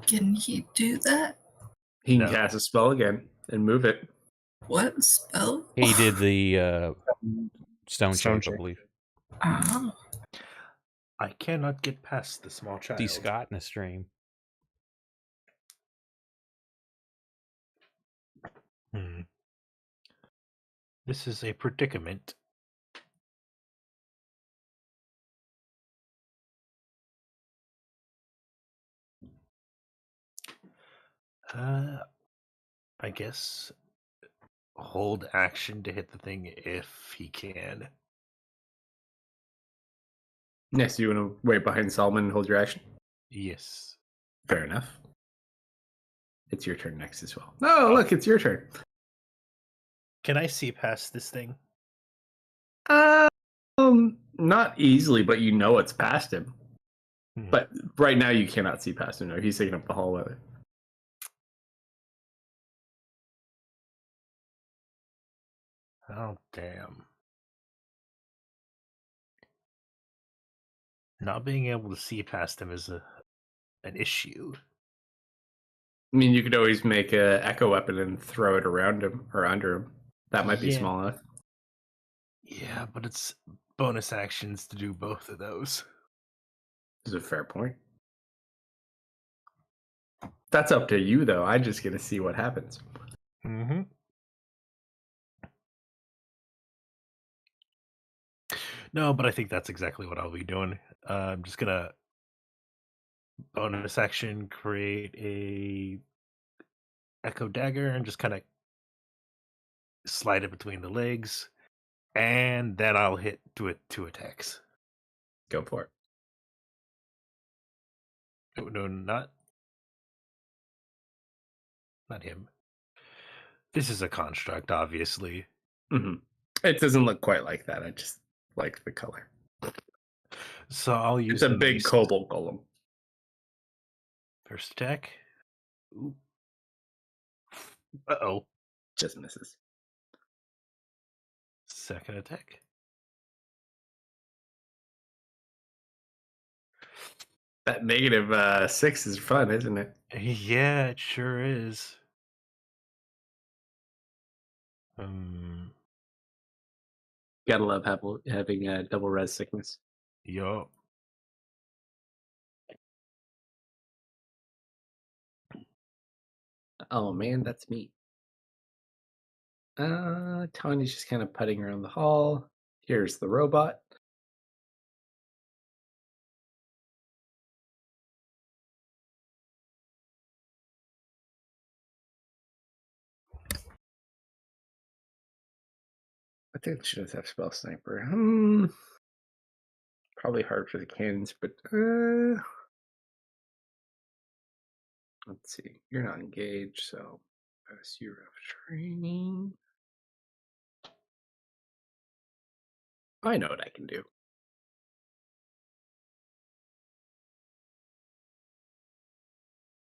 Can he do that? He can No. cast a spell again and move it. What spell? He did the stone Stone shape, I shape. believe. Ah, I cannot get past the small child. See Scott in the stream. This is a predicament. I guess hold action to hit the thing if he can. Next, you want to wait behind Solomon and hold your action? Yes. Fair enough. It's your turn next as well. Oh, look, it's your turn. Can I see past this thing? Not easily, but you know it's past him. Hmm. But right now, you cannot see past him. No, he's taking up the hallway. Oh, damn. Not being able to see past him is an issue. I mean, you could always make a echo weapon and throw it around him or under him. That might be Yeah. small enough. Yeah, but it's bonus actions to do both of those. This is a fair point. That's up to you, though. I just get to see what happens. Mm-hmm. No, but I think that's exactly what I'll be doing. I'm just gonna bonus action create a echo dagger and just kind of slide it between the legs, and then I'll hit do it 2 attacks. Go for it. No, not him. This is a construct, obviously. Mm-hmm. It doesn't look quite like that. I just like the color. So I'll use It's a the big least. cobalt golem. First attack. Ooh. Uh-oh. Just misses. Second attack. That -6 is fun, isn't it? Yeah, it sure is. Gotta love having double res sickness. Yup. Oh man, that's me. Tanya's just kind of putting around the hall. Here's the robot. I think she does have spell sniper. Probably hard for the cannons, but let's see. You're not engaged, so pass your training. I know what I can do.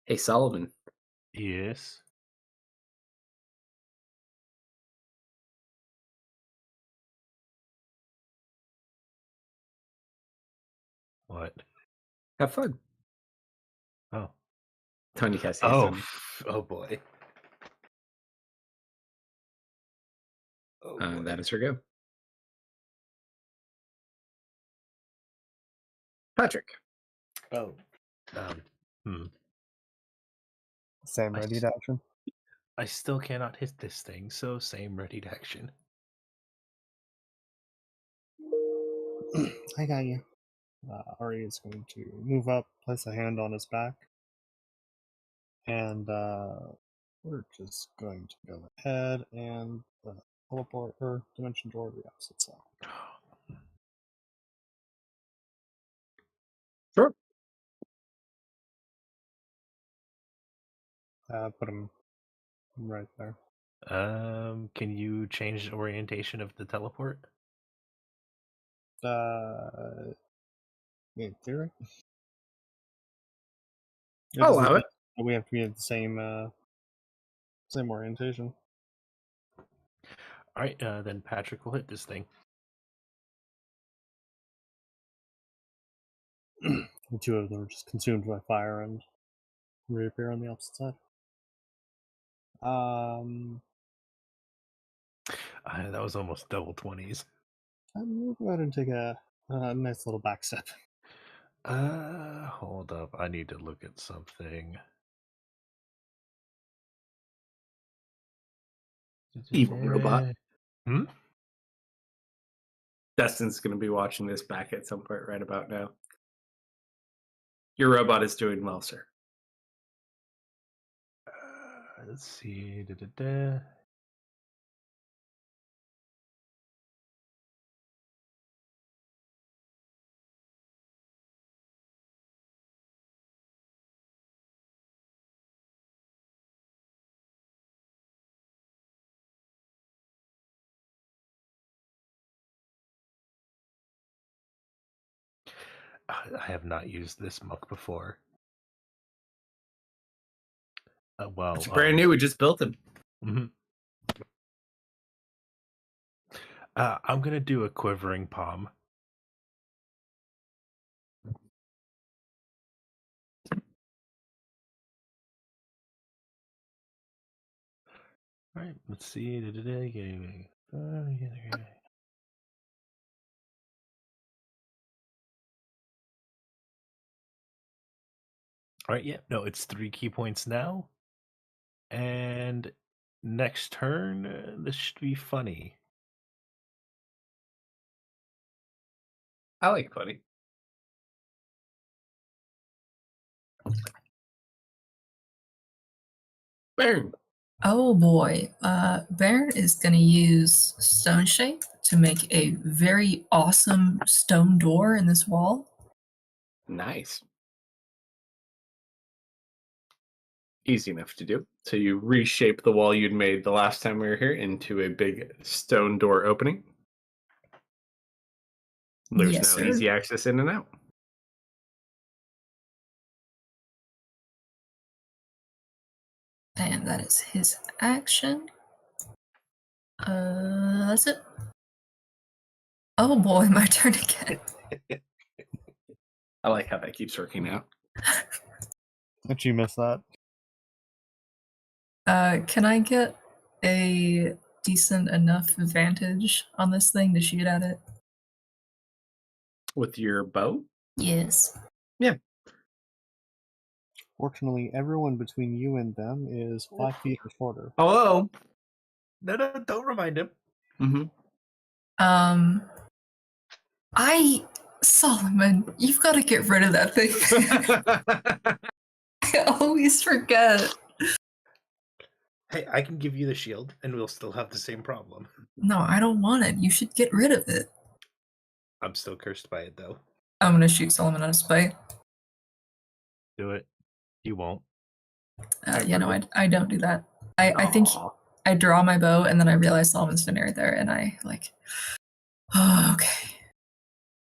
Hey, Solomon. Yes. What? Have fun. Oh. Tony has haste Oh. on you. Oh boy. Oh boy. That is her go. Patrick. Oh. Same I ready action. I still cannot hit this thing, so same ready action. I got you. Ari is going to move up, place a hand on his back, and we're just going to go ahead and teleport or dimension door the opposite side. Sure. Put him right there. Can you change the orientation of the teleport? In theory. I'll allow it. We have to be at the same orientation. All right, then Patrick will hit this thing. The two of them are just consumed by fire and reappear on the opposite side. That was almost double 20s. I'm going to go ahead and take a nice little back step. Hold up. I need to look at something. Evil robot. Hmm? Destin's going to be watching this back at some point right about now. Your robot is doing well, sir. Let's see. Da-da-da. I have not used this muck before. Well, It's brand new. We just built it. mhm. I'm gonna do a quivering palm. All right, let's see. All right, yeah, no, it's 3 key points now. And next turn, this should be funny. I like funny. Boom. Oh boy. Baron is going to use Stone Shape to make a very awesome stone door in this wall. Nice. Easy enough to do. So you reshape the wall you'd made the last time we were here into a big stone door opening. There's Yes, now sir. easy access in and out. And that is his action. That's it. Oh boy, my turn again. I like how that keeps working out. Did you miss that? Can I get a decent enough vantage on this thing to shoot at it? With your bow? Yes. Fortunately, everyone between you and them is 5 feet or shorter. Hello. No, don't remind him. Mm-hmm. Solomon, you've got to get rid of that thing. I always forget. Hey, I can give you the shield, and we'll still have the same problem. No, I don't want it. You should get rid of it. I'm still cursed by it, though. I'm gonna shoot Solomon out of spite. Do it. You won't. I don't do that. I think I draw my bow and then I realize Solomon's standing right there and I like, oh, okay.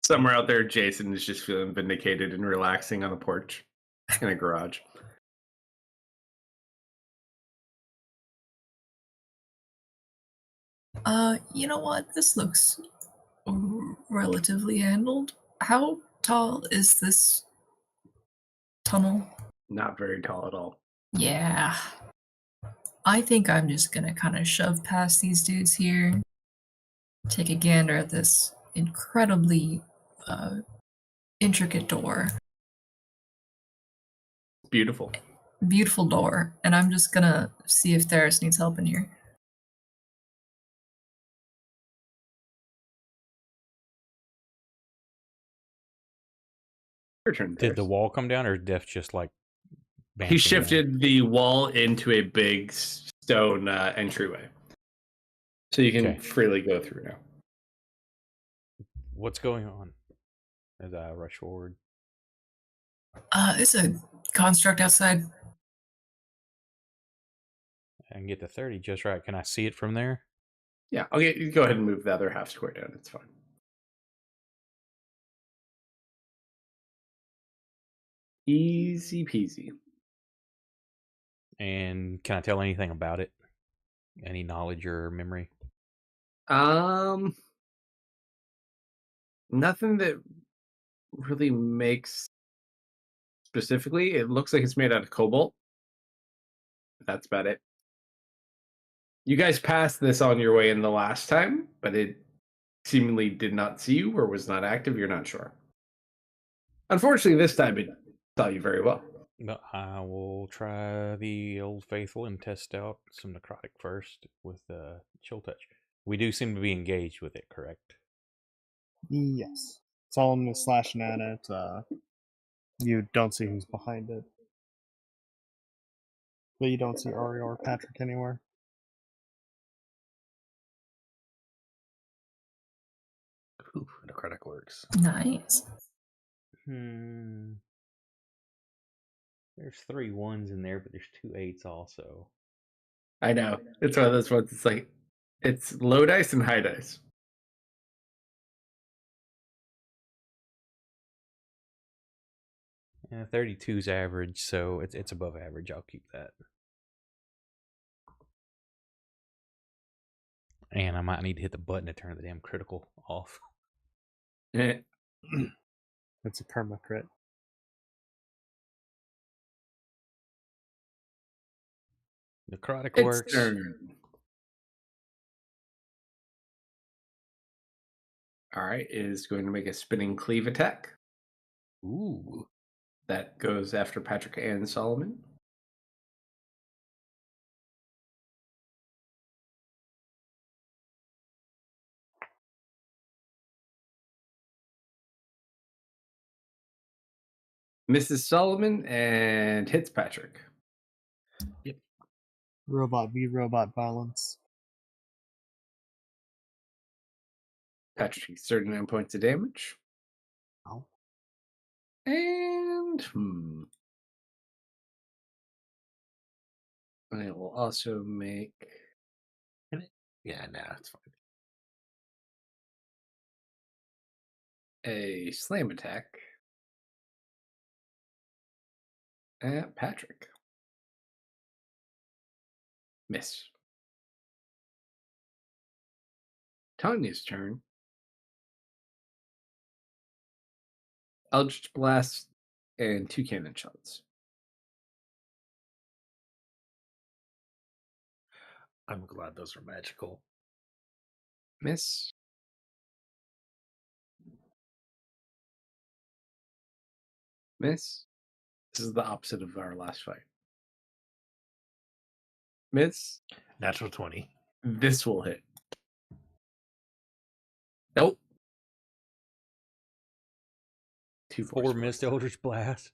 Somewhere out there, Jason is just feeling vindicated and relaxing on a porch in a garage. You know what? This looks relatively handled. How tall is this tunnel? Not very tall at all. Yeah. I think I'm just gonna kind of shove past these dudes here, take a gander at this incredibly intricate door. Beautiful. Beautiful door, and I'm just gonna see if Theris needs help in here. Your turn. Did the Theris. wall come down, or Def just like? He bouncing shifted the wall into a big stone entryway. So you can Okay. freely go through now. What's going on? As I rush forward. It's a construct outside. I can get to 30 just right. Can I see it from there? Yeah, okay, you go ahead and move the other half square down. It's fine. Easy peasy. And can I tell anything about it? Any knowledge or memory? Nothing that really makes specifically. It looks like it's made out of cobalt. That's about it. You guys passed this on your way in the last time, but it seemingly did not see you or was not active. You're not sure. Unfortunately, this time it saw you very well. But I will try the old faithful and test out some necrotic first with chill touch. We do seem to be engaged with it, correct? Yes. Solomon is slashing at it. You don't see who's behind it. But you don't see Ari or Patrick anywhere. Ooh, necrotic works. Nice. There's 3 1s in there, but there's 2 8s also. I know. It's one of those ones. It's like it's low dice and high dice. 32's average, so it's above average. I'll keep that. And I might need to hit the button to turn the damn critical off. Eh, It's a perma crit. Necrotic It's works. turn. All right, is going to make a spinning cleave attack. Ooh. That goes after Patrick and Solomon. Mrs. Solomon and hits Patrick. Robot v robot balance. Patrick takes 39 points of damage. Ow. And I will also make Yeah, no, it's fine. a slam attack at Patrick. Miss. Tanya's turn. Eldritch Blast and 2 cannon shots. I'm glad those are magical. Miss. Miss. This is the opposite of our last fight. Miss. Natural 20. This will hit. Nope. 2 4 force missed ballista. Eldritch Blast.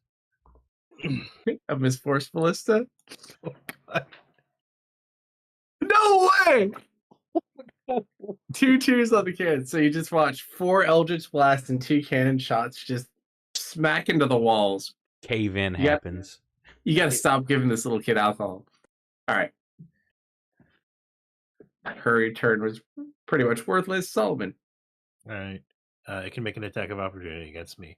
A Miss Force Ballista? No way! 2 2s on the cannon. So you just watch 4 Eldritch Blasts and 2 cannon shots just smack into the walls. Cave in Yeah. happens. You gotta stop giving this little kid alcohol. Alright. Her return was pretty much worthless. Solomon. All right. It can make an attack of opportunity against me.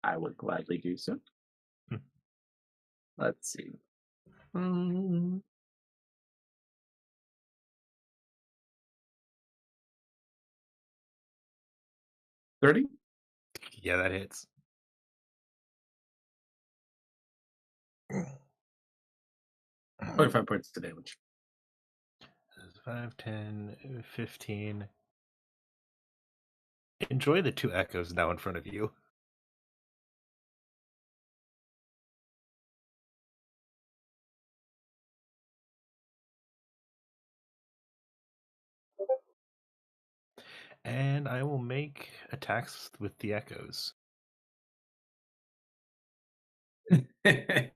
I would gladly do so. Hmm. Let's see. 30? Yeah, that hits. 25 points to damage. 5, 10, 15. Enjoy the 2 echoes now in front of you. And I will make attacks with the echoes. I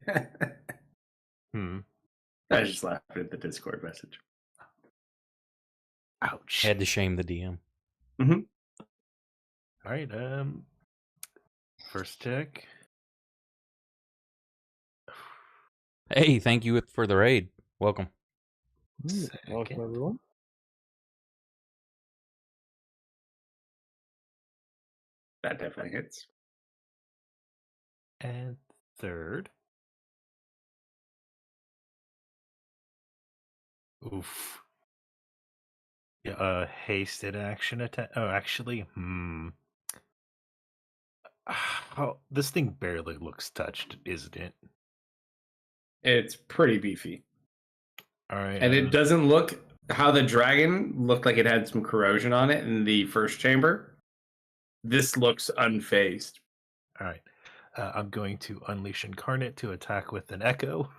Hmm. just laughed at the Discord message. Ouch. Had to shame the DM. All right. First check. Hey, thank you for the raid. Welcome. Welcome, Second. everyone. That definitely hits. And third. Oof. Yeah, hasted action attack. Oh, actually, Oh, this thing barely looks touched, isn't it? It's pretty beefy. All right. And it doesn't look how the dragon looked like it had some corrosion on it in the first chamber. This looks unfazed. All right. I'm going to unleash Incarnate to attack with an echo.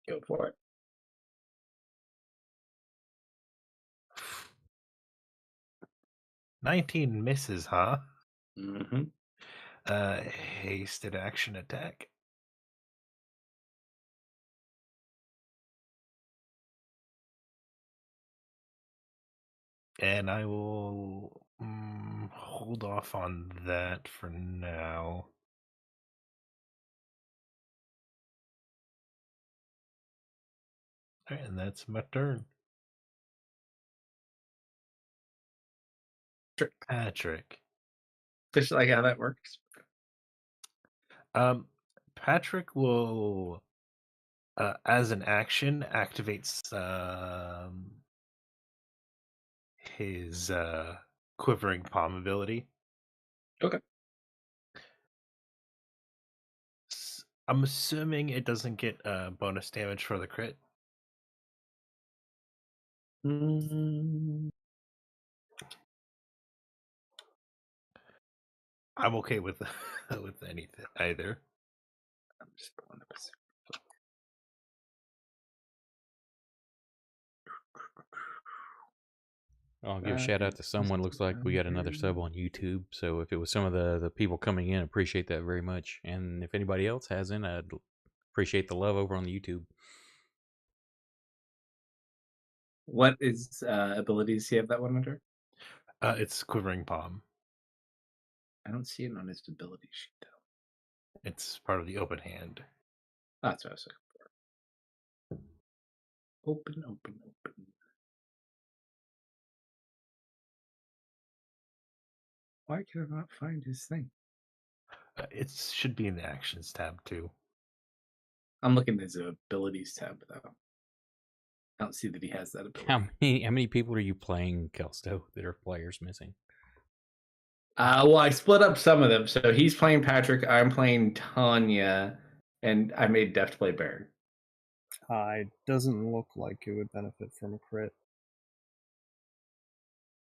Go for it. "19 misses, huh? Mm-hmm. Hasted action attack. And I will hold off on that for now. All right, and that's my turn. Patrick. Just like how that works. Patrick will, as an action, activates his quivering palm ability. Okay. I'm assuming it doesn't get bonus damage for the crit. I'm okay with with anything either. I'm just pulling up a I'll give a shout out to someone. Looks like we got another sub on YouTube. So if it was some of the people coming in, appreciate that very much. And if anybody else hasn't, I'd appreciate the love over on the YouTube. What is abilities do you have that one under? It's quivering palm. I don't see it on his ability sheet though. It's part of the open hand. That's what I was looking for. Open. Why can I not find his thing? It should be in the actions tab too. I'm looking at his abilities tab though. I don't see that he has that ability. How many people are you playing, Kalsto, that are players missing? Well, I split up some of them. So he's playing Patrick, I'm playing Tanya, and I made Deft play Baron. It doesn't look like it would benefit from a crit.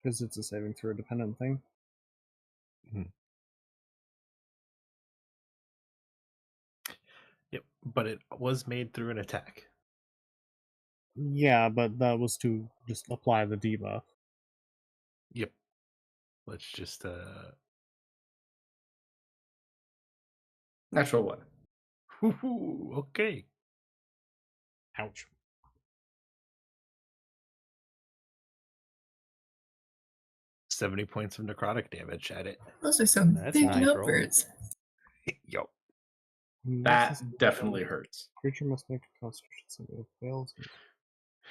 Because it's a saving throw dependent thing. Yep, but it was made through an attack. Yeah, but that was to just apply the debuff. Yep. Let's just Natural one. Woohoo, okay. Ouch. $70 points of necrotic damage at it. Those are some That's big nice roll. numbers. Yo. That definitely hurts. Creature must make a constitution save if it fails.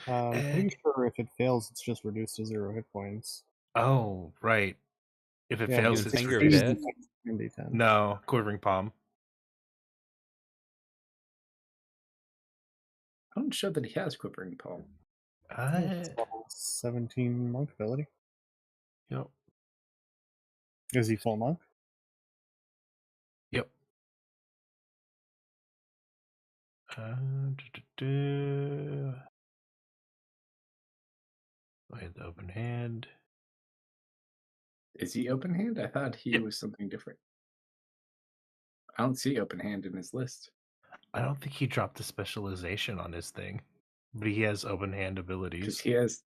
Pretty sure if it fails, it's just reduced to 0 hit points. Oh, right. If it Yeah, fails, it's it's finger of reduced. death. 1d10. No, quivering palm. I don't show that he has Quivering Palm. It's level 17 monk ability. Yep. Is he full monk? Yep. I had the open hand. Is he open hand? I thought he Yep. was something different. I don't see open hand in his list. I don't think he dropped the specialization on his thing, but he has open hand Because abilities. he has.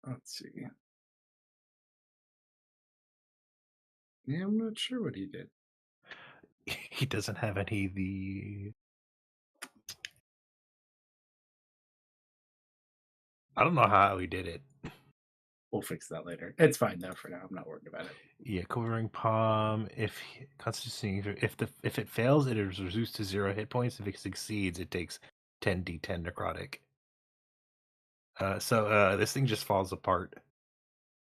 Let's see. Yeah, I'm not sure what he did. He doesn't have any of the. I don't know how he did it. We'll fix that later. It's fine though for now. I'm not worried about it. Yeah, quivering palm. If if it fails, it is reduced to 0 hit points. If it succeeds, it takes 10d10 necrotic. So this thing just falls apart.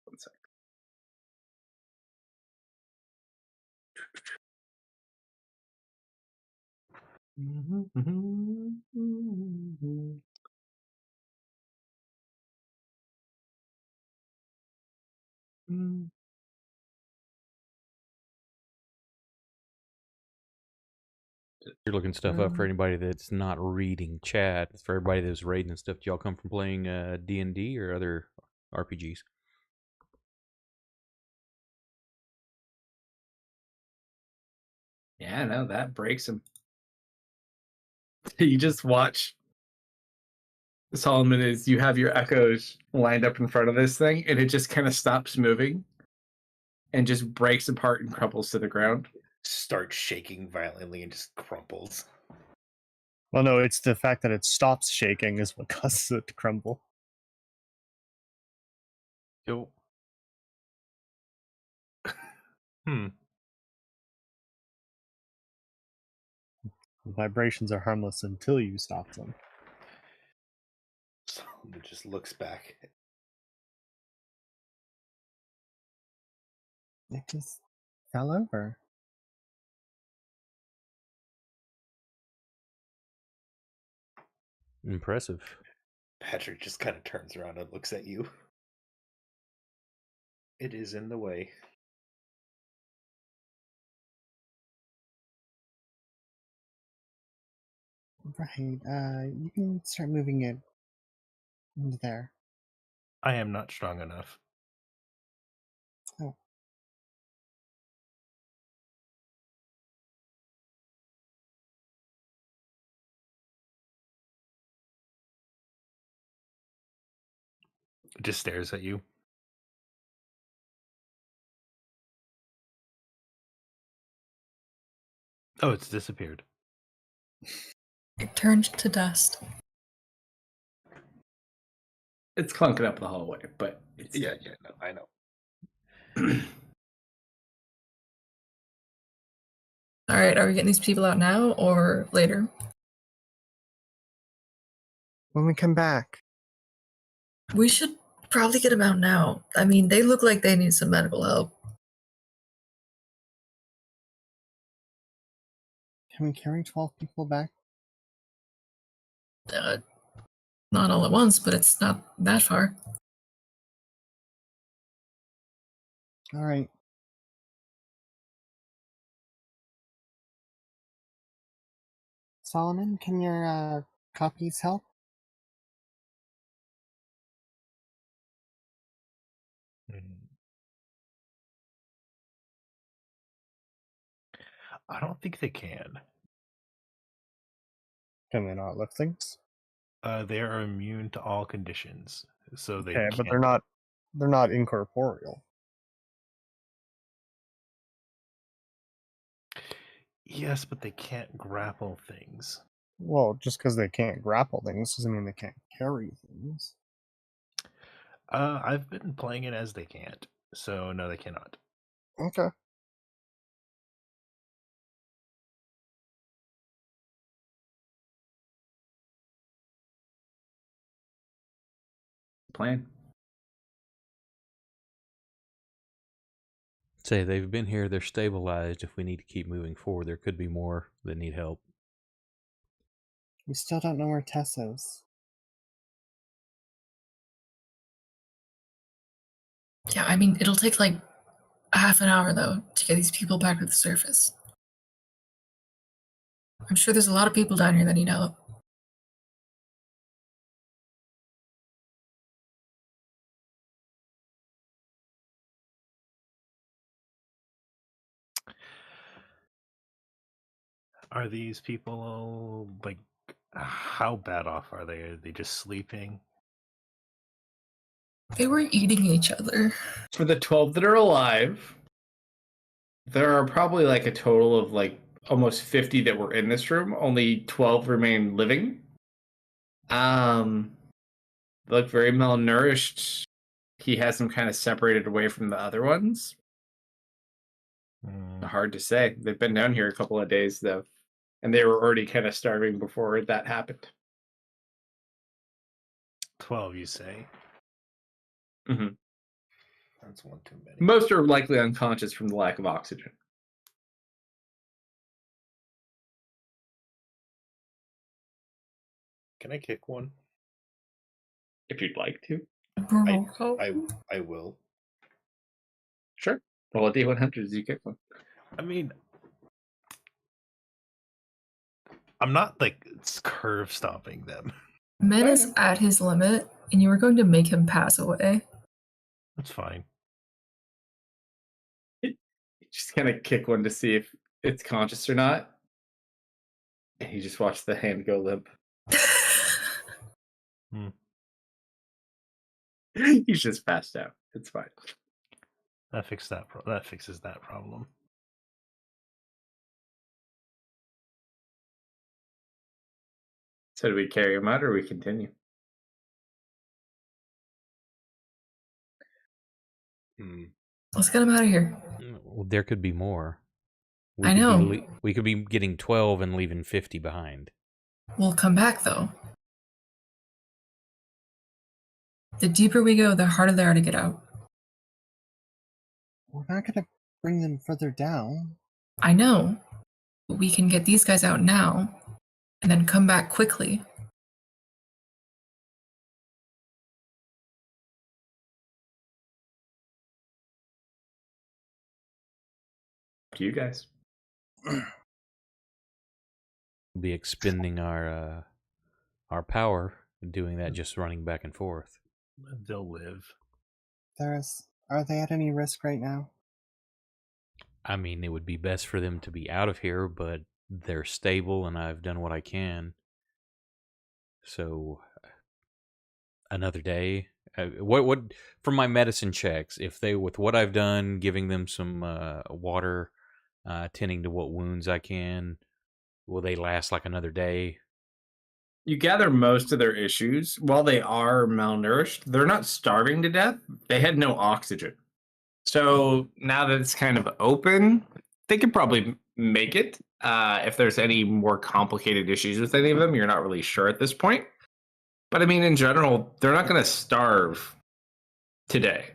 1 sec. You're looking stuff up for anybody that's not reading chat. For everybody that's raiding and stuff, do y'all come from playing D&D or other RPGs? Yeah, no, that breaks him. You just watch Solomon is you have your echoes lined up in front of this thing, and it just kind of stops moving. and just breaks apart and crumples to the ground. Starts shaking violently and just crumples. Well, no, it's the fact that it stops shaking is what causes it to crumble. Yo. Vibrations are harmless until you stop them. So it just looks back. It just fell over. Impressive. Patrick just kind of turns around and looks at you. It is in the way. Right, you can start moving it into there. I am not strong enough. Oh. It just stares at you. Oh, it's disappeared. It turned to dust. It's clunking up the hallway, but it's Yeah, no, I know. All right, are we getting these people out now or later? When we come back. We should probably get them out now. I mean, they look like they need some medical help. Can we carry 12 people back? Not all at once, but it's not that far. All right. Solomon, can your copies help? I don't think they can. Can they not lift things? They are immune to all conditions, so they Okay, can't. but they're not incorporeal. Yes, but they can't grapple things. Well, just because they can't grapple things doesn't mean they can't carry things. I've been playing it as they can't, so no, they cannot. Okay. plan. Say they've been here, they're stabilized. If we need to keep moving forward, there could be more that need help. We still don't know where Tess is. Yeah, I mean, it'll take like a half an hour, though, to get these people back to the surface. I'm sure there's a lot of people down here that need help. Are these people, like, how bad off are they? Are they just sleeping? They were eating each other. For the 12 that are alive, there are probably like a total of like almost 50 that were in this room. Only 12 remain living. They look very malnourished. He has them kind of separated away from the other ones. Hard to say. They've been down here a couple of days though, and they were already kind of starving before that happened. 12, you say? Mm-hmm. That's one too many. Most are likely unconscious from the lack of oxygen. Can I kick one? If you'd like to. I will. Sure. Roll a D100 as you kick one. I mean, I'm not like curve stomping them. Men is at his limit, and you are going to make him pass away. That's fine. You just kind of kick one to see if it's conscious or not. And you just watch the hand go limp. He's just passed out. It's fine. That fixes that. That fixes that problem. So do we carry him out or we continue? Let's get him out of here. Well, there could be more. I know. We could be getting 12 and leaving 50 behind. We'll come back, though. The deeper we go, the harder they are to get out. We're not going to bring them further down. I know. But we can get these guys out now, and then come back quickly. To you guys. We'll be expending our power doing that, just running back and forth. They'll live. Are they at any risk right now? I mean, it would be best for them to be out of here, but they're stable and I've done what I can. So another day. What from my medicine checks, if they, with what I've done, giving them some water, tending to what wounds I can, will they last like another day? You gather most of their issues. While they are malnourished, they're not starving to death. They had no oxygen. So now that it's kind of open, they could probably make it. If there's any more complicated issues with any of them, you're not really sure at this point. But I mean, in general, they're not going to starve today.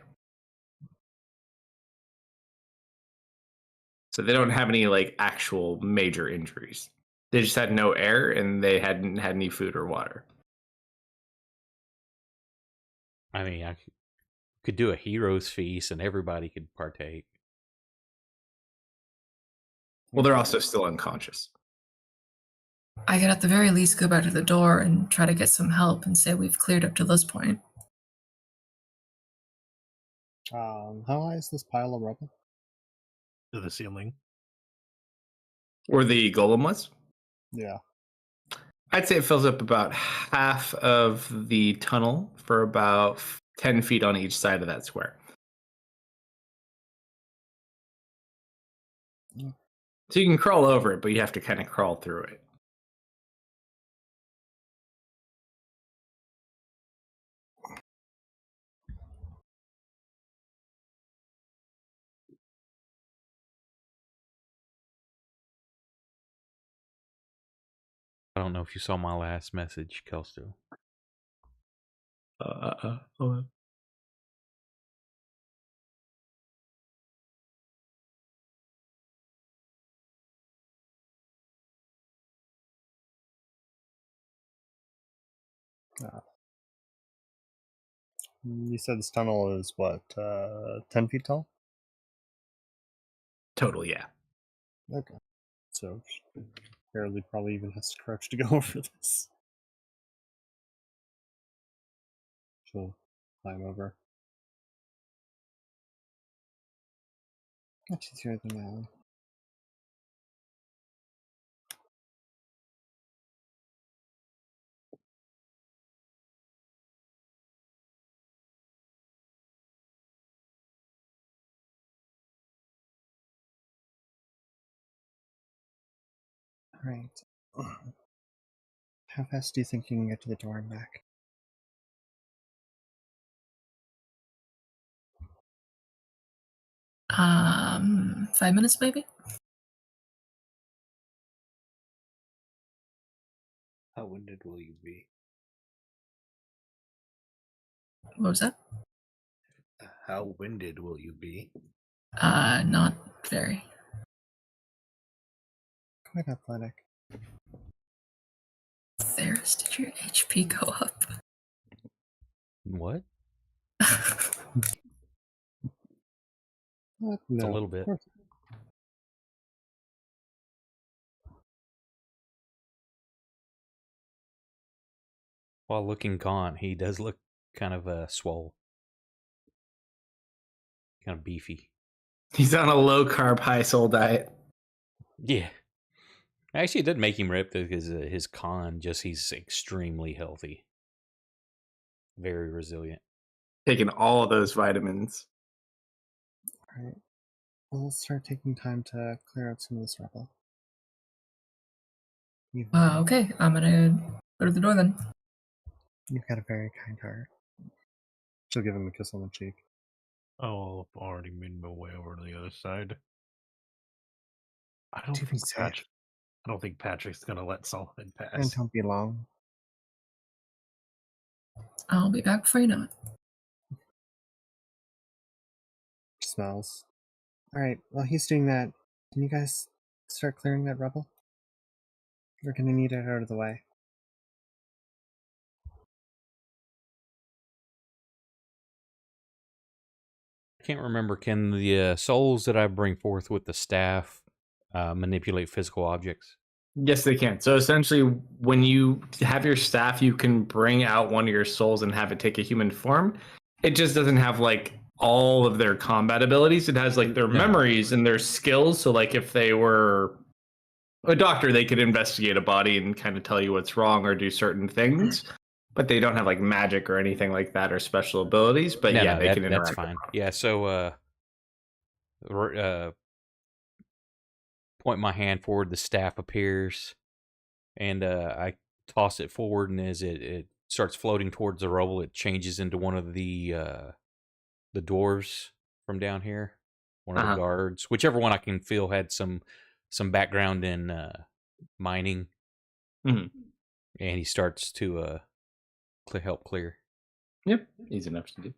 So they don't have any like actual major injuries. They just had no air and they hadn't had any food or water. I mean, I could do a hero's feast and everybody could partake. Well, they're also still unconscious. I could at the very least go back to the door and try to get some help and say we've cleared up to this point. How high is this pile of rubble? To the ceiling. Or the golem was? Yeah. I'd say it fills up about half of the tunnel for about 10 feet on each side of that square. Yeah. So you can crawl over it, but you have to kind of crawl through it. I don't know if you saw my last message, Kelsto. You said this tunnel is what, 10 feet tall? Total, yeah. Okay. So barely probably even has to crouch to go over this. She'll climb over. She's here now. Alright. How fast do you think you can get to the door and back? Um, 5 minutes maybe? How winded will you be? What was that? How winded will you be? Not very. Quite athletic. Theris, did your HP go up? What? No, It's a little bit. of course. While looking gaunt, he does look kind of swole. Kind of beefy. He's on a low carb, high soul diet. Yeah. Actually, it did make him rip because his con, he's extremely healthy. Very resilient. Taking all of those vitamins. Alright. Well, let's start taking time to clear out some of this rubble. Okay, I'm gonna go to the door then. You've got a very kind heart. She'll give him a kiss on the cheek. Oh, I've already made my way over to the other side. I don't To be think safe. I don't think Patrick's gonna let Solomon And pass. don't be long. I'll be back before you know it. Smells. Alright, while he's doing that, can you guys start clearing that rubble? We're gonna need it out of the way. I can't remember. Can the souls that I bring forth with the staff manipulate physical objects? Yes, they can. So essentially, when you have your staff, you can bring out one of your souls and have it take a human form. It just doesn't have like all of their combat abilities. It has like their No. memories and their skills. So like if they were a doctor, they could investigate a body and kind of tell you what's wrong or do certain things. But they don't have like magic or anything like that or special abilities. But yeah, they can interact. That's fine. Yeah, so point my hand forward, the staff appears, and I toss it forward, and as it starts floating towards the rubble, it changes into one of the dwarves from down here, one of the guards, whichever one I can feel had some background in mining, Mhm. and he starts to help clear. Yep, easy enough to do.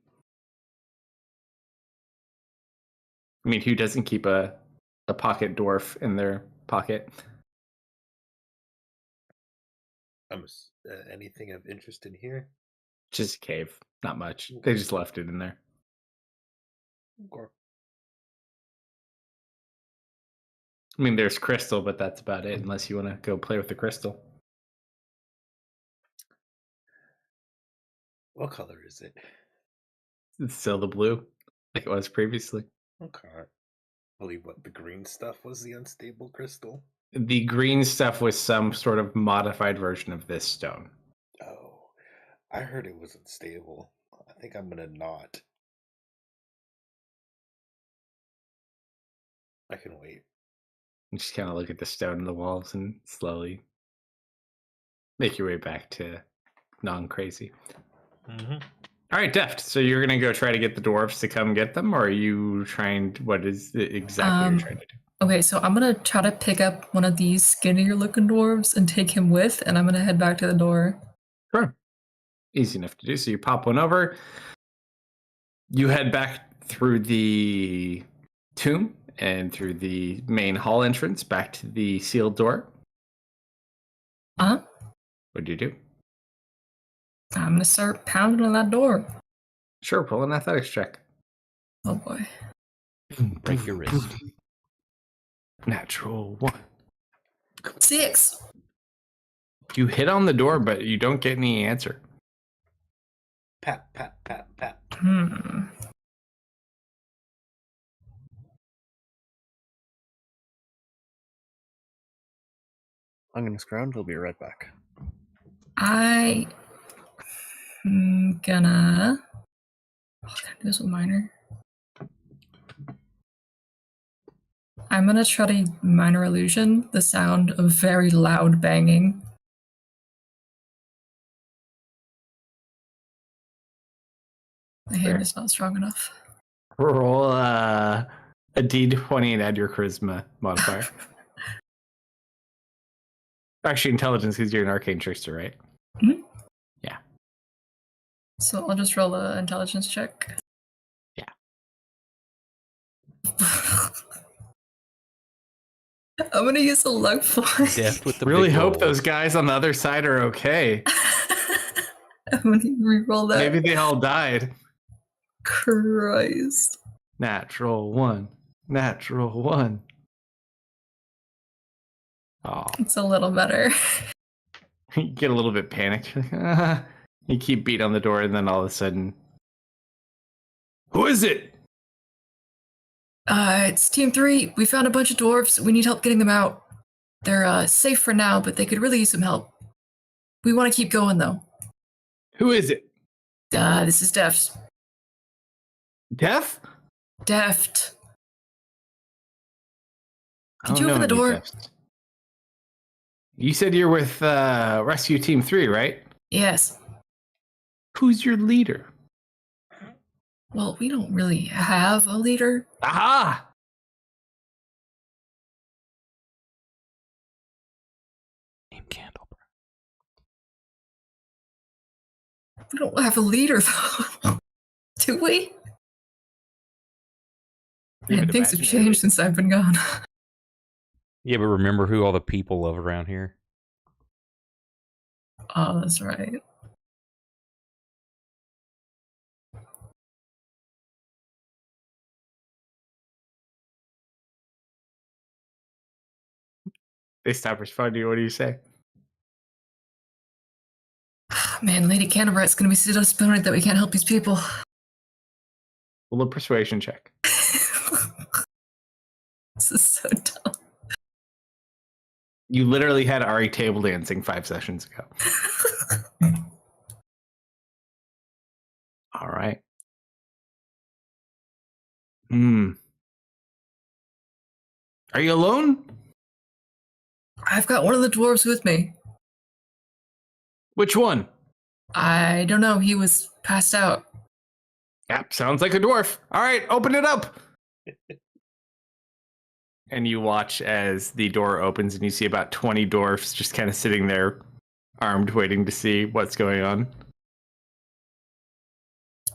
I mean, who doesn't keep a pocket dwarf in their pocket? Anything of interest in here? Just a cave, not much. They just left it in there. Okay. I mean, there's crystal, but that's about it, unless you want to go play with the crystal. What color is it? It's still the blue, like it was previously. Okay. I believe what the green stuff was the unstable crystal. The green stuff was some sort of modified version of this stone. Oh, I heard it was unstable. I think I'm gonna not. I can wait. You just kind of look at the stone in the walls and slowly make your way back to non-crazy. Mm-hmm. All right, Deft. So you're gonna go try to get the dwarves to come get them, or are you trying to, what is it exactly you're trying to do? Okay, so I'm gonna try to pick up one of these skinnier looking dwarves and take him with, and I'm gonna head back to the door. Sure. Easy enough to do. So you pop one over. You head back through the tomb and through the main hall entrance back to the sealed door. Huh? What do you do? I'm gonna start pounding on that door. Sure, roll an athletics check. Oh boy. Break your wrist. Natural 1. 6. You hit on the door, but you don't get any answer. Pat, pat, pat, pat. Hmm. I'm gonna scrounge. I'll be right back. I'm gonna. Oh, can I do this with minor? I'm gonna try to minor illusion the sound of very loud banging. My hand is not strong enough. Roll a d20 and add your charisma modifier. Actually, intelligence because you're an arcane trickster, right? Mhm. Yeah. So I'll just roll an intelligence check. Yeah. I'm gonna use a luck point. Deft with the Really big hope roll. those guys on the other side are okay. I'm gonna reroll that. Maybe they all died. Christ. Natural 1. Natural 1. Oh, It's a little better. you get a little bit panicked. You're like, ah. You keep beating on the door, and then all of a sudden, who is it? It's Team 3. We found a bunch of dwarves. We need help getting them out. They're safe for now, but they could really use some help. We want to keep going, though. Who is it? This is Deft. Deaf? Deft. I Did don't you know open the any door? ghosts. You said you're with Rescue Team 3, right? Yes. Who's your leader? Well, we don't really have a leader. Aha! Name candle, bro. We don't have a leader, though. Do we? You Man, would things have imagine changed since I've been gone. Yeah, but remember who all the people love around here? Oh, that's right. They stop responding. What do you say? Man, Lady Canterbright's gonna be so disappointed that we can't help these people. Roll a persuasion check. This is so dumb. You literally had Ari table dancing 5 sessions ago. All right. Are you alone? I've got one of the dwarves with me. Which one? I don't know. He was passed out. Yep, sounds like a dwarf. All right, open it up. And you watch as the door opens and you see about 20 dwarfs just kind of sitting there, armed, waiting to see what's going on.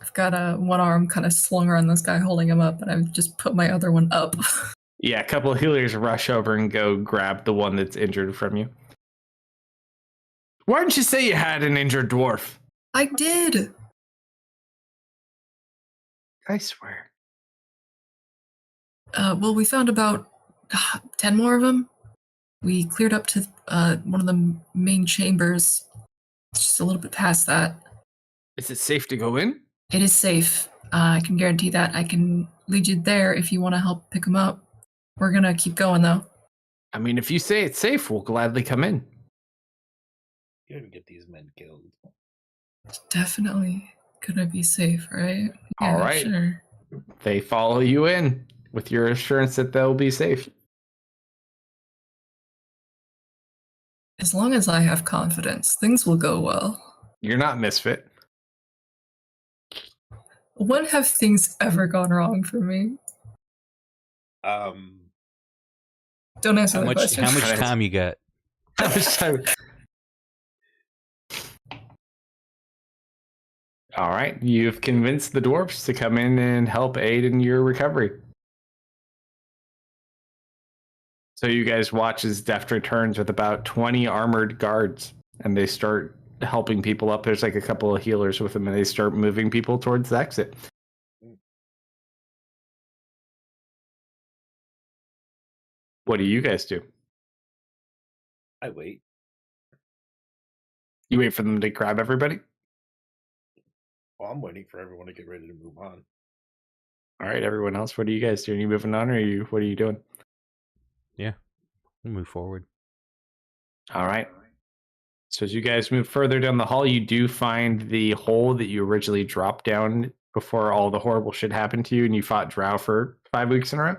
I've got one arm kind of slung around this guy holding him up, and I've just put my other one up. Yeah, a couple of healers rush over and go grab the one that's injured from you. Why didn't you say you had an injured dwarf? I did. I swear. Well, we found about 10 more of them. We cleared up to one of the main chambers. It's just a little bit past that. Is it safe to go in? It is safe. I can guarantee that. I can lead you there if you want to help pick them up. We're gonna keep going, though. I mean, if you say it's safe, we'll gladly come in. You don't get these men killed. It's definitely gonna be safe, right? All right. Sure. They follow you in with your assurance that they'll be safe. As long as I have confidence, things will go well. You're not Misfit. When have things ever gone wrong for me? Don't answer How the much? question. How much time you got? How much time? All right, you've convinced the dwarfs to come in and help aid in your recovery. So you guys watch as Deft returns with about 20 armored guards, and they start helping people up. There's like a couple of healers with them, and they start moving people towards the exit. What do you guys do? I wait. You wait for them to grab everybody? Well, I'm waiting for everyone to get ready to move on. All right, everyone else, what are you guys doing? Are you moving on, or what are you doing? Yeah, we'll move forward. All right. So as you guys move further down the hall, you do find the hole that you originally dropped down before all the horrible shit happened to you, and you fought Drow for 5 weeks in a row.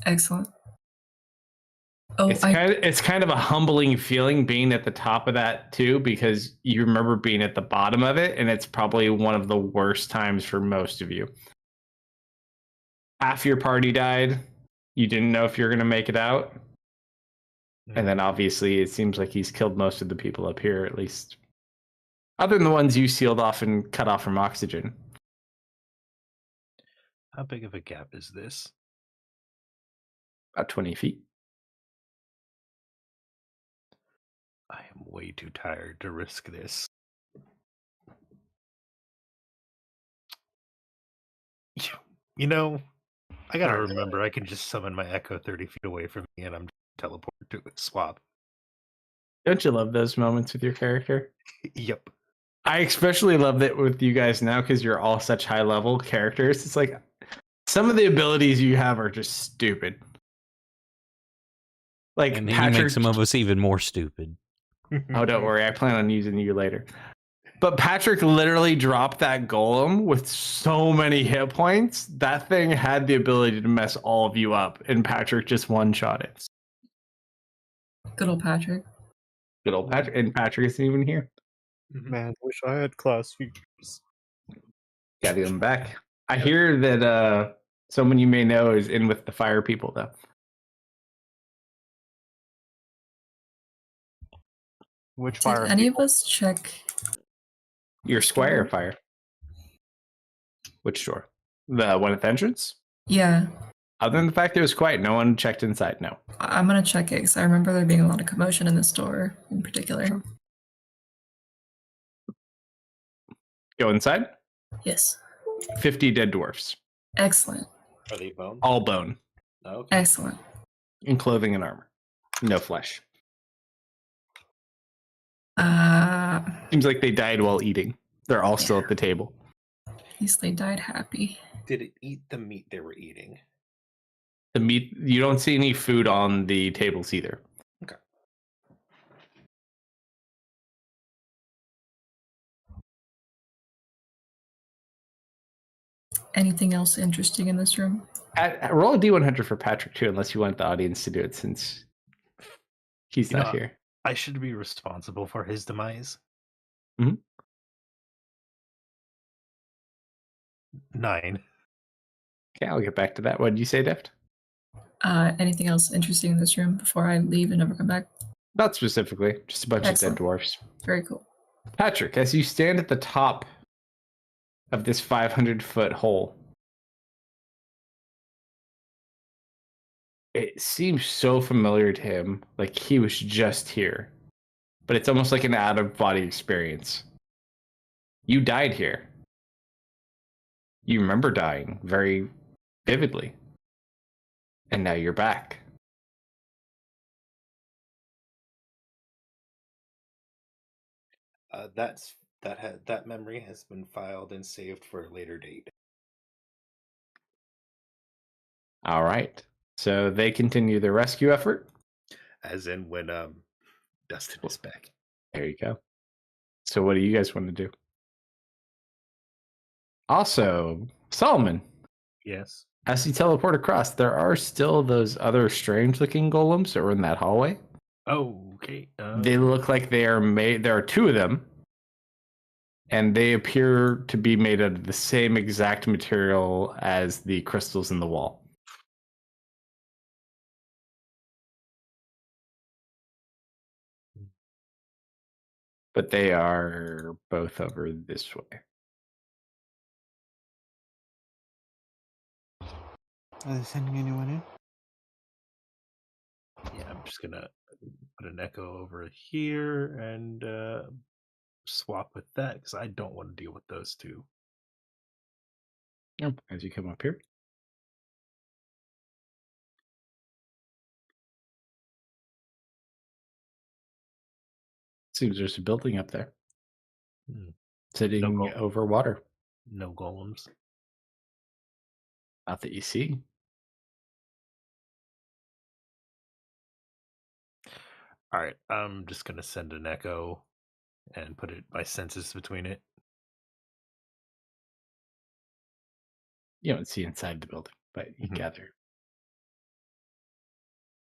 Excellent. Oh, It's kind of a humbling feeling being at the top of that too, because you remember being at the bottom of it, and it's probably one of the worst times for most of you. Half your party died. You didn't know if you're going to make it out. And then obviously it seems like he's killed most of the people up here, at least. Other than the ones you sealed off and cut off from oxygen. How big of a gap is this? About 20 feet. I am way too tired to risk this. You know, I gotta remember I can just summon my Echo 30 feet away from me and I'm teleported to a swap. Don't you love those moments with your character? Yep. I especially love that with you guys now because you're all such high level characters. It's like some of the abilities you have are just stupid. Like And then you make some of us even more stupid. Oh, don't worry. I plan on using you later. But Patrick literally dropped that golem with so many hit points. That thing had the ability to mess all of you up, and Patrick just one-shot it. Good old Patrick. Good old Patrick. And Patrick isn't even here. Man, wish I had class features. Gotta get him back. I hear that someone you may know is in with the fire people, though. Which Did fire? any of us check? Your square Door? fire. Which door? The one at the entrance? Yeah, Other than the fact it was quiet, no one checked inside. No. I'm gonna check it because I remember there being a lot of commotion in this door in particular. Go inside. Yes. 50 dead dwarfs. Excellent. Are they bone? All bone. Okay. Excellent. In clothing and armor. No flesh. Seems like they died while eating. They're all still at the table. At least they died happy. Did it eat the meat they were eating? The meat, you don't see any food on the tables either. Okay. Anything else interesting in this room? Roll a D100 for Patrick too, unless you want the audience to do it since he's not here. I should be responsible for his demise. Mhm. 9. Okay, I'll get back to that. What did you say, Deft? Anything else interesting in this room before I leave and never come back? Not specifically, just a bunch Excellent. of dead dwarfs. Very cool. Patrick, as you stand at the top of this 500-foot hole, it seems so familiar to him, like he was just here. But it's almost like an out-of-body experience. You died here. You remember dying very vividly. And now you're back. That memory has been filed and saved for a later date. All right. So they continue the rescue effort. As in when Dustin is back. There you go. So what do you guys want to do? Also, Solomon, Yes. as you teleport across, there are still those other strange-looking golems that were in that hallway. Oh, okay. They look like they are made. There are two of them, and they appear to be made out of the same exact material as the crystals in the wall. But they are both over this way. Are they sending anyone in? Yeah, I'm just gonna put an echo over here and swap with that because I don't want to deal with those two. Yep. As you come up here. Seems there's a building up there. Sitting No over water. No golems. Not that you see. All right, I'm just gonna send an echo and put my senses between it. You don't see inside the building, but you gather.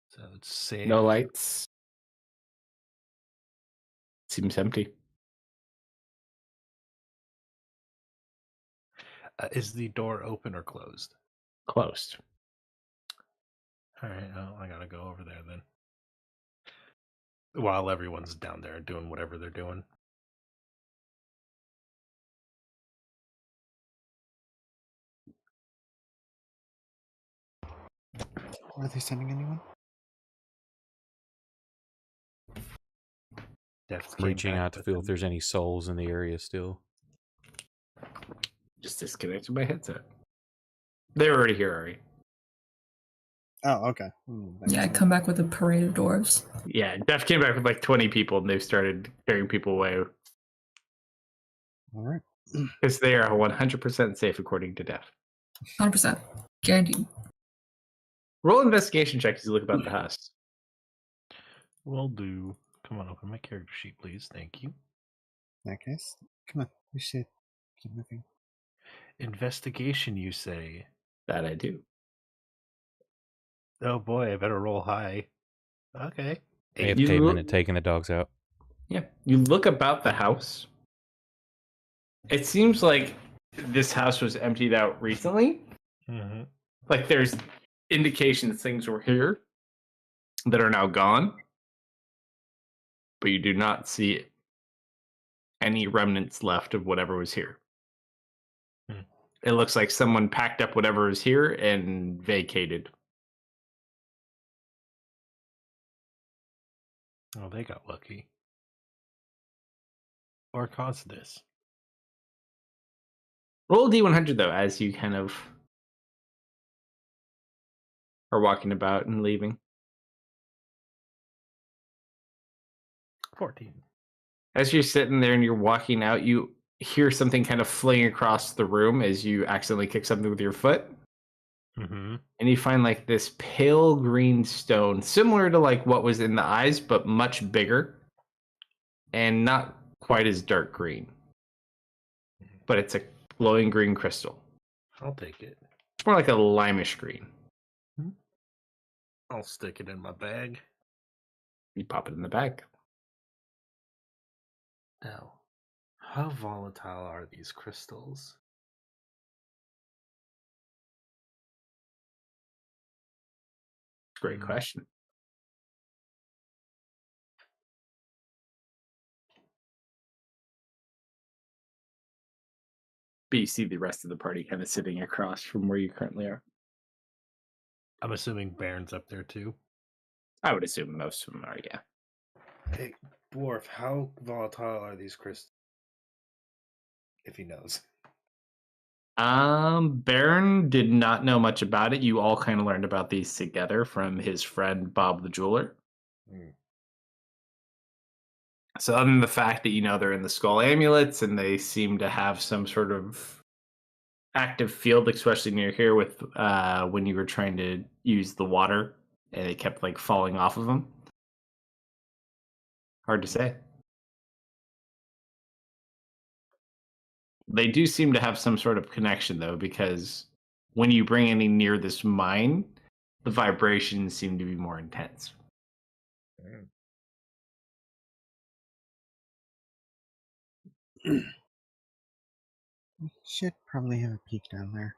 So it's safe. No lights. Seems empty. Is the door open or closed? Closed. All right, well, I gotta go over there then. While everyone's down there doing whatever they're doing. Are they sending anyone? Death Reaching out to feel if there's any souls in the area still. Just disconnected my headset. They're already here, Ari. Oh, okay. Yeah, I come back with a parade of dwarves. Yeah, Def came back with like 20 people and they've started carrying people away. All right. Because they are 100% safe according to Def. 100%. Guaranteed. Roll investigation check as you look about the house. Will do. Come on, open my character sheet, please. Thank you. In that case, come on, we should keep moving. Investigation, you say? That I do. Oh boy, I better roll high. Okay. AFK You a look- minute, taking the dogs out. Yeah. You look about the house. It seems like this house was emptied out recently. Mm-hmm. Like there's indications things were here that are now gone. But you do not see any remnants left of whatever was here. Hmm. It looks like someone packed up whatever was here and vacated. Oh, they got lucky. Or caused this. Roll a D100 though, as you kind of are walking about and leaving. 14. As you're sitting there and you're walking out, you hear something kind of fling across the room as you accidentally kick something with your foot. Mm-hmm. And you find like this pale green stone, similar to like what was in the eyes, but much bigger and not quite as dark green. But it's a glowing green crystal. I'll take it. It's more like a limeish green. I'll stick it in my bag. You pop it in the bag. Now, how volatile are these crystals? Great question. But you see the rest of the party kind of sitting across from where you currently are. I'm assuming Baron's up there too. I would assume most of them are, yeah. Hey, Dwarf, how volatile are these crystals? If he knows. Baron did not know much about it. You all kind of learned about these together from his friend Bob the Jeweler. Mm. So other than the fact that you know they're in the skull amulets and they seem to have some sort of active field, especially near here with when you were trying to use the water and it kept like falling off of them. Hard to say. They do seem to have some sort of connection though, because when you bring any near this mine, the vibrations seem to be more intense. We should probably have a peek down there.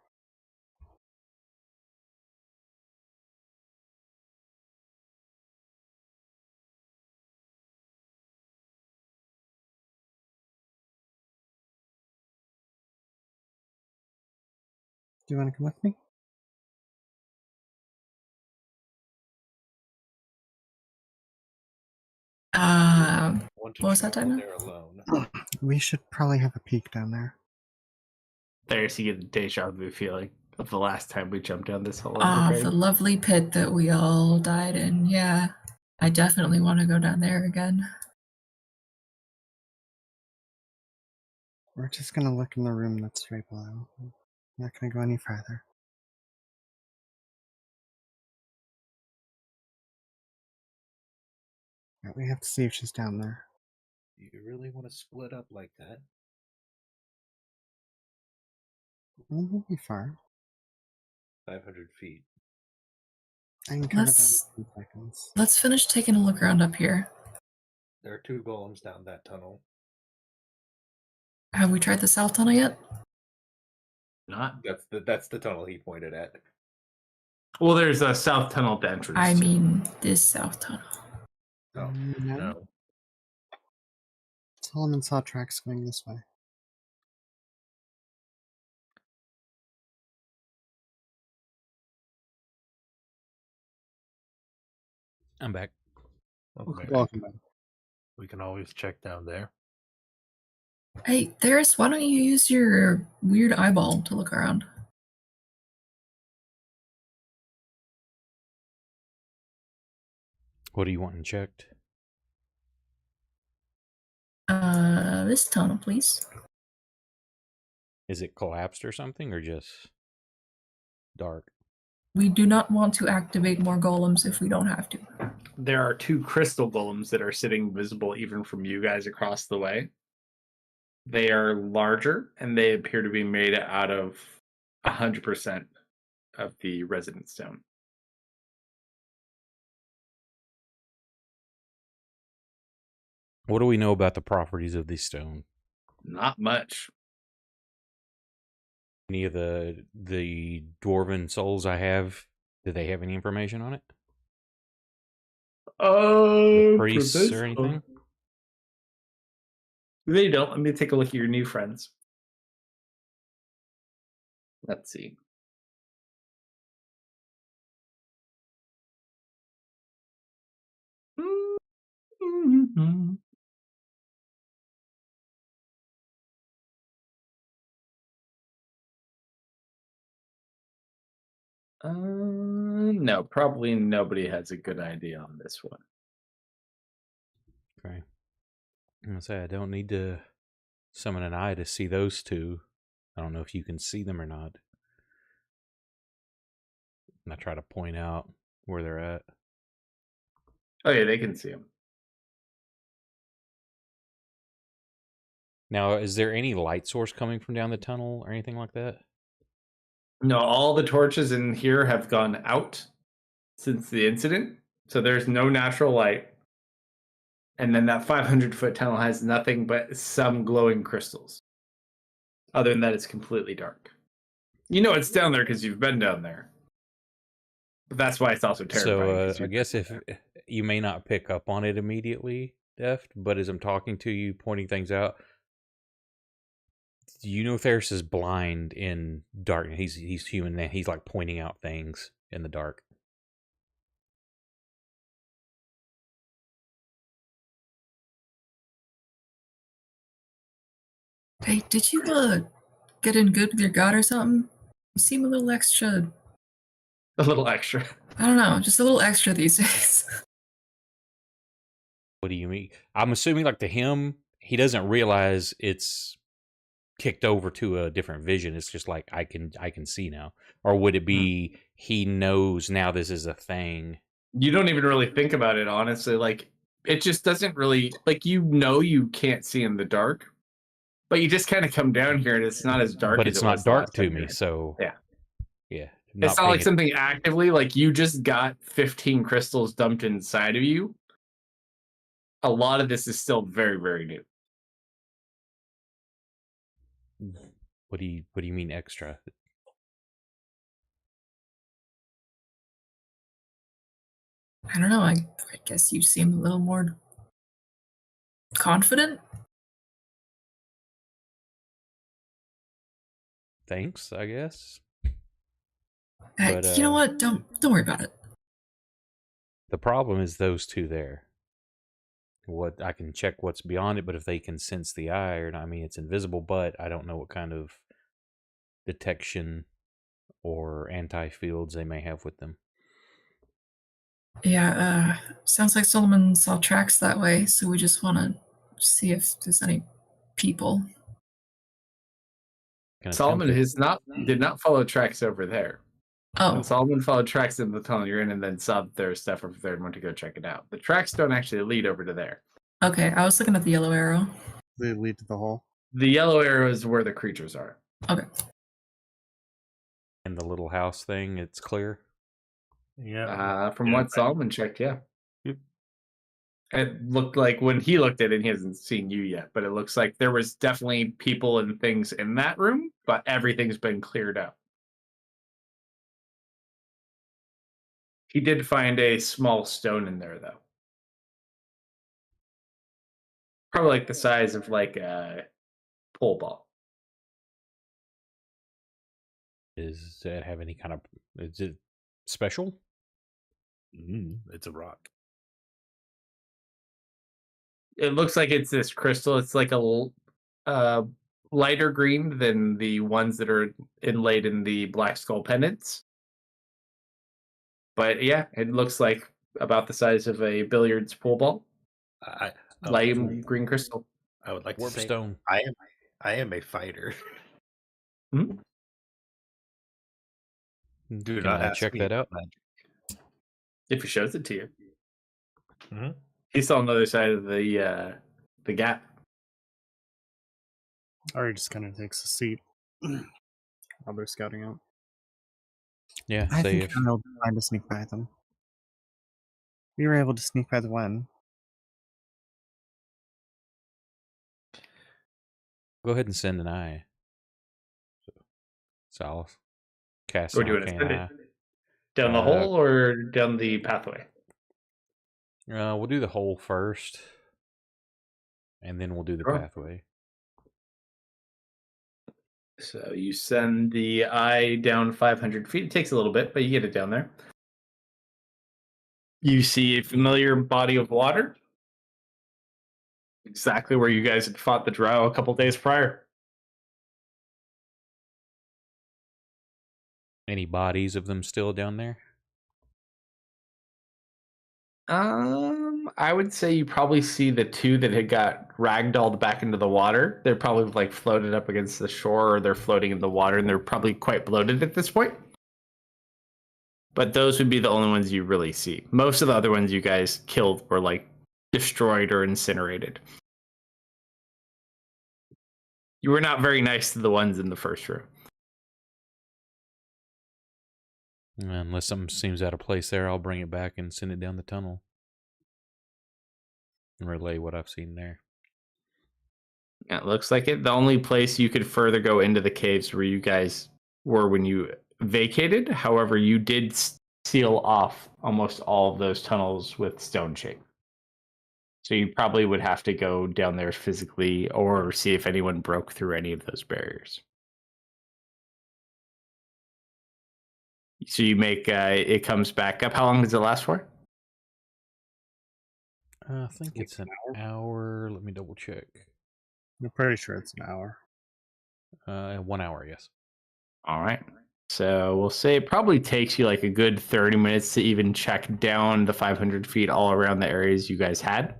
Do you want to come with me? Want to What was that travel time? there alone. We should probably have a peek down there. There's you get the deja vu feeling of the last time we jumped down this hole. The lovely pit that we all died in. Yeah, I definitely want to go down there again. We're just gonna look in the room that's right below. I'm not gonna go any further. Yeah, we have to see if she's down there. You really want to split up like that? It won't be far. 500 feet. I can cover that Let's- in 2 seconds. Let's finish taking a look around up here. There are 2 golems down that tunnel. Have we tried the south tunnel yet? Not That's the tunnel he pointed at. well. There's a south tunnel at the entrance. I too. mean, this south tunnel. Oh, No. no. Solomon saw tracks going this way. I'm back. Okay. Welcome back. We can always check down there. Hey, Theris, why don't you use your weird eyeball to look around? What are you wanting checked? This tunnel, please. Is it collapsed or something, or just dark? We do not want to activate more golems if we don't have to. There are 2 crystal golems that are sitting visible even from you guys across the way. They are larger, and they appear to be made out of 100% of the resident stone. What do we know about the properties of this stone? Not much. Any of the dwarven souls I have, do they have any information on it? The priests or anything? They don't. Let me take a look at your new friends. Let's see. No, probably nobody has a good idea on this one. Okay. I'm gonna say I don't need to summon an eye to see those two. I don't know if you can see them or not. And I try to point out where they're at. Oh yeah, they can see them. Now, is there any light source coming from down the tunnel or anything like that? No, all the torches in here have gone out since the incident, so there's no natural light. And then that 500-foot tunnel has nothing but some glowing crystals. Other than that, it's completely dark. You know it's down there because you've been down there. But that's why it's also terrifying. So I guess if you may not pick up on it immediately, Deft, but as I'm talking to you, pointing things out, you know Ferris is blind in darkness. He's human, and he's like pointing out things in the dark. Hey, did you get in good with your god or something? You seem a little extra. A little extra. I don't know, just a little extra these days. What do you mean? I'm assuming, like, to him, he doesn't realize it's kicked over to a different vision. It's just like I can see now. Or would it be he knows now this is a thing? You don't even really think about it, honestly. Like, it just doesn't really, like, you can't see in the dark, but you just kind of come down here and it's not as dark. But as it's it not was the dark last to time me, you- so Yeah. yeah. It's not like something actively, like you just got 15 crystals dumped inside of you. A lot of this is still very, very new. What do you mean extra? I don't know, I guess you seem a little more confident? Thanks, I guess. Hey, But, you know what? Don't worry about it. The problem is those two there. What I can check what's beyond it, but if they can sense the eye or not, I mean, it's invisible, but I don't know what kind of detection or anti-fields they may have with them. Yeah, sounds like Solomon saw tracks that way, so we just want to see if there's any people. Can Solomon attempt did not follow tracks over there. Oh, And Solomon followed tracks in the tunnel you're in and then saw that there was stuff over there and went to go check it out. The tracks don't actually lead over to there. okay, I was looking at the yellow arrow. They lead to the hall. The yellow arrow is where the creatures are. Okay. in the little house thing. It's clear. Yeah. From what Solomon checked, yeah. Yep. It looked like when he looked at it, he hasn't seen you yet, but it looks like there was definitely people and things in that room, but everything's been cleared out. He did find a small stone in there, though. Probably like the size of like a pole ball. Does it have any kind of? Is it special? It's a rock. It looks like it's this crystal. It's like a lighter green than the ones that are inlaid in the black skull pendants. But yeah, it looks like about the size of a billiards pool ball. I Light green crystal. I would like to Warp say stone. I am a fighter. Hmm? Do Can not I ask check me that out? magic. If he shows it to you. Mhm. He's on the other side of the gap. Ari just kind of takes a seat while they're scouting out. Yeah, I say think if I'll try to sneak by them. We were able to sneak by the one. go ahead and send an eye. So I'll cast Where an do you want to arcane send eye. it? Down the hole or down the pathway? We'll do the hole first, and then we'll do the Sure. pathway. So you send the eye down 500 feet. It takes a little bit, but you get it down there. You see a familiar body of water. Exactly where you guys had fought the drow a couple days prior. Any bodies of them still down there? I would say you probably see the two that had got ragdolled back into the water. They're probably like floated up against the shore, or they're floating in the water, and they're probably quite bloated at this point. But those would be the only ones you really see. Most of the other ones you guys killed were like destroyed or incinerated. You were not very nice to the ones in the first room. Unless something seems out of place there, I'll bring it back and send it down the tunnel and relay what I've seen there. Yeah, it looks like it. The only place you could further go into the caves where you guys were when you vacated. However, you did seal off almost all of those tunnels with stone shape. So you probably would have to go down there physically or see if anyone broke through any of those barriers. So you make it comes back up. How long does it last for? I think it's an hour. Let me double check. I'm pretty sure it's an hour. 1 hour, yes. All right. So we'll say it probably takes you like a good 30 minutes to even check down the 500 feet all around the areas you guys had.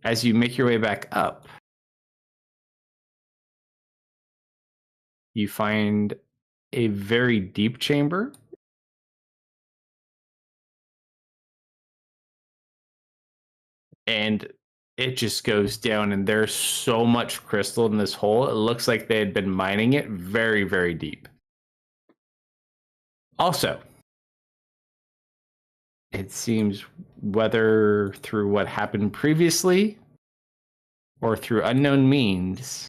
As you make your way back up, you find a very deep chamber. And it just goes down, and there's so much crystal in this hole. It looks like they had been mining it very, very deep. Also, it seems whether through what happened previously or through unknown means,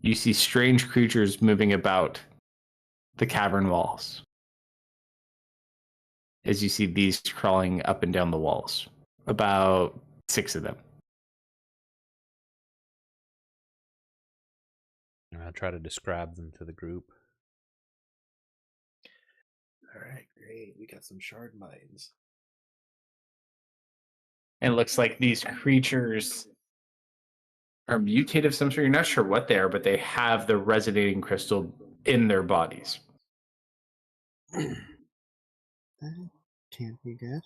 you see strange creatures moving about the cavern walls. As you see these crawling up and down the walls, about 6 of them. I'll try to describe them to the group. All right, great. We got some shard mines. And it looks like these creatures are mutated of some sort. You're not sure what they are, but they have the resonating crystal in their bodies. That can't be good.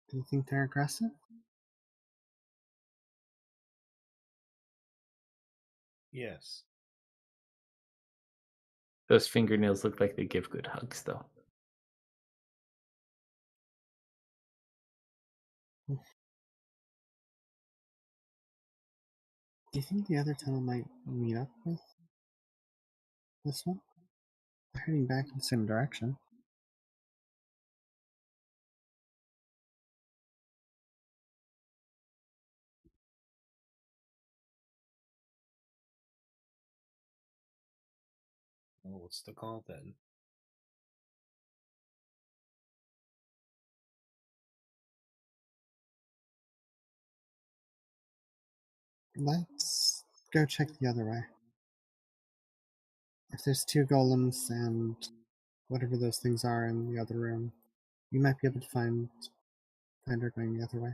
Do you think they're aggressive? Yes. Those fingernails look like they give good hugs, though. Do you think the other tunnel might meet up with this one? They're heading back in the same direction. Well, what's the call then? Let's go check the other way. If there's 2 golems and whatever those things are in the other room, you might be able to find her going the other way.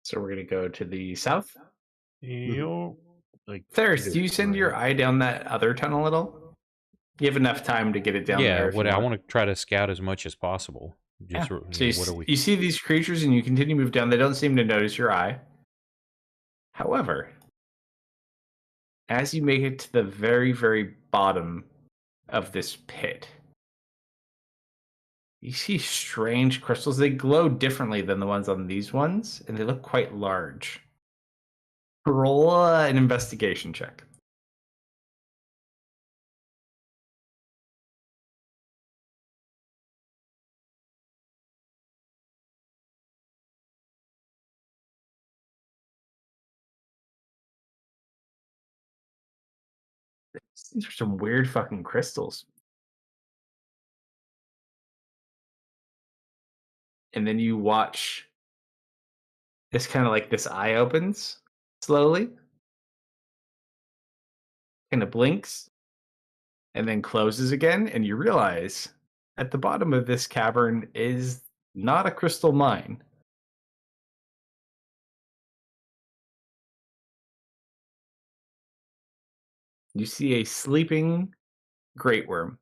So we're going to go to the south. Yo. Like, Thirst, do you send your eye down that other tunnel at all? You have enough time to get it down Yeah, there. I want to try to scout as much as possible. Yeah. Just So what are we? you see these creatures and you continue to move down. They don't seem to notice your eye. However, as you make it to the very, very bottom of this pit, You see strange crystals. They glow differently than the ones on these ones, and they look quite large. Roll an investigation check. These are some weird fucking crystals. And then you watch this kind of like this eye opens slowly, kind of blinks, and then closes again. And you realize at the bottom of this cavern is not a crystal mine. You see a sleeping great worm.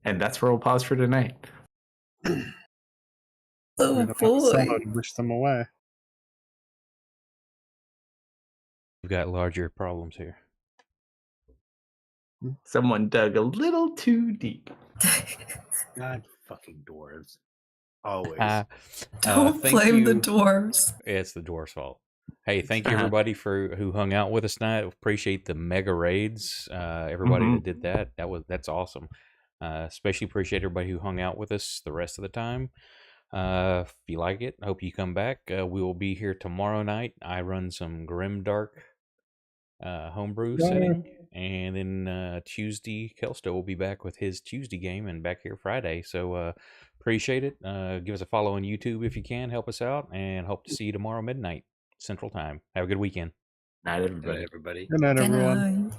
And that's where we'll pause for tonight. Oh We're gonna have somebody wish them away. We've got larger problems here. Someone dug a little too deep. God fucking dwarves. Always. Don't Thank blame the you. dwarves. It's the dwarf's fault. Hey, thank you everybody for who hung out with us tonight. Appreciate the mega raids. Everybody that did that's awesome. Especially appreciate everybody who hung out with us the rest of the time. If you like it, I hope you come back. We will be here tomorrow night. I run some grimdark homebrew setting, and then Tuesday Kelsto will be back with his Tuesday game, and back here Friday. So appreciate it. Give us a follow on YouTube if you can, help us out, and hope to see you tomorrow midnight Central Time. Have a good weekend. Night, Good everybody. night, everybody. Good night, Good everyone. night.